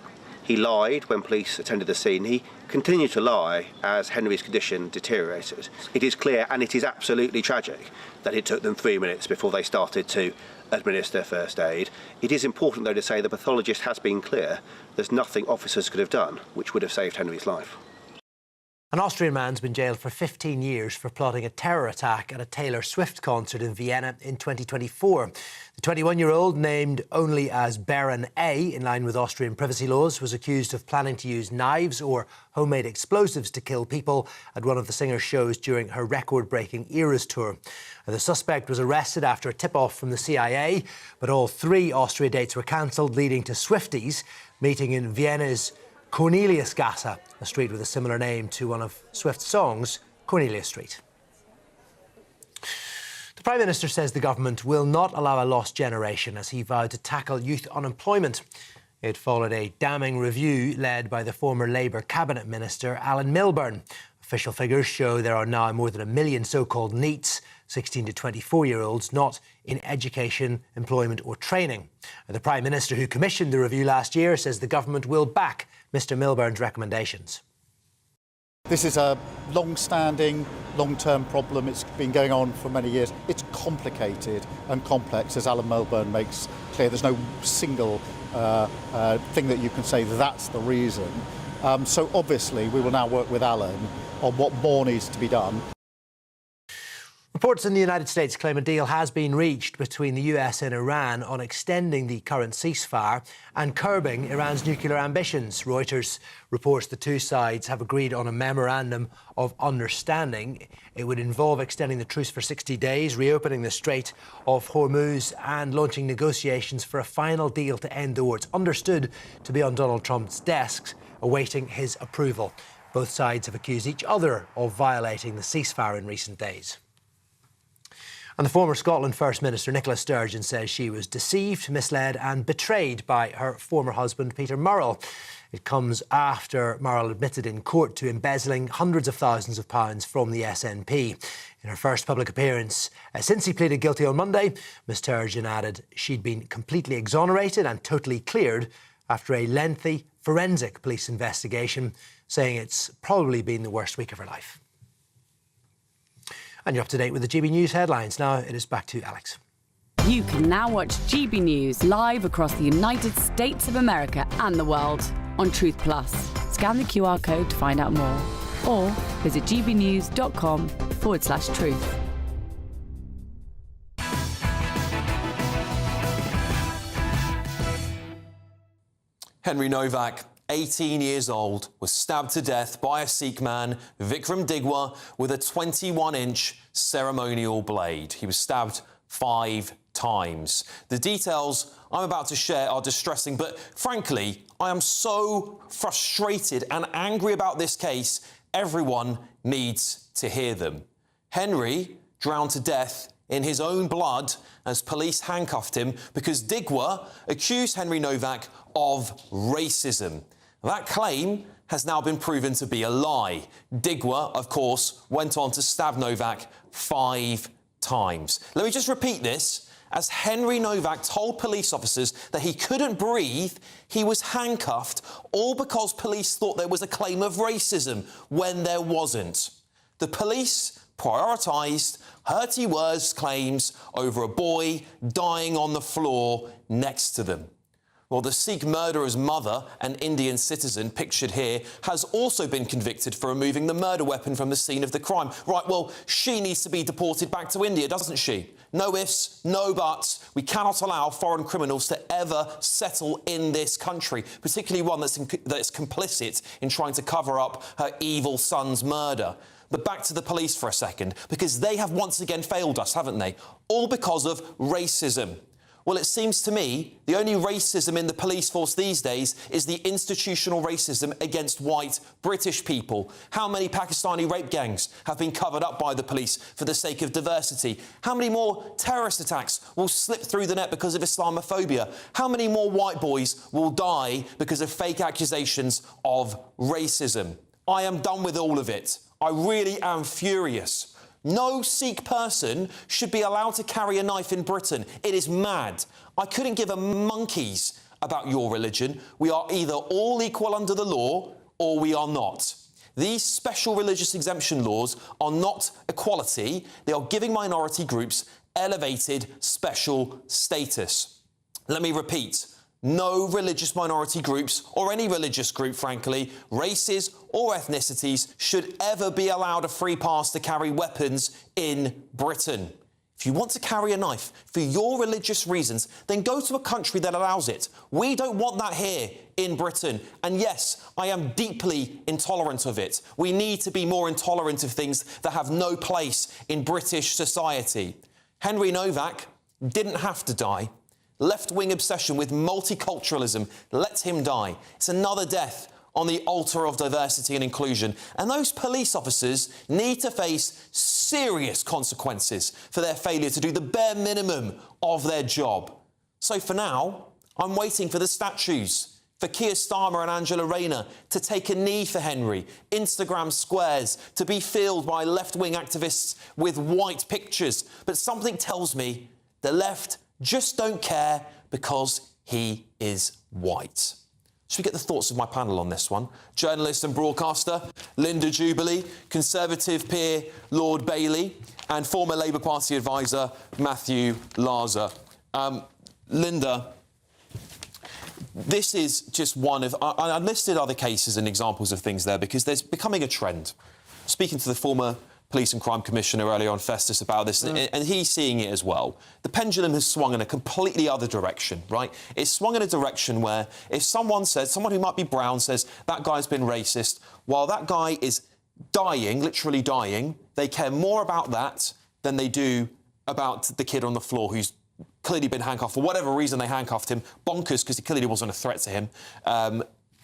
He lied when police attended the scene. He continued to lie as Henry's condition deteriorated. It is clear, and it is absolutely tragic, that it took them 3 minutes before they started to administer first aid. It is important, though, to say the pathologist has been clear there's nothing officers could have done which would have saved Henry's life. An Austrian man's been jailed for 15 years for plotting a terror attack at a Taylor Swift concert in Vienna in 2024. The 21-year-old, named only as Baron A, in line with Austrian privacy laws, was accused of planning to use knives or homemade explosives to kill people at one of the singer's shows during her record-breaking Eras tour. The suspect was arrested after a tip-off from the CIA, but all 3 Austria dates were cancelled, leading to Swifties meeting in Vienna's Corneliusgasse, a street with a similar name to one of Swift's songs, Cornelia Street. The Prime Minister says the government will not allow a lost generation as he vowed to tackle youth unemployment. It followed a damning review led by the former Labour Cabinet Minister Alan Milburn. Official figures show there are now more than 1 million so-called NEETs, 16 to 24-year-olds, not in education, employment or training. The Prime Minister, who commissioned the review last year, says the government will back Mr Milburn's recommendations. This is a long-standing, long-term problem. It's been going on for many years. It's complicated and complex, as Alan Milburn makes clear. There's no single thing that you can say that's the reason. So obviously we will now work with Alan on what more needs to be done. Reports in the United States claim a deal has been reached between the US and Iran on extending the current ceasefire and curbing Iran's nuclear ambitions. Reuters reports the 2 sides have agreed on a memorandum of understanding. It would involve extending the truce for 60 days, reopening the Strait of Hormuz and launching negotiations for a final deal to end the war. It's understood to be on Donald Trump's desk, awaiting his approval. Both sides have accused each other of violating the ceasefire in recent days. And the former Scotland First Minister Nicola Sturgeon says she was deceived, misled and betrayed by her former husband Peter Murrell. It comes after Murrell admitted in court to embezzling hundreds of thousands of pounds from the SNP. In her first public appearance since he pleaded guilty on Monday, Ms Sturgeon added she'd been completely exonerated and totally cleared after a lengthy forensic police investigation, saying it's probably been the worst week of her life. And you're up to date with the GB News headlines. Now it is back to Alex. You can now watch GB News live across the United States of America and the world on Truth Plus. Scan the QR code to find out more or visit gbnews.com/truth. Henry Novak, 18 years old, was stabbed to death by a Sikh man, Vikram Digwa, with a 21-inch ceremonial blade. He was stabbed 5 times. The details I'm about to share are distressing, but frankly, I am so frustrated and angry about this case, everyone needs to hear them. Henry drowned to death in his own blood as police handcuffed him because Digwa accused Henry Novak of racism. That claim has now been proven to be a lie. Digwa, of course, went on to stab Novak 5 times. Let me just repeat this. As Henry Novak told police officers that he couldn't breathe, he was handcuffed, all because police thought there was a claim of racism when there wasn't. The police prioritised hurty words claims over a boy dying on the floor next to them. Well, the Sikh murderer's mother, an Indian citizen pictured here, has also been convicted for removing the murder weapon from the scene of the crime. Right, well, she needs to be deported back to India, doesn't she? No ifs, no buts. We cannot allow foreign criminals to ever settle in this country, particularly one that's complicit in trying to cover up her evil son's murder. But back to the police for a second, because they have once again failed us, haven't they? All because of racism. Well, it seems to me the only racism in the police force these days is the institutional racism against white British people. How many Pakistani rape gangs have been covered up by the police for the sake of diversity? How many more terrorist attacks will slip through the net because of Islamophobia? How many more white boys will die because of fake accusations of racism? I am done with all of it. I really am furious. No Sikh person should be allowed to carry a knife in Britain. It is mad. I couldn't give a monkey's about your religion. We are either all equal under the law or we are not. These special religious exemption laws are not equality. They are giving minority groups elevated special status. Let me repeat. No religious minority groups, or any religious group, frankly, races or ethnicities, should ever be allowed a free pass to carry weapons in Britain. If you want to carry a knife for your religious reasons, then go to a country that allows it. We don't want that here in Britain. And yes, I am deeply intolerant of it. We need to be more intolerant of things that have no place in British society. Henry Novak didn't have to die. Left-wing obsession with multiculturalism let him die. It's another death on the altar of diversity and inclusion. And those police officers need to face serious consequences for their failure to do the bare minimum of their job. So for now, I'm waiting for the statues, for Keir Starmer and Angela Rayner to take a knee for Henry, Instagram squares to be filled by left-wing activists with white pictures. But something tells me the left just don't care because he is white. Should we get the thoughts of my panel on this one? Journalist and broadcaster Linda Jubilee, Conservative peer Lord Bailey, and former Labour Party advisor Matthew Larzer. Linda, this is just one of... I listed other cases and examples of things there because there's becoming a trend. Speaking to the former Police and Crime Commissioner earlier on Festus about this, and he's seeing it as well. The pendulum has swung in a completely other direction, right? It's swung in a direction where if someone who might be brown says, that guy's been racist, while that guy is dying, literally dying, they care more about that than they do about the kid on the floor who's clearly been handcuffed for whatever reason they handcuffed him, bonkers because he clearly wasn't a threat to him.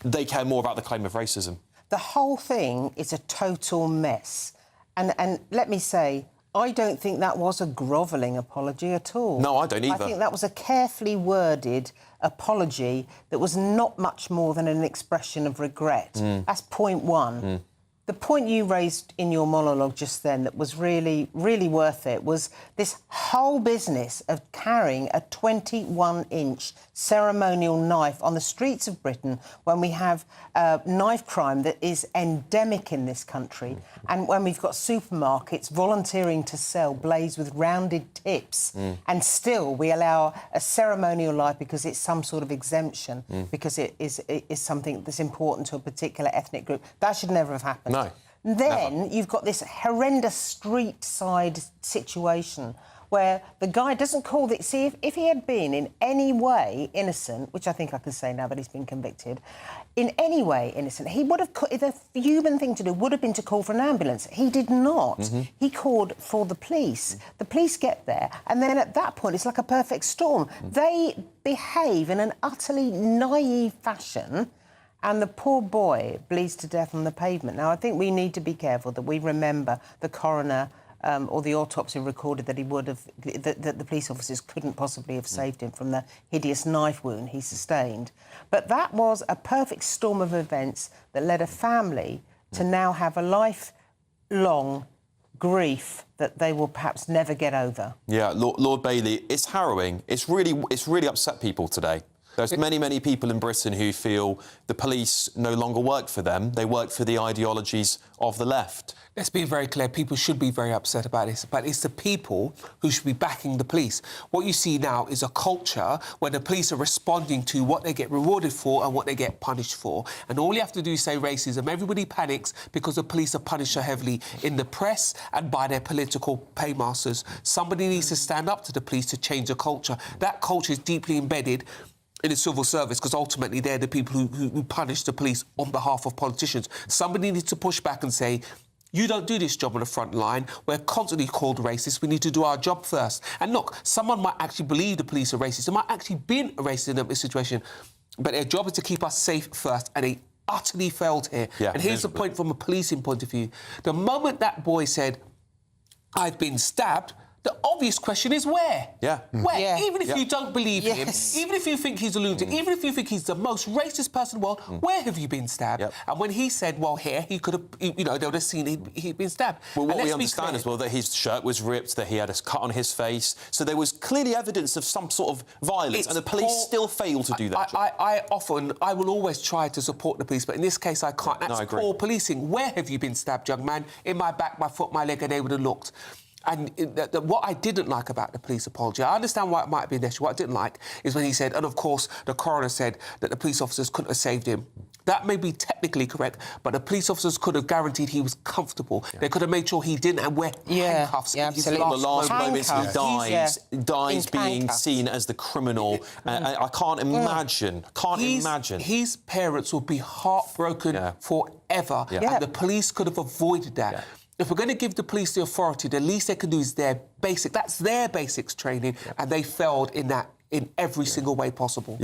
They care more about the claim of racism. The whole thing is a total mess. And let me say, I don't think that was a grovelling apology at all. No, I don't either. I think that was a carefully worded apology that was not much more than an expression of regret. That's point one. The point you raised in your monologue just then that was really, really worth it was this whole business of carrying a 21-inch ceremonial knife on the streets of Britain when we have knife crime that is endemic in this country and when we've got supermarkets volunteering to sell blades with rounded tips and still we allow a ceremonial knife because it's some sort of exemption, because it is something that's important to a particular ethnic group. That should never have happened. No. Then you've got this horrendous street-side situation where the guy doesn't call the... See, if he had been in any way innocent, which I think I can say now that he's been convicted, in any way innocent, he would have... The human thing to do would have been to call for an ambulance. He did not. He called for the police. The police get there, and then at that point, it's like a perfect storm. They behave in an utterly naive fashion... and the poor boy bleeds to death on the pavement. Now, I think we need to be careful that we remember the coroner or the autopsy recorded that he would have... that the police officers couldn't possibly have saved him from the hideous knife wound he sustained. But that was a perfect storm of events that led a family to now have a lifelong grief that they will perhaps never get over. Yeah, Lord Bailey, it's harrowing. It's really upset people today. There's many people in Britain who feel the police no longer work for them. They work for the ideologies of the left. Let's be very clear. People should be very upset about this, but it's the people who should be backing the police. What you see now is a culture where the police are responding to what they get rewarded for and what they get punished for. And all you have to do is say racism. Everybody panics because the police are punished so heavily in the press and by their political paymasters. Somebody needs to stand up to the police to change the culture. That culture is deeply embedded in the civil service, because ultimately they're the people who punish the police on behalf of politicians. Somebody needs to push back and say, you don't do this job on the front line. We're constantly called racist. We need to do our job first. And look, someone might actually believe the police are racist. There might actually be a racist in this situation. But their job is to keep us safe first. And they utterly failed here. Yeah, and here's the point from a policing point of view. The moment that boy said, I've been stabbed, the obvious question is where? Yeah. Where? Yeah. Even if you don't believe him, even if you think he's a lunatic, even if you think he's the most racist person in the world, where have you been stabbed? And when he said, well, here, he could have, you know, they would have seen he'd been stabbed. Well, what we understand as well, that his shirt was ripped, that he had a cut on his face, so there was clearly evidence of some sort of violence, and the police still failed to do that. I will always try to support the police, but in this case, I can't. That's poor policing. Where have you been stabbed, young man? In my back, my foot, my leg, and they would have looked. And what I didn't like about the police apology, I understand why it might be an issue. What I didn't like is when he said, and of course the coroner said that the police officers couldn't have saved him. That may be technically correct, but the police officers could have guaranteed he was comfortable. Yeah. They could have made sure he didn't have wear handcuffs. Yeah, absolutely. The last moments he dies being seen as the criminal. I can't imagine. His parents will be heartbroken forever. Yeah. And the police could have avoided that. Yeah. If we're going to give the police the authority, the least they can do is that's their basics training, and they failed in that in every single way possible.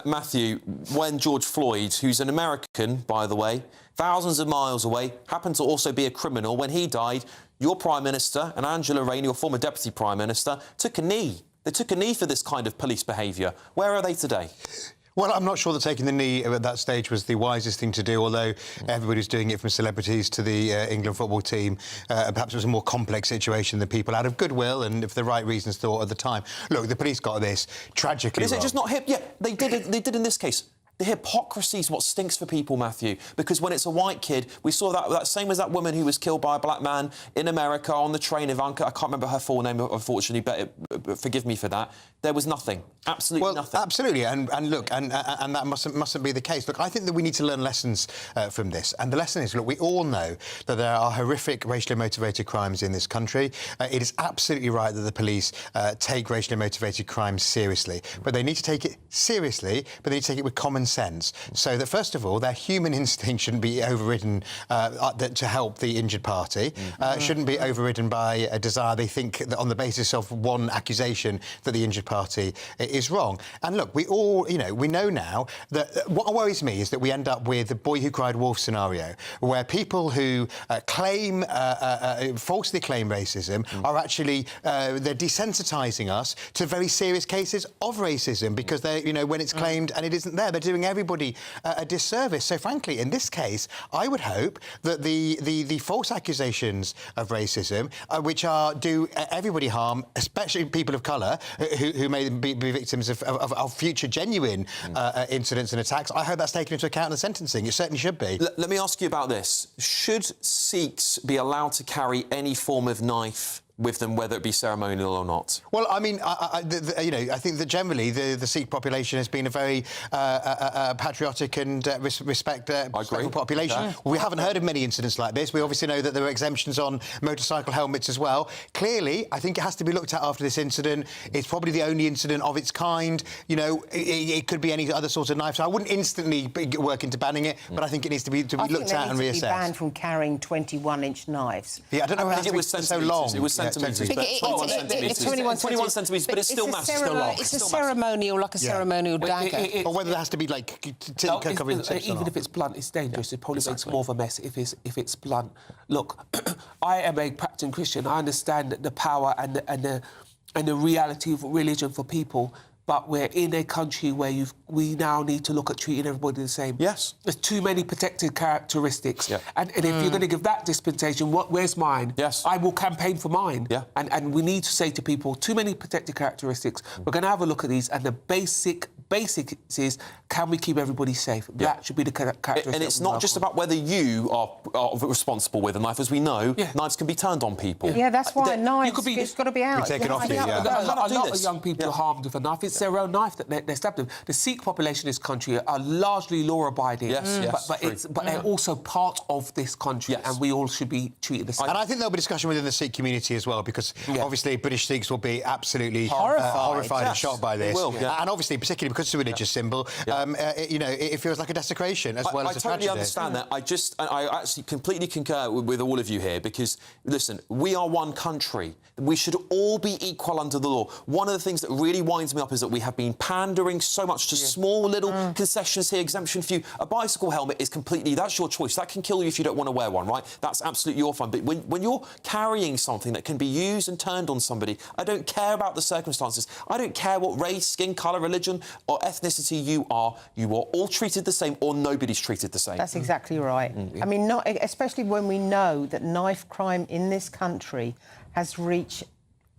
Matthew, when George Floyd, who's an American, by the way, thousands of miles away, happened to also be a criminal, when he died, your Prime Minister and Angela Rayner, your former Deputy Prime Minister, took a knee. They took a knee for this kind of police behaviour. Where are they today? Well, I'm not sure that taking the knee at that stage was the wisest thing to do, although everybody's doing it, from celebrities to the England football team. Perhaps it was a more complex situation than people out of goodwill and for the right reasons thought at the time. Look, the police got this tragically wrong. Is it just not hip? Yeah, they did in this case. The hypocrisy is what stinks for people, Matthew, because when it's a white kid, we saw that same as that woman who was killed by a black man in America on the train, Ivanka. I can't remember her full name, unfortunately, but forgive me for that. There was nothing, absolutely nothing. Absolutely, and look, and that mustn't be the case. Look, I think that we need to learn lessons from this, and the lesson is, look, we all know that there are horrific racially motivated crimes in this country. It is absolutely right that the police take racially motivated crimes seriously, but they need to take it seriously, but they need to take it with common sense. So that, first of all, their human instinct shouldn't be overridden to help the injured party, shouldn't be overridden by a desire they think that on the basis of one accusation that the injured party is wrong. And look, we all, we know now that what worries me is that we end up with the boy who cried wolf scenario, where people who falsely claim racism are actually, they're desensitising us to very serious cases of racism, because they, when it's claimed and it isn't there, they're doing everybody a disservice. So frankly, in this case, I would hope that the false accusations of racism, which do everybody harm, especially people of colour who may be victims of future genuine incidents and attacks, I hope that's taken into account in the sentencing. It certainly should be. Let me ask you about this. Should Sikhs be allowed to carry any form of knife with them, whether it be ceremonial or not? Well, I mean, I think that generally the Sikh population has been a very patriotic and respectful population. Okay. We haven't heard of many incidents like this. We obviously know that there were exemptions on motorcycle helmets as well. Clearly, I think it has to be looked at after this incident. It's probably the only incident of its kind. It could be any other sort of knife. So I wouldn't instantly work into banning it, but I think it needs to be looked at and reassessed. I think they need to be banned from carrying 21-inch knives. Yeah, I don't know how it was so long. It was centimetres, but 21 centimetres, but it's still massive. It's a ceremonial, like a ceremonial dagger. Or whether it has to be covering the tips. Even if it's blunt, it's dangerous. It probably makes more of a mess if it's blunt. Look, I am a practicing Christian. I understand the power and the reality of religion for people. But we're in a country where we now need to look at treating everybody the same. Yes. There's too many protected characteristics. Yeah. And if you're going to give that dispensation, where's mine? Yes. I will campaign for mine. Yeah. And we need to say to people, too many protected characteristics. We're going to have a look at these, and the basic is, can we keep everybody safe? Yeah. That should be the characteristic. And it's not just about whether you are responsible with a knife. As we know, knives can be turned on people. Yeah, that's why it's got to be out. Take it off you, A lot of young people are harmed with a knife. It's their own knife that they're stabbed with. The Sikh population in this country are largely law-abiding. But they're also part of this country, and we all should be treated the same. And I think there'll be discussion within the Sikh community as well, because obviously British Sikhs will be absolutely horrified and shocked by this. And obviously, particularly because it's a religious symbol, it feels like a desecration as well as a tragedy. I totally understand that. I actually completely concur with all of you here, because, listen, we are one country. We should all be equal under the law. One of the things that really winds me up is that we have been pandering so much to small little concessions here, exemption for you. A bicycle helmet is that's your choice. That can kill you if you don't want to wear one, right? That's absolutely your fun. But when you're carrying something that can be used and turned on somebody, I don't care about the circumstances. I don't care what race, skin colour, religion or ethnicity you are. You are all treated the same, or nobody's treated the same. That's exactly right. I mean, especially when we know that knife crime in this country has reached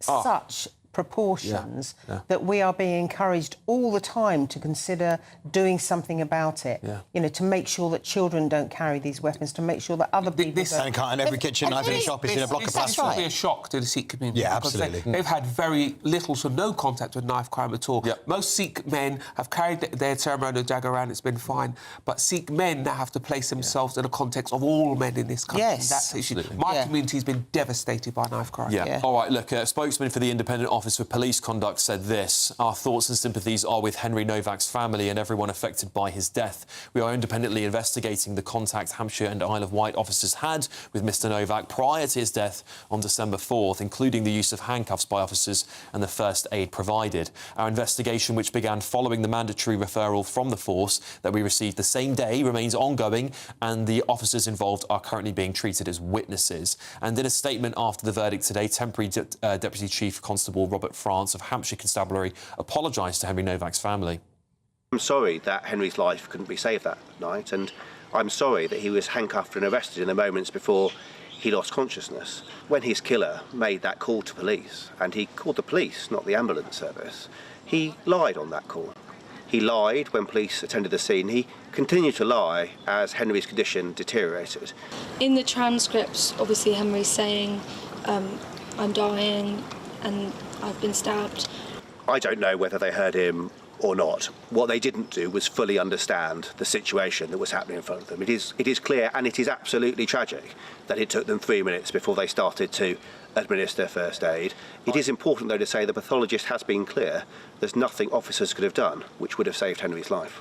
such proportions that we are being encouraged all the time to consider doing something about it. You know, to make sure that children don't carry these weapons, to make sure that other people don't. And every kitchen knife in a shop is in a block of plastic. This will be a shock to the Sikh community. Yeah, because absolutely. They've had very little to no contact with knife crime at all. Most Sikh men have carried their ceremonial dagger around, it's been fine. But Sikh men now have to place themselves in the context of all men in this country. That's the issue. My community's been devastated by knife crime. All right, look, a spokesman for the Independent Office for Police Conduct said this: "Our thoughts and sympathies are with Henry Novak's family and everyone affected by his death. We are independently investigating the contact Hampshire and Isle of Wight officers had with Mr Novak prior to his death on December 4th, including the use of handcuffs by officers and the first aid provided. Our investigation, which began following the mandatory referral from the force that we received the same day, remains ongoing, and the officers involved are currently being treated as witnesses." And in a statement after the verdict today, Temporary Deputy Chief Constable Robert France of Hampshire Constabulary apologised to Henry Novak's family. "I'm sorry that Henry's life couldn't be saved that night, and I'm sorry that he was handcuffed and arrested in the moments before he lost consciousness. When his killer made that call to police, and he called the police, not the ambulance service, he lied on that call. He lied when police attended the scene. He continued to lie as Henry's condition deteriorated." In the transcripts, obviously Henry's saying, I'm dying and I've been stabbed. I don't know whether they heard him or not. What they didn't do was fully understand the situation that was happening in front of them. It is clear, and it is absolutely tragic, that it took them 3 minutes before they started to administer first aid. It is important, though, to say the pathologist has been clear. There's nothing officers could have done which would have saved Henry's life.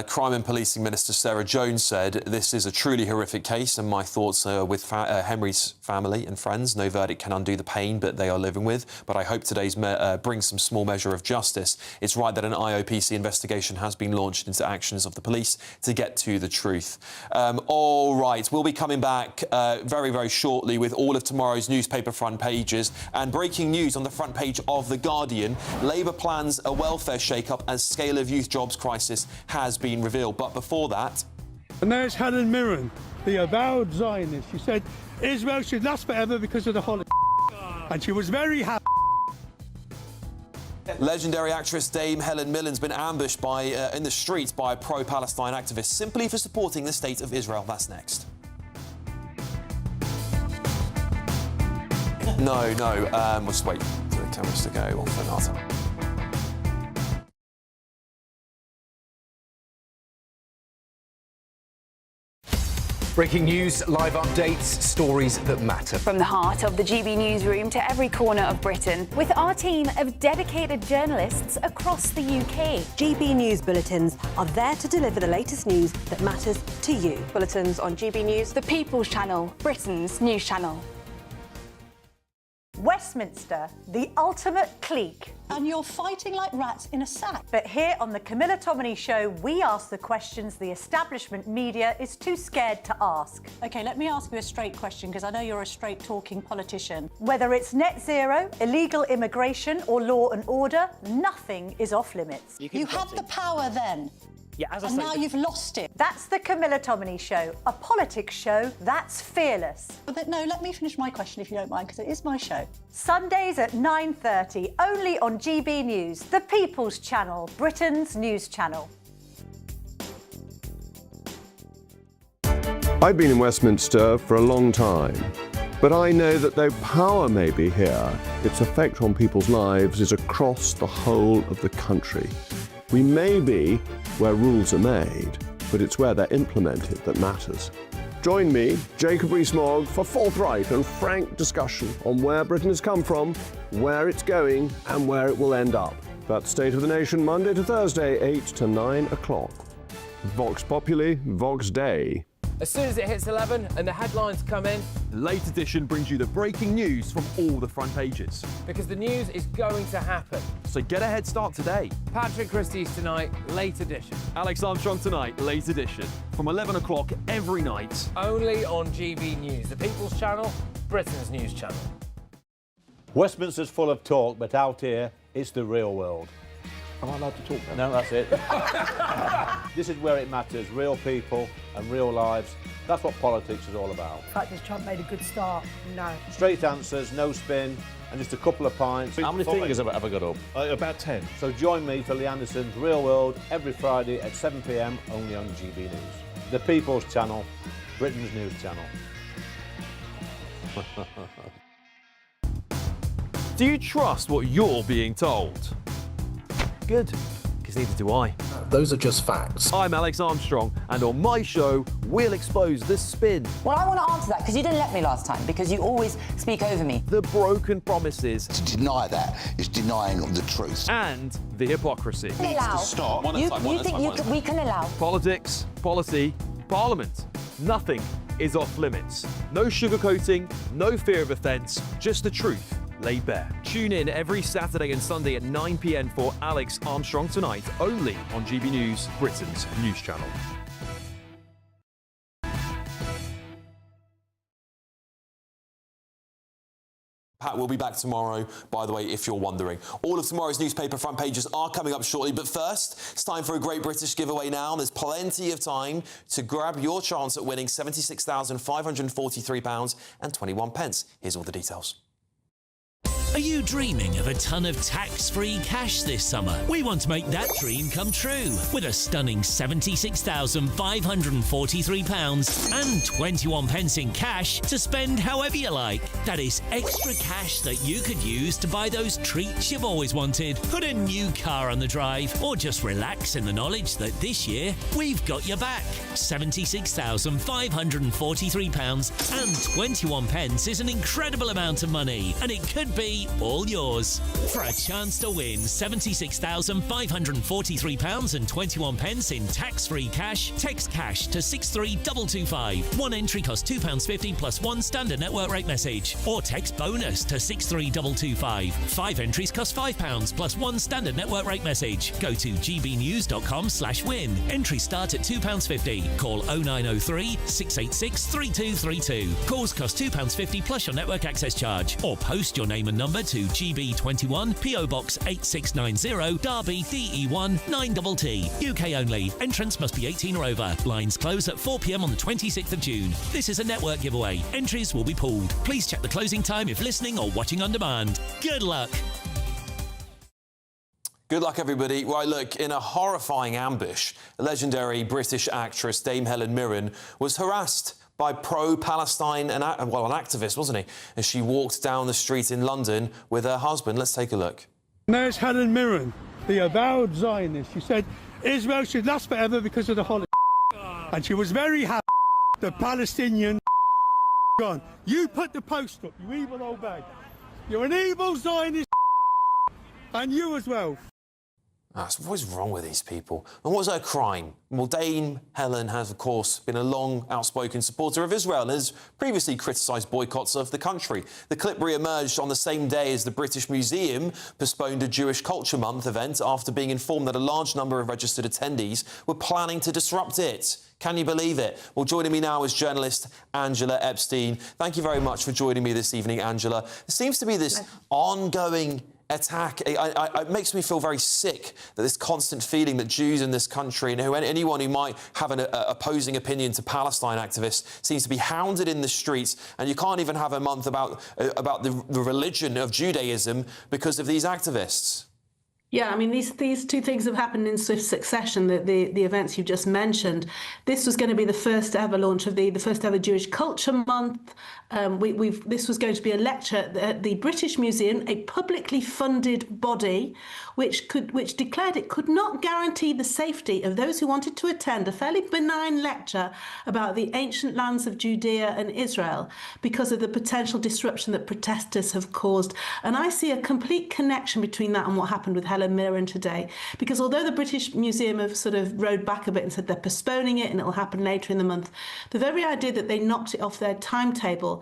Crime and Policing Minister Sarah Jones said, "This is a truly horrific case and my thoughts are with Henry's family and friends. No verdict can undo the pain that they are living with, but I hope today's brings some small measure of justice. It's right that an IOPC investigation has been launched into actions of the police to get to the truth." All right, we'll be coming back very, very shortly with all of tomorrow's newspaper front pages, and breaking news on the front page of The Guardian: Labour plans a welfare shake-up as scale of youth jobs crisis has been revealed. But before that... And there's Helen Mirren, the avowed Zionist. She said Israel should last forever because of the Holocaust. And she was very happy. Legendary actress Dame Helen Mirren's been ambushed in the streets by pro-Palestine activists simply for supporting the state of Israel. That's next. No, we'll just wait for the cameras to go on for an answer. Breaking news, live updates, stories that matter. From the heart of the GB newsroom to every corner of Britain, with our team of dedicated journalists across the UK. GB News bulletins are there to deliver the latest news that matters to you. Bulletins on GB News, the People's Channel, Britain's news channel. Westminster, the ultimate clique. And you're fighting like rats in a sack. But here on the Camilla Tominey Show, we ask the questions the establishment media is too scared to ask. OK, let me ask you a straight question, because I know you're a straight-talking politician. Whether it's net zero, illegal immigration or law and order, nothing is off-limits. You had the power then. Yeah, as I and say, now you've lost it. That's the Camilla Tominey Show, a politics show that's fearless. But no, let me finish my question if you don't mind, because it is my show. Sundays at 9:30, only on GB News, the People's Channel, Britain's news channel. I've been in Westminster for a long time, but I know that though power may be here, its effect on people's lives is across the whole of the country. We may be where rules are made, but it's where they're implemented that matters. Join me, Jacob Rees-Mogg, for forthright and frank discussion on where Britain has come from, where it's going, and where it will end up. That's State of the Nation, Monday to Thursday, 8 to 9 o'clock. Vox Populi, Vox Dei. As soon as it hits 11 and the headlines come in, the late edition brings you the breaking news from all the front pages. Because the news is going to happen. So get a head start today. Patrick Christie's tonight, late edition. Alex Armstrong tonight, late edition. From 11 o'clock every night. Only on GB News, the People's Channel, Britain's news channel. Westminster's full of talk, but out here, it's the real world. Am I allowed to talk now? No, that's it. This is where it matters, real people and real lives. That's what politics is all about. In fact, has Trump made a good start? No. Straight answers, no spin, and just a couple of pints. How many fingers have I got up? About 10. So join me for Lee Anderson's Real World every Friday at 7 p.m, only on GB News. The People's Channel, Britain's news channel. Do you trust what you're being told? Good, because neither do I. Those are just facts. I'm Alex Armstrong, and on my show, we'll expose the spin. Well, I want to answer that, because you didn't let me last time, because you always speak over me. The broken promises. To deny that is denying the truth. And the hypocrisy. Needs to stop. You think we can allow? Politics, policy, parliament. Nothing is off limits. No sugarcoating, no fear of offence, just the truth laid bare. Tune in every Saturday and Sunday at 9 p.m. for Alex Armstrong Tonight, only on GB News, Britain's news channel. Pat will be back tomorrow, by the way, if you're wondering. All of tomorrow's newspaper front pages are coming up shortly, but first, it's time for a Great British giveaway now. There's plenty of time to grab your chance at winning £76,543.21. Here's all the details. Are you dreaming of a ton of tax-free cash this summer? We want to make that dream come true with a stunning £76,543.21 in cash to spend however you like. That is extra cash that you could use to buy those treats you've always wanted, put a new car on the drive, or just relax in the knowledge that this year we've got your back. £76,543.21 is an incredible amount of money, and it could be all yours. For a chance to win £76,543.21 in tax-free cash, text cash to 63225. One entry costs £2.50 plus one standard network rate message. Or text bonus to 63225. 5 entries cost £5 plus one standard network rate message. Go to gbnews.com/win. Entries start at £2.50. Call 0903 686 3232. Calls cost £2.50 plus your network access charge. Or post your name and number to GB21 PO Box 8690 Derby DE1 9TT. UK only. Entrance must be 18 or over. Lines close at 4 p.m. on the 26th of June. This is a network giveaway. Entries will be pooled. Please check the closing time if listening or watching on demand. Good luck. Good luck, everybody. Right, look, in a horrifying ambush, legendary British actress Dame Helen Mirren was harassed by pro-Palestine, an activist, wasn't he, as she walked down the street in London with her husband. Let's take a look. There's Helen Mirren, the avowed Zionist. She said Israel should last forever because of the Holocaust. And she was very happy the Palestinian gone. You put the post up, you evil old bag. You're an evil Zionist and you as well. What is wrong with these people? And what was her crime? Well, Dame Helen has, of course, been a long, outspoken supporter of Israel and has previously criticised boycotts of the country. The clip re-emerged on the same day as the British Museum postponed a Jewish Culture Month event after being informed that a large number of registered attendees were planning to disrupt it. Can you believe it? Well, joining me now is journalist Angela Epstein. Thank you very much for joining me this evening, Angela. There seems to be this ongoing attack. It makes me feel very sick that this constant feeling that Jews in this country and anyone who might have an opposing opinion to Palestine activists seems to be hounded in the streets, and you can't even have a month about the religion of Judaism because of these activists. Yeah, I mean, these two things have happened in swift succession, the events you've just mentioned. This was going to be the first ever launch of the first ever Jewish Culture Month. This was going to be a lecture at the British Museum, a publicly funded body which declared it could not guarantee the safety of those who wanted to attend a fairly benign lecture about the ancient lands of Judea and Israel because of the potential disruption that protesters have caused. And I see a complete connection between that and what happened with Helen Mirren today, because although the British Museum have sort of rode back a bit and said they're postponing it and it'll happen later in the month, the very idea that they knocked it off their timetable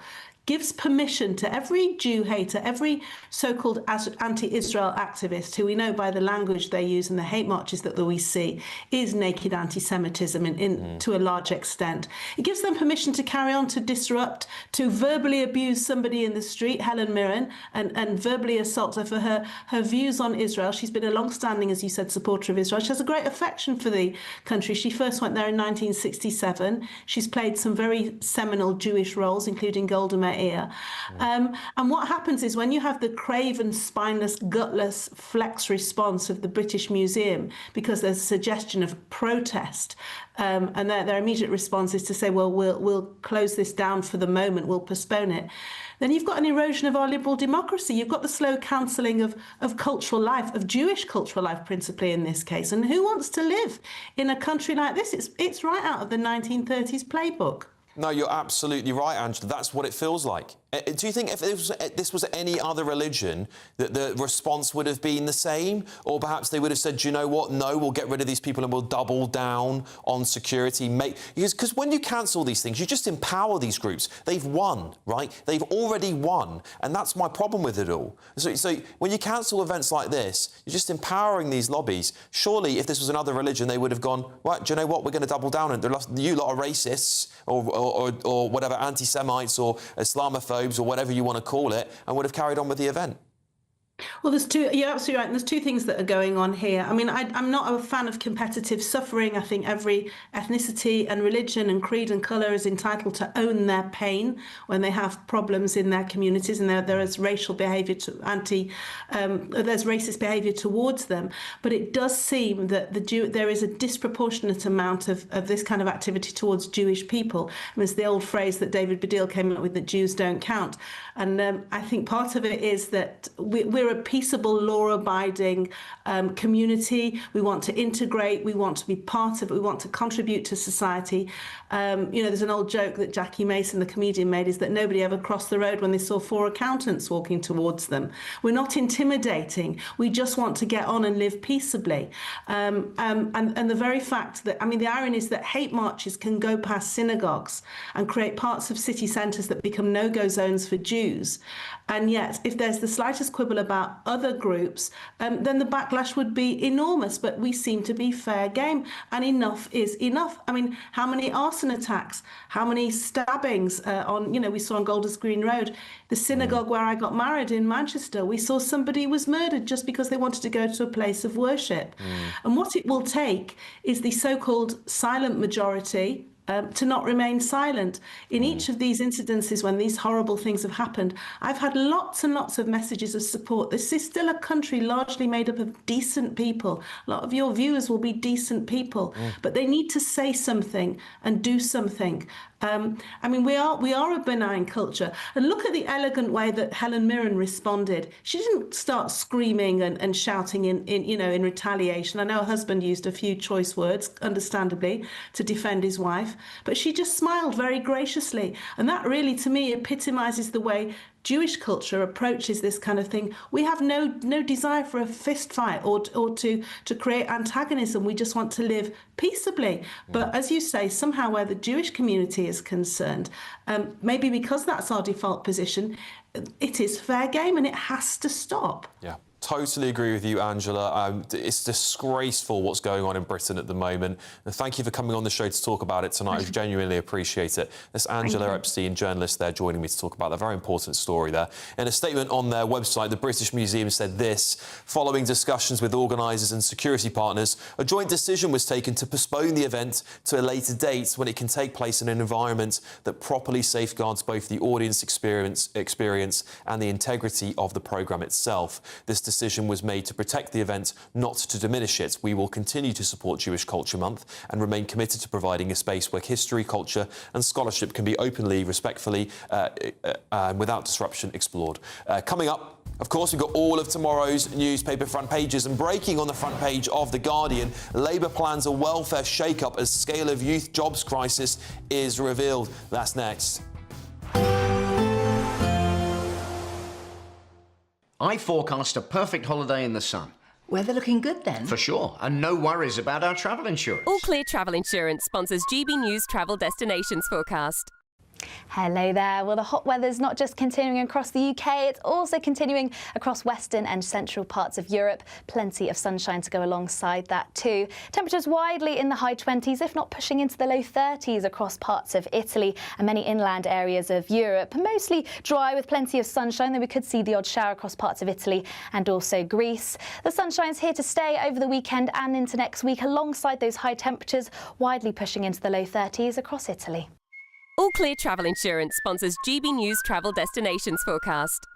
gives permission to every Jew hater, every so-called anti-Israel activist, who we know by the language they use and the hate marches that we see is naked anti-Semitism to a large extent. It gives them permission to carry on to disrupt, to verbally abuse somebody in the street, Helen Mirren, and verbally assault her for her views on Israel. She's been a long-standing, as you said, supporter of Israel. She has a great affection for the country. She first went there in 1967. She's played some very seminal Jewish roles, including Golda Meir. And what happens is when you have the craven, spineless, gutless flex response of the British Museum, because there's a suggestion of protest, and their immediate response is to say, well, we'll close this down for the moment, we'll postpone it. Then you've got an erosion of our liberal democracy. You've got the slow cancelling of cultural life, of Jewish cultural life, principally in this case. And who wants to live in a country like this? It's right out of the 1930s playbook. No, you're absolutely right, Angela. That's what it feels like. Do you think if this was any other religion, that the response would have been the same? Or perhaps they would have said, do you know what? No, we'll get rid of these people and we'll double down on security. Because when you cancel these things, you just empower these groups. They've won, right? They've already won. And that's my problem with it all. So when you cancel events like this, you're just empowering these lobbies. Surely, if this was another religion, they would have gone, right, do you know what? We're going to double down. And you lot are racists or whatever, anti-Semites or Islamophobes or whatever you want to call it, and would have carried on with the event. Well, you're absolutely right. And there's two things that are going on here. I mean, I'm not a fan of competitive suffering. I think every ethnicity and religion and creed and colour is entitled to own their pain when they have problems in their communities, and there is racial behaviour there's racist behaviour towards them. But it does seem that there is a disproportionate amount of this kind of activity towards Jewish people. I mean, it's the old phrase that David Baddiel came up with, that Jews don't count. And I think part of it is that we're a peaceable, law-abiding community. We want to integrate. We want to be part of it. We want to contribute to society. There's an old joke that Jackie Mason, the comedian, made, is that nobody ever crossed the road when they saw four accountants walking towards them. We're not intimidating. We just want to get on and live peaceably. And the very fact that, the irony is that hate marches can go past synagogues and create parts of city centres that become no-go zones for Jews. And yet, if there's the slightest quibble about other groups, then the backlash would be enormous. But we seem to be fair game, and enough is enough. How many arson attacks? How many stabbings we saw on Golders Green Road? The synagogue where I got married in Manchester, we saw somebody was murdered just because they wanted to go to a place of worship. And what it will take is the so-called silent majority to not remain silent. In each of these incidences, when these horrible things have happened, I've had lots and lots of messages of support. This is still a country largely made up of decent people. A lot of your viewers will be decent people, but they need to say something and do something. We are a benign culture. And look at the elegant way that Helen Mirren responded. She didn't start screaming and shouting in retaliation. I know her husband used a few choice words, understandably, to defend his wife, but she just smiled very graciously. And that really, to me, epitomises the way Jewish culture approaches this kind of thing. We have no desire for a fist fight or to create antagonism. We just want to live peaceably. But as you say, somehow where the Jewish community is concerned, maybe because that's our default position, it is fair game and it has to stop. Yeah. Totally agree with you, Angela. It's disgraceful what's going on in Britain at the moment. And thank you for coming on the show to talk about it tonight. I genuinely appreciate it. That's Angela Epstein, journalist there, joining me to talk about that very important story there. In a statement on their website, the British Museum said this: following discussions with organisers and security partners, a joint decision was taken to postpone the event to a later date when it can take place in an environment that properly safeguards both the audience experience and the integrity of the programme itself. This decision was made to protect the event, not to diminish it. We will continue to support Jewish Culture Month and remain committed to providing a space where history, culture and scholarship can be openly, respectfully, without disruption explored. Coming up, of course, we've got all of tomorrow's newspaper front pages, and breaking on the front page of The Guardian, Labour plans a welfare shake-up as scale of youth jobs crisis is revealed. That's next. I forecast a perfect holiday in the sun. Weather looking good then? For sure, and no worries about our travel insurance. All Clear Travel Insurance sponsors GB News Travel Destinations Forecast. Hello there. Well, the hot weather's not just continuing across the UK, it's also continuing across western and central parts of Europe. Plenty of sunshine to go alongside that too. Temperatures widely in the high 20s, if not pushing into the low 30s across parts of Italy and many inland areas of Europe. Mostly dry with plenty of sunshine, though we could see the odd shower across parts of Italy and also Greece. The sunshine's here to stay over the weekend and into next week, alongside those high temperatures, widely pushing into the low 30s across Italy. All Clear Travel Insurance sponsors GB News Travel Destinations Forecast.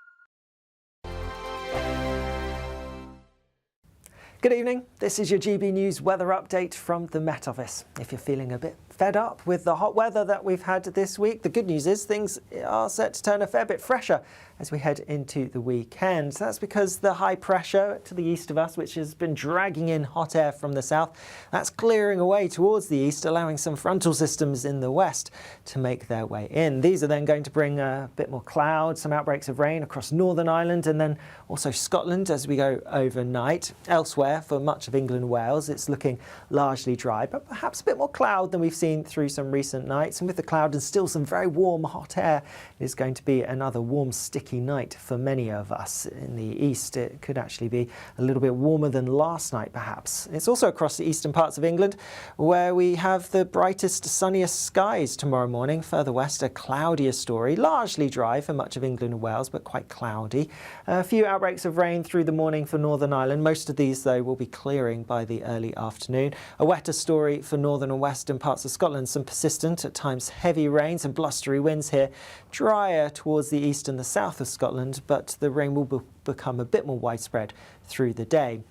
Good evening. This is your GB News weather update from the Met Office. If you're feeling a bit fed up with the hot weather that we've had this week, the good news is things are set to turn a fair bit fresher as we head into the weekend. That's because the high pressure to the east of us, which has been dragging in hot air from the south, that's clearing away towards the east, allowing some frontal systems in the west to make their way in. These are then going to bring a bit more cloud, some outbreaks of rain across Northern Ireland and then also Scotland as we go overnight. Elsewhere, for much of England and Wales, it's looking largely dry, but perhaps a bit more cloud than we've seen through some recent nights. And with the cloud and still some very warm, hot air, it is going to be another warm, sticky night for many of us. In the east, it could actually be a little bit warmer than last night, perhaps. It's also across the eastern parts of England where we have the brightest, sunniest skies tomorrow morning. Further west, a cloudier story, largely dry for much of England and Wales, but quite cloudy. A few outbreaks of rain through the morning for Northern Ireland. Most of these, though, will be clearing by the early afternoon. A wetter story for northern and western parts of Scotland. Some persistent, at times heavy rains and blustery winds here. Drier towards the east and the south of Scotland, but the rain will become a bit more widespread through the day.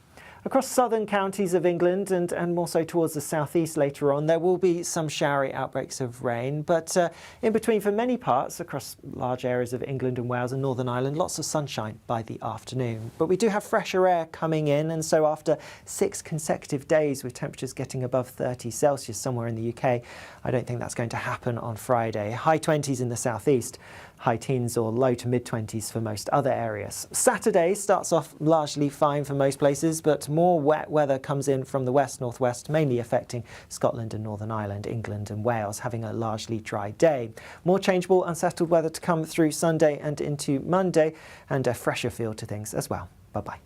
Across southern counties of England and more so towards the southeast later on, there will be some showery outbreaks of rain, but in between for many parts across large areas of England and Wales and Northern Ireland, lots of sunshine by the afternoon. But we do have fresher air coming in, and so after 6 consecutive days with temperatures getting above 30 Celsius somewhere in the UK, I don't think that's going to happen on Friday. High 20s in the southeast. High teens or low to mid-20s for most other areas. Saturday starts off largely fine for most places, but more wet weather comes in from the west-northwest, mainly affecting Scotland and Northern Ireland, England and Wales, having a largely dry day. More changeable, unsettled weather to come through Sunday and into Monday, and a fresher feel to things as well. Bye-bye.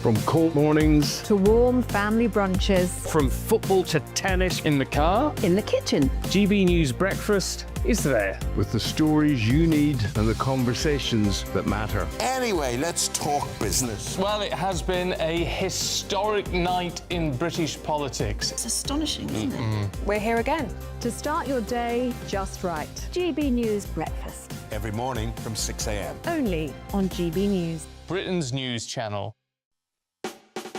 From court mornings to warm family brunches, from football to tennis in the car, in the kitchen. GB News Breakfast is there with the stories you need and the conversations that matter. Anyway, let's talk business. Well, it has been a historic night in British politics. It's astonishing, isn't it? We're here again. To start your day just right. GB News Breakfast. Every morning from 6 a.m. Only on GB News. Britain's news channel.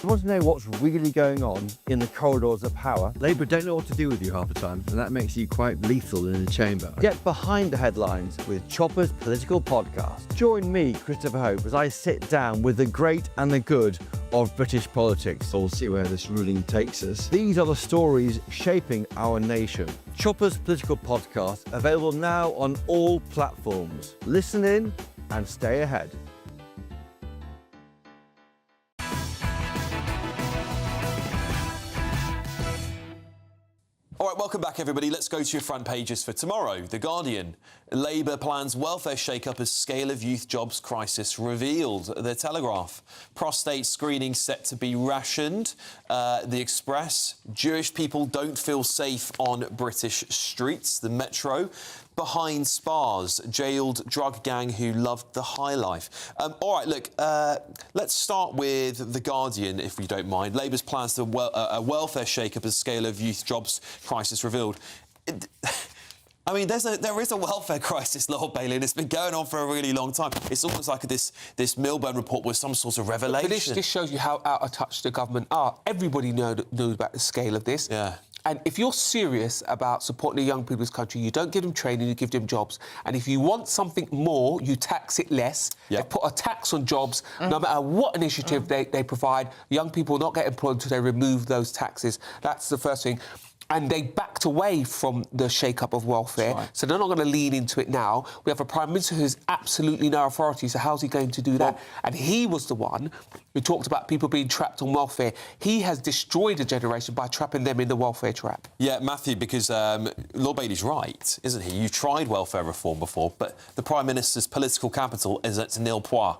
You want to know what's really going on in the corridors of power? Labour don't know what to do with you half the time, and that makes you quite lethal in the chamber. Get behind the headlines with Chopper's Political Podcast. Join me, Christopher Hope, as I sit down with the great and the good of British politics. We'll see where this ruling takes us. These are the stories shaping our nation. Chopper's Political Podcast, available now on all platforms. Listen in and stay ahead. All right, welcome back, everybody. Let's go to your front pages for tomorrow. The Guardian. Labour plans welfare shake-up as scale of youth jobs crisis revealed. The Telegraph. Prostate screening set to be rationed. The Express. Jewish people don't feel safe on British streets. The Metro. Behind Spars, jailed drug gang who loved the high life. All right, look, let's start with The Guardian, if you don't mind. Labour's plans to a welfare shake-up as scale of youth jobs crisis revealed. I mean, there is a welfare crisis, Lord Bailey, and it's been going on for a really long time. It's almost like this Milburn report was some sort of revelation. But this shows you how out of touch the government are. Everybody knew about the scale of this. Yeah. And if you're serious about supporting the young people of this country, you don't give them training, you give them jobs. And if you want something more, you tax it less. They put a tax on jobs. No matter what initiative they provide, young people will not get employed until they remove those taxes. That's the first thing. and they backed away from the shake-up of welfare, so they're not going to lean into it now. We have a Prime Minister who has absolutely no authority, so how's he going to do that? And he was the one who talked about people being trapped on welfare. He has destroyed a generation by trapping them in the welfare trap. Yeah, Matthew, because Lord Bailey's right, isn't he? You tried welfare reform before, but the Prime Minister's political capital is at nil point,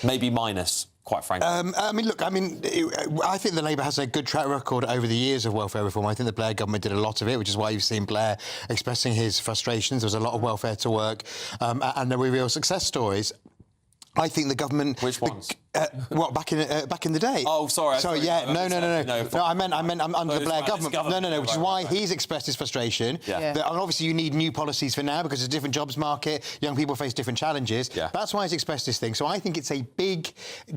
maybe minus. Quite frankly. I think the Labour has a good track record over the years of welfare reform. I think the Blair government did a lot of it, which is why you've seen Blair expressing his frustrations. There was a lot of welfare to work, and there were real success stories. I think the government... Which ones? Back in the day. Oh, sorry. No, I meant under the Blair government. No, which is why he's expressed his frustration. And obviously you need new policies for now because it's a different jobs market, young people face different challenges. That's why he's expressed this thing. So I think it's a big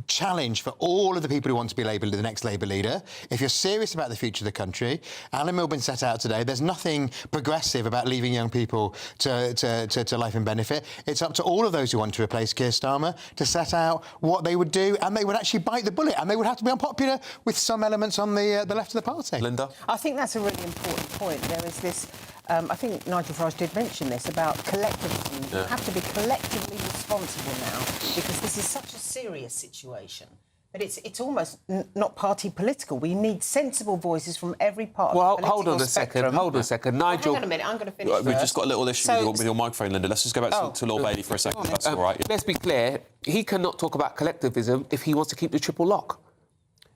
challenge for all of the people who want to be the next Labour leader. If you're serious about the future of the country, Alan Milburn set out today, there's nothing progressive about leaving young people to life and benefit. It's up to all of those who want to replace Keir Starmer to set out what they would do, and they would actually bite the bullet, and they would have to be unpopular with some elements on the left of the party. Linda? I think that's a really important point. There is this, I think Nigel Farage did mention this, about collectivism. You have to be collectively responsible now, because this is such a serious situation. But it's almost not party political. We need sensible voices from every part of the political hold on a second. Nigel... Hang on a minute, I'm going to finish We've just got a little issue with your microphone, Linda. Let's just go back to Lord Bailey for a second, if that's all right. Let's be clear, he cannot talk about collectivism if he wants to keep the triple lock.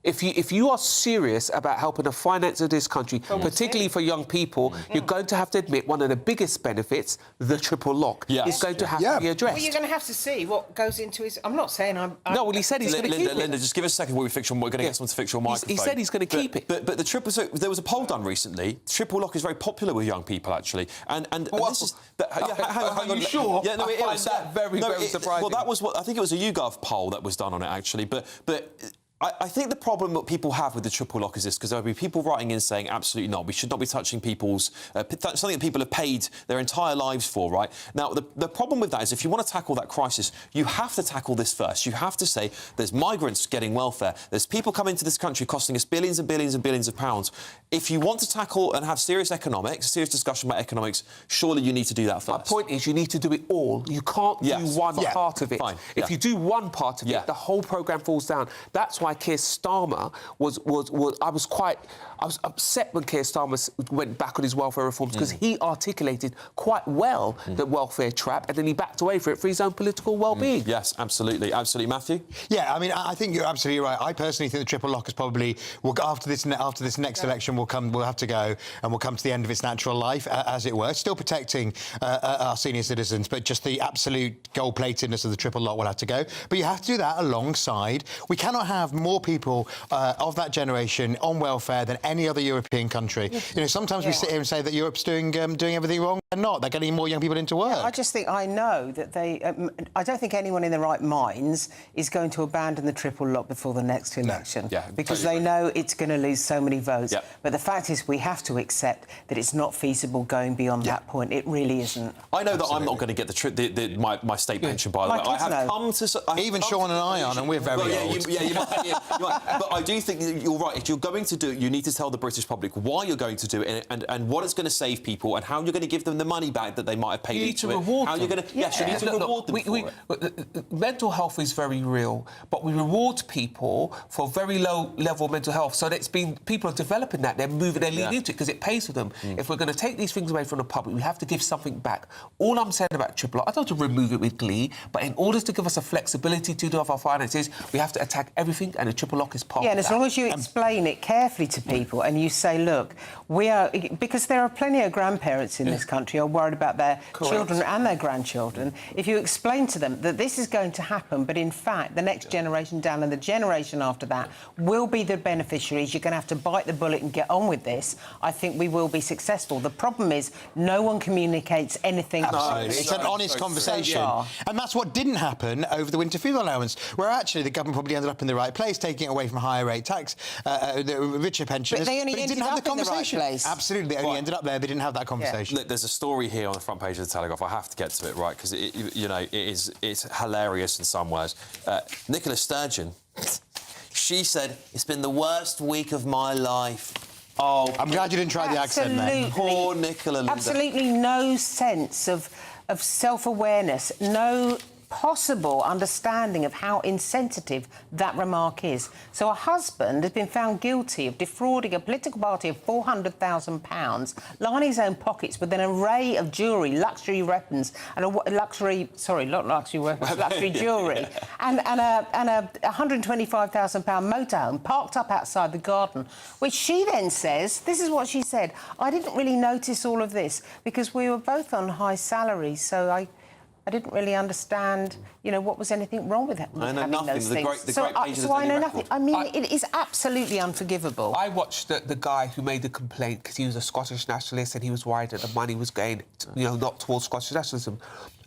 If you are serious about helping the finance of this country, particularly for young people, you're going to have to admit one of the biggest benefits, the triple lock, is going to have to be addressed. Well, you're going to have to see what goes into his... I'm not saying I'm... No, well, he said he's going to keep it. Linda, just give us a second while we're going to get someone to fix your microphone. He said he's going to keep it. But the triple... So there was a poll done recently. Triple lock is very popular with young people, actually. And this is... Are you sure? Yeah, no, it is. That very surprising. Well, that was what... I think it was a YouGov poll that was done on it, actually. But I think the problem that people have with the triple lock is this, because there'll be people writing in saying, absolutely not, we should not be touching people's... something that people have paid their entire lives for, right? Now, the problem with that is if you want to tackle that crisis, you have to tackle this first. You have to say there's migrants getting welfare, there's people coming to this country costing us billions and billions and billions of pounds. If you want to tackle and have serious economics, serious discussion about economics, surely you need to do that first. My point is you need to do it all. You can't do one part of it. Fine. If you do one part of it, the whole programme falls down. That's why Keir Starmer I was upset when Keir Starmer went back on his welfare reforms because he articulated quite well the welfare trap and then he backed away from it for his own political well-being. Yes, absolutely. Absolutely. Matthew? Yeah, I mean, I think you're absolutely right. I personally think the triple lock is probably... after this next election we'll have to go and we'll come to the end of its natural life, as it were. Still protecting our senior citizens, but just the absolute gold-platedness of the triple lock will have to go. But you have to do that alongside... We cannot have more people of that generation on welfare than any other European country. You know, sometimes we sit here and say that Europe's doing everything wrong. They're not. They're getting more young people into work. I just think I know that they... I don't think anyone in their right minds is going to abandon the triple lock before the next election because they know it's going to lose so many votes. But the fact is we have to accept that it's not feasible going beyond that point. It really isn't. I know that I'm not going to get my state pension, by the way. I have come to... Even Sean and I aren't, and we're very old. You might. But I do think that you're right. If you're going to do it, you need to tell the British public why you're going to do it and what it's going to save people and how you're going to give them the money back that they might have paid. You need to reward them. How you're going to... Yes, you need to reward them mental health is very real, but we reward people for very low level mental health. So it's been... People are developing that. They're leaning into it because it pays for them. If we're going to take these things away from the public, we have to give something back. All I'm saying about triple lock, I don't want to remove it with glee, but in order to give us a flexibility to do our finances, we have to attack everything, and the triple lock is part of that. Yeah, and as long as you explain it carefully to people and you say, look, we are... Because there are plenty of grandparents in this country who are worried about their children and their grandchildren. If you explain to them that this is going to happen, but in fact the next generation down and the generation after that will be the beneficiaries, you're going to have to bite the bullet and get on with this, I think we will be successful. The problem is no one communicates anything. Absolutely. It's an honest conversation. And that's what didn't happen over the winter fuel allowance, where actually the government probably ended up in the right place, taking it away from higher rate tax, the richer pensioners. But they only ended up in the right place. Absolutely, they only ended up there. They didn't have that conversation. Look, there's a story here on the front page of the Telegraph. I have to get to it, right, because it's hilarious in some ways. Nicola Sturgeon, she said, it's been the worst week of my life. Oh, I'm glad you didn't try the accent then. Poor Nicola, Linda. Absolutely no sense of self-awareness, no possible understanding of how insensitive that remark is. So a husband has been found guilty of defrauding a political party of £400,000, lining his own pockets with an array of jewellery, luxury weapons, and luxury jewellery, and a £125,000 motorhome parked up outside the garden, which she then says, this is what she said, I didn't really notice all of this because we were both on high salaries, so I didn't really understand, what was anything wrong with having those things. So I know nothing. I mean, it is absolutely unforgivable. I watched the guy who made the complaint because he was a Scottish nationalist and he was worried that the money was going, not towards Scottish nationalism.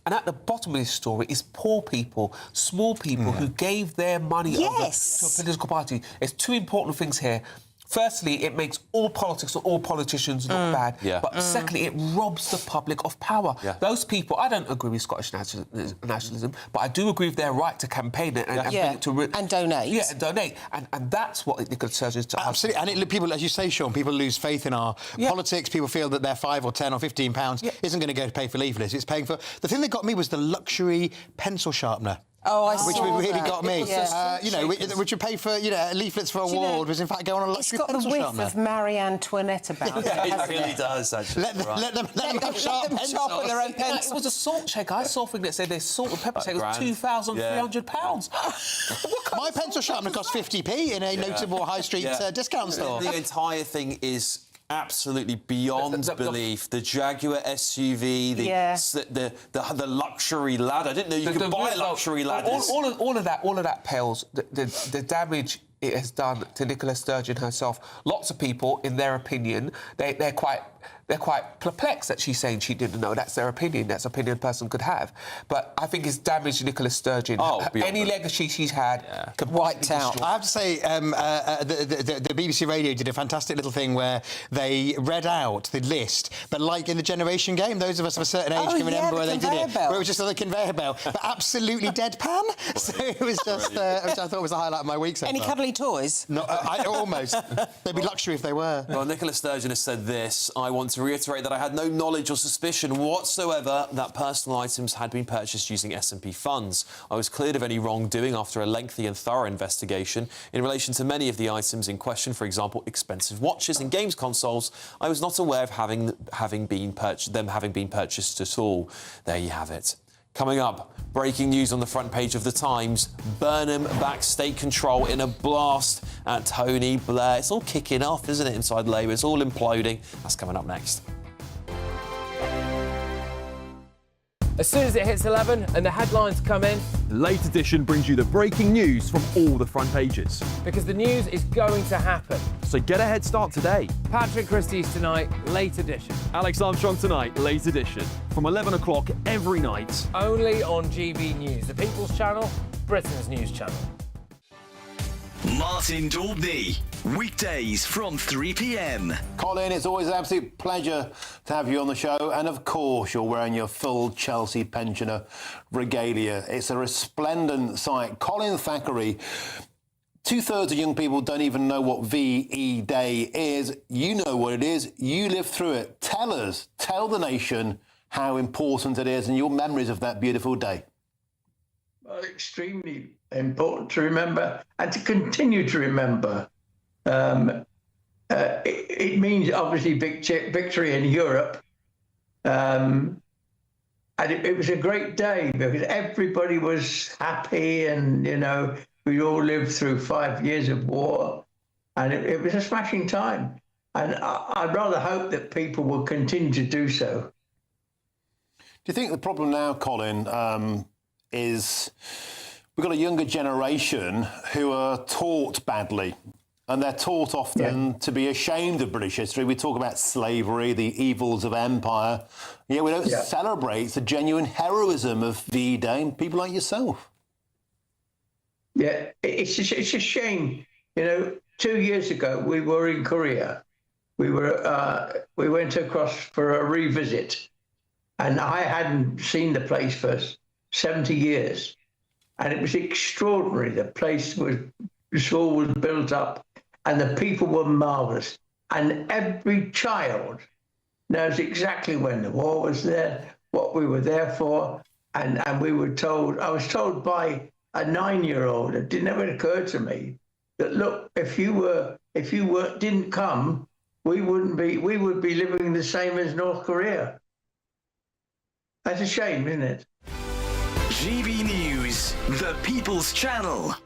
And at the bottom of this story is poor people, small people who gave their money over to a political party. There's two important things here. Firstly, it makes all politics or all politicians look bad. Yeah. But secondly, it robs the public of power. Yeah. Those people, I don't agree with Scottish nationalism, but I do agree with their right to campaign it and bring it to... and donate. Yeah, and donate. And that's what Nicola Sturgeon's... Absolutely. And people, as you say, Sean, people lose faith in our politics. People feel that their £5 or £10 or £15 isn't going to go to pay for leaflets. It's paying for... The thing that got me was the luxury pencil sharpener. Oh, I which saw really that. got me. Which would pay for, leaflets for a ward, was in fact go on a luxury pencil sharpener. It's got the whiff of Marie Antoinette about it, it really does, actually. Let them have sharp pencils. Their own pencils. It was a salt check. I saw a thing that said their salt and pepper check was £2,300. My pencil sharpener cost 50p in a notable high street discount store. The entire thing is absolutely beyond belief. The Jaguar SUV, the luxury ladder. I didn't know you could buy luxury ladders. All of that pales the damage it has done to Nicola Sturgeon herself. Lots of people, in their opinion, they're quite perplexed that she's saying she didn't know. That's their opinion. That's an opinion a person could have. But I think it's damaged Nicola Sturgeon. Any legacy she's had, wiped out. I have to say, the BBC Radio did a fantastic little thing where they read out the list, but like in the Generation Game, those of us of a certain age can remember where they did it, where it was just on the conveyor belt, but absolutely deadpan. So it was just, which I thought was the highlight of my week so Any far. cuddly toys? No, almost. They'd be luxury if they were. Well, Nicola Sturgeon has said this: I want to reiterate that I had no knowledge or suspicion whatsoever that personal items had been purchased using S&P funds. I was cleared of any wrongdoing after a lengthy and thorough investigation. In relation to many of the items in question, for example, expensive watches and games consoles, I was not aware of having been purchased at all. There you have it. Coming up, breaking news on the front page of The Times. Burnham backs state control in a blast at Tony Blair. It's all kicking off, isn't it, inside Labour? It's all imploding. That's coming up next. As soon as it hits 11 and the headlines come in... The Late Edition brings you the breaking news from all the front pages. Because the news is going to happen. So get a head start today. Patrick Christie's tonight, Late Edition. Alex Armstrong tonight, Late Edition. From 11 o'clock every night. Only on GB News, the People's Channel, Britain's news channel. Martin Daubney, weekdays from 3 p.m. Colin, it's always an absolute pleasure to have you on the show. And of course, you're wearing your full Chelsea pensioner regalia. It's a resplendent sight. Colin Thackeray, 2/3 of young people don't even know what VE Day is. You know what it is. You lived through it. Tell the nation how important it is and your memories of that beautiful day. Well, extremely important to remember and to continue to remember. It means, obviously, victory in Europe. And it was a great day because everybody was happy and, we all lived through 5 years of war. And it was a smashing time. And I'd rather hope that people will continue to do so. Do you think the problem now, Colin, is we've got a younger generation who are taught badly, and they're taught often to be ashamed of British history. We talk about slavery, the evils of empire, yet we don't celebrate the genuine heroism of V-Day and people like yourself. Yeah, it's a shame. 2 years ago, we were in Korea. We went across for a revisit, and I hadn't seen the place for 70 years. And it was extraordinary. The place was built up and the people were marvellous. And every child knows exactly when the war was there, what we were there for, and we were told, I was told by a 9-year-old, it never occurred to me, that look, if you didn't come, we would be living the same as North Korea. That's a shame, isn't it? GB News, the People's Channel.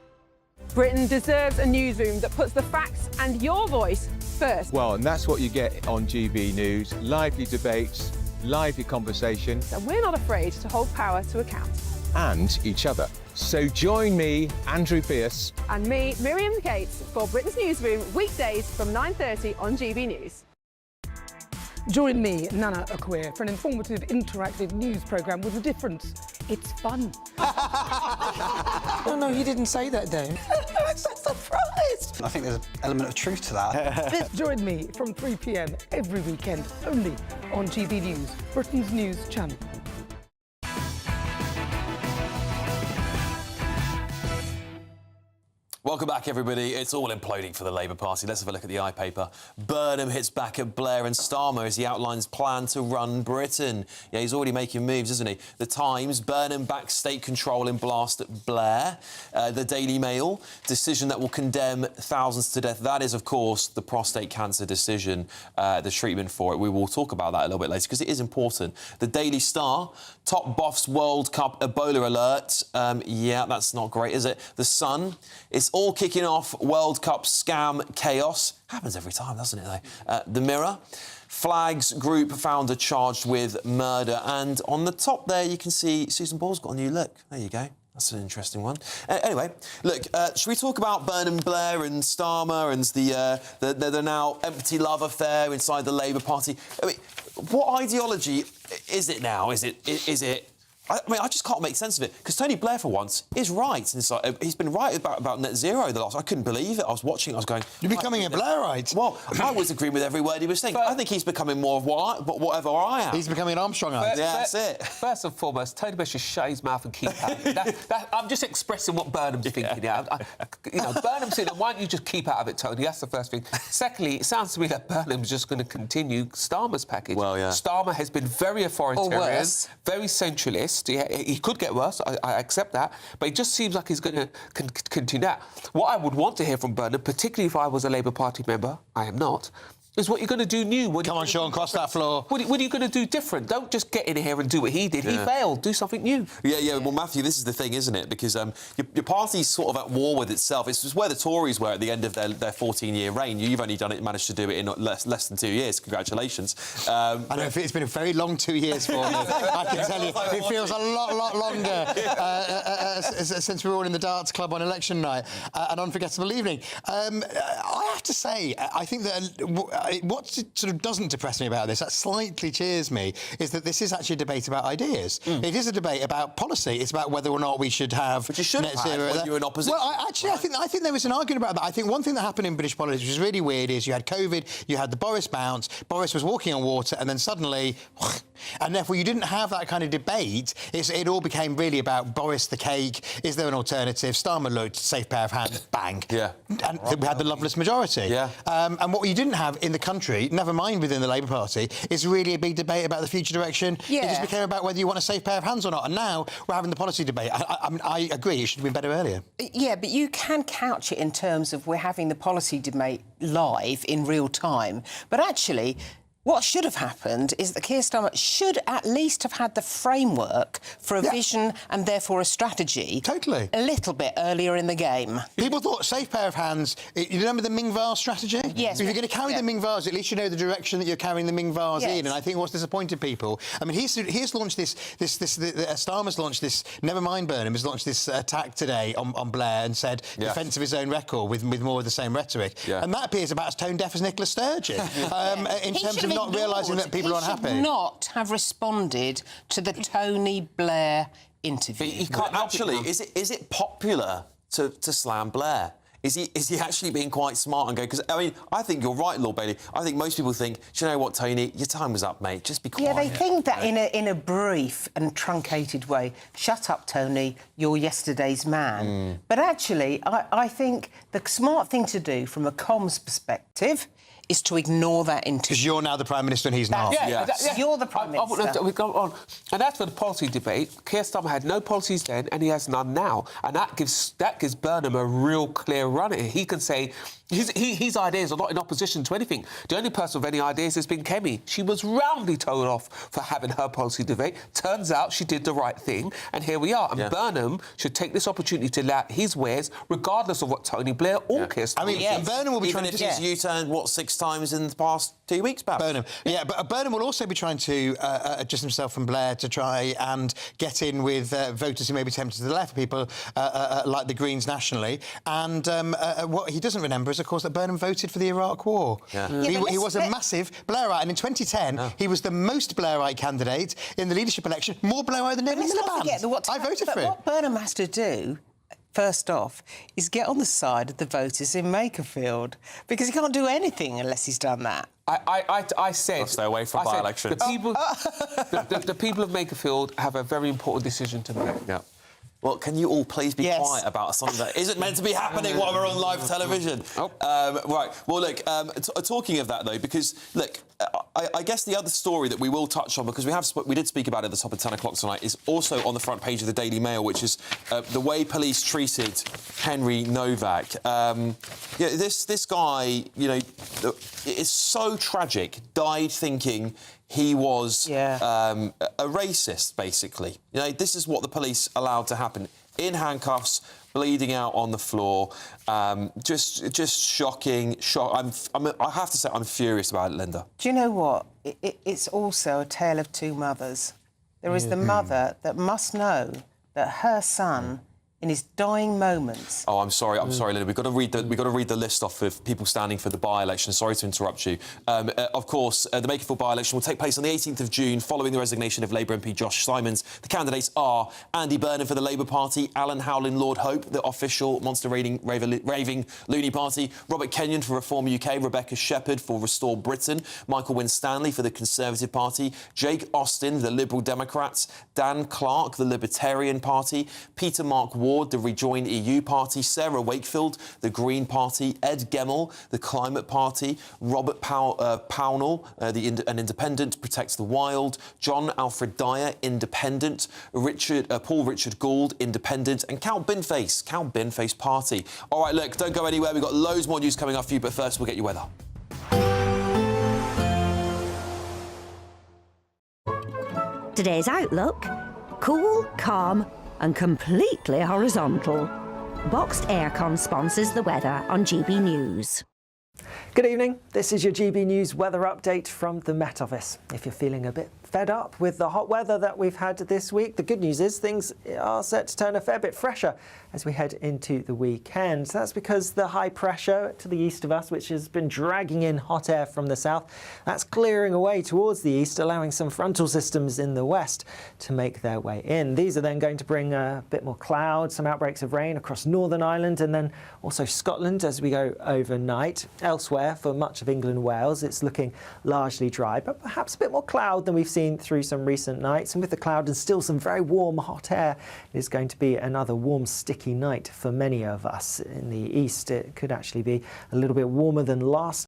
Britain deserves a newsroom that puts the facts and your voice first. Well, and that's what you get on GB News. Lively debates, lively conversation. And we're not afraid to hold power to account. And each other. So join me, Andrew Pierce. And me, Miriam Gates, for Britain's Newsroom, weekdays from 9:30 on GB News. Join me, Nana Akwe, for an informative, interactive news programme with a difference. It's fun. No, he didn't say that, Dave. I'm so surprised. I think there's an element of truth to that. Join me from 3 p.m. every weekend, only on GB News, Britain's news channel. Welcome back, everybody. It's all imploding for the Labour Party. Let's have a look at the iPaper. Burnham hits back at Blair and Starmer as he outlines plan to run Britain. Yeah, he's already making moves, isn't he? The Times, Burnham backs state control in blast at Blair. The Daily Mail, decision that will condemn thousands to death. That is, of course, the prostate cancer decision, the treatment for it. We will talk about that a little bit later because it is important. The Daily Star, top boffs World Cup Ebola alert. Yeah, that's not great, is it? The Sun, it's all kicking off World Cup scam chaos. Happens every time, doesn't it, though? The Mirror, Flags Group founder charged with murder. And on the top there, you can see Susan Ball's got a new look. There you go. That's an interesting one. Anyway, look, should we talk about Burnham, Blair and Starmer and the now empty love affair inside the Labour Party? I mean, what ideology is it now? Is it... I mean, I just can't make sense of it, because Tony Blair, for once, is right. He's been right about net zero the last... I couldn't believe it. I was watching, I was going... You're becoming a Blairite. Well, I was agreeing with every word he was saying. I think he's becoming more of whatever I am. He's becoming an Armstrongite. Yeah, that's it. First and foremost, Tony Blair should shut his mouth and keep out of it. I'm just expressing what Burnham's thinking. Yeah. Burnham's saying, why don't you just keep out of it, Tony? That's the first thing. Secondly, it sounds to me that Burnham's just going to continue Starmer's package. Well, yeah. Starmer has been very authoritarian, very centralist. He could get worse, I accept that, but it just seems like he's going to continue that. What I would want to hear from Burnham, particularly if I was a Labour Party member, I am not, is what you're going to do new. Come on, Sean, cross that floor. What are you going to do different? Don't just get in here and do what he did. Yeah. He failed. Do something new. Yeah. Well, Matthew, this is the thing, isn't it? Because your party's sort of at war with itself. It's just where the Tories were at the end of their 14-year reign. You've only managed to do it in less than 2 years. Congratulations. I know it's been a very long 2 years for me. I can tell you, it feels a lot longer since we were all in the darts club on election night. An unforgettable evening. I have to say, I think that what sort of doesn't depress me about this, that slightly cheers me, is that this is actually a debate about ideas. It is a debate about policy. It's about whether or not we should have net zero. When you're in opposition. Well, I think there was an argument about that. I think one thing that happened in British politics, which is really weird, is you had COVID, you had the Boris bounce, Boris was walking on water, and then suddenly... And therefore, you didn't have that kind of debate. It all became really about Boris the cake. Is there an alternative? Starmer looked, safe pair of hands, bang. Yeah. And we had the loveless majority. Yeah. And what you didn't have in the country, never mind within the Labour Party, is really a big debate about the future direction. Yeah. It just became about whether you want a safe pair of hands or not. And now we're having the policy debate. I agree, it should have been better earlier. Yeah, but you can couch it in terms of we're having the policy debate live in real time. But actually... what should have happened is that Keir Starmer should at least have had the framework for a vision and therefore a strategy. Totally. A little bit earlier in the game. People thought safe pair of hands. You remember the Ming vase strategy? Yes. If you're going to carry the Ming vase, at least you know the direction that you're carrying the Ming vase in. And I think what's disappointed people. I mean, he's launched Starmer's launched this. Never mind Burnham has launched this attack today on Blair and said defence of his own record with more of the same rhetoric. Yeah. And that appears about as tone deaf as Nicola Sturgeon in terms of not realising that people are unhappy. He should not have responded to the Tony Blair interview. But he can't actually. Is it popular to slam Blair? Is he actually being quite smart and go? Because I mean, I think you're right, Lord Bailey. I think most people think, do you know what, Tony, your time was up, mate. Just be quiet. Yeah, they think that in a brief and truncated way. Shut up, Tony. You're yesterday's man. But actually, I think the smart thing to do from a comms perspective is to ignore that interview. Because you're now the Prime Minister and he's not. You're the Prime Minister. We go on. And as for the policy debate, Keir Starmer had no policies then and he has none now. And that gives Burnham a real clear run at it. He can say his ideas are not in opposition to anything. The only person with any ideas has been Kemi. She was roundly told off for having her policy debate. Turns out she did the right thing, and here we are. And Burnham should take this opportunity to lay out his wares, regardless of what Tony Blair or Keir Starmer Burnham will be even trying if to... he's U-turned, 6 times in the past 2 weeks, perhaps? Burnham. Yeah, but Burnham will also be trying to adjust himself from Blair to try and get in with voters who may be tempted to the left, people like the Greens nationally. And what he doesn't remember is, of course, that Burnham voted for the Iraq War. He was a massive Blairite, and in 2010 he was the most Blairite candidate in the leadership election, more Blairite than Neville Miliband. I voted for him. What Burnham has to do, first off, is get on the side of the voters in Makerfield, because he can't do anything unless he's done that. I said... I'll stay away from by-elections. The people of Makerfield have a very important decision to make. Yeah. Well, can you all please be quiet about something that isn't meant to be happening while we're on live television? Right. Well, look, talking of that, though, because, look, I guess the other story that we will touch on, because we did speak about it at the top of 10 o'clock tonight, is also on the front page of the Daily Mail, which is the way police treated Henry Novak. This guy, is so tragic, died thinking he was a racist, basically. This is what the police allowed to happen. In handcuffs, bleeding out on the floor. Just shocking. I have to say, I'm furious about it, Linda. Do you know what? It's also a tale of two mothers. There is the mother that must know that her son, in his dying moments... Oh, I'm sorry, Linda. We've got to read the list off of people standing for the by-election. Sorry to interrupt you. Of course, the Makerfield by-election will take place on the 18th of June, following the resignation of Labour MP Josh Simons. The candidates are Andy Burnham for the Labour Party, Alan Howlin Lord Hope, the official monster-raving loony party, Robert Kenyon for Reform UK, Rebecca Shepherd for Restore Britain, Michael Winstanley for the Conservative Party, Jake Austin, the Liberal Democrats, Dan Clark, the Libertarian Party, Peter Mark Ward, the Rejoin EU Party, Sarah Wakefield, the Green Party, Ed Gemmell, the Climate Party, Robert Pownall, an independent, Protect the Wild, John Alfred Dyer, independent, Paul Richard Gould, independent, and Count Binface Party. All right, look, don't go anywhere. We've got loads more news coming up for you, but first we'll get you weather. Today's outlook: cool, calm and completely horizontal. Boxed Aircon sponsors the weather on GB News. Good evening. This is your GB News weather update from the Met Office. If you're feeling a bit fed up with the hot weather that we've had this week, the good news is things are set to turn a fair bit fresher as we head into the weekend. That's because the high pressure to the east of us, which has been dragging in hot air from the south, that's clearing away towards the east, allowing some frontal systems in the west to make their way in. These are then going to bring a bit more cloud, some outbreaks of rain across Northern Ireland and then also Scotland as we go overnight. Elsewhere, for much of England and Wales, it's looking largely dry, but perhaps a bit more cloud than we've seen through some recent nights. And with the cloud and still some very warm, hot air, it is going to be another warm, sticky night for many of us. In the east, it could actually be a little bit warmer than last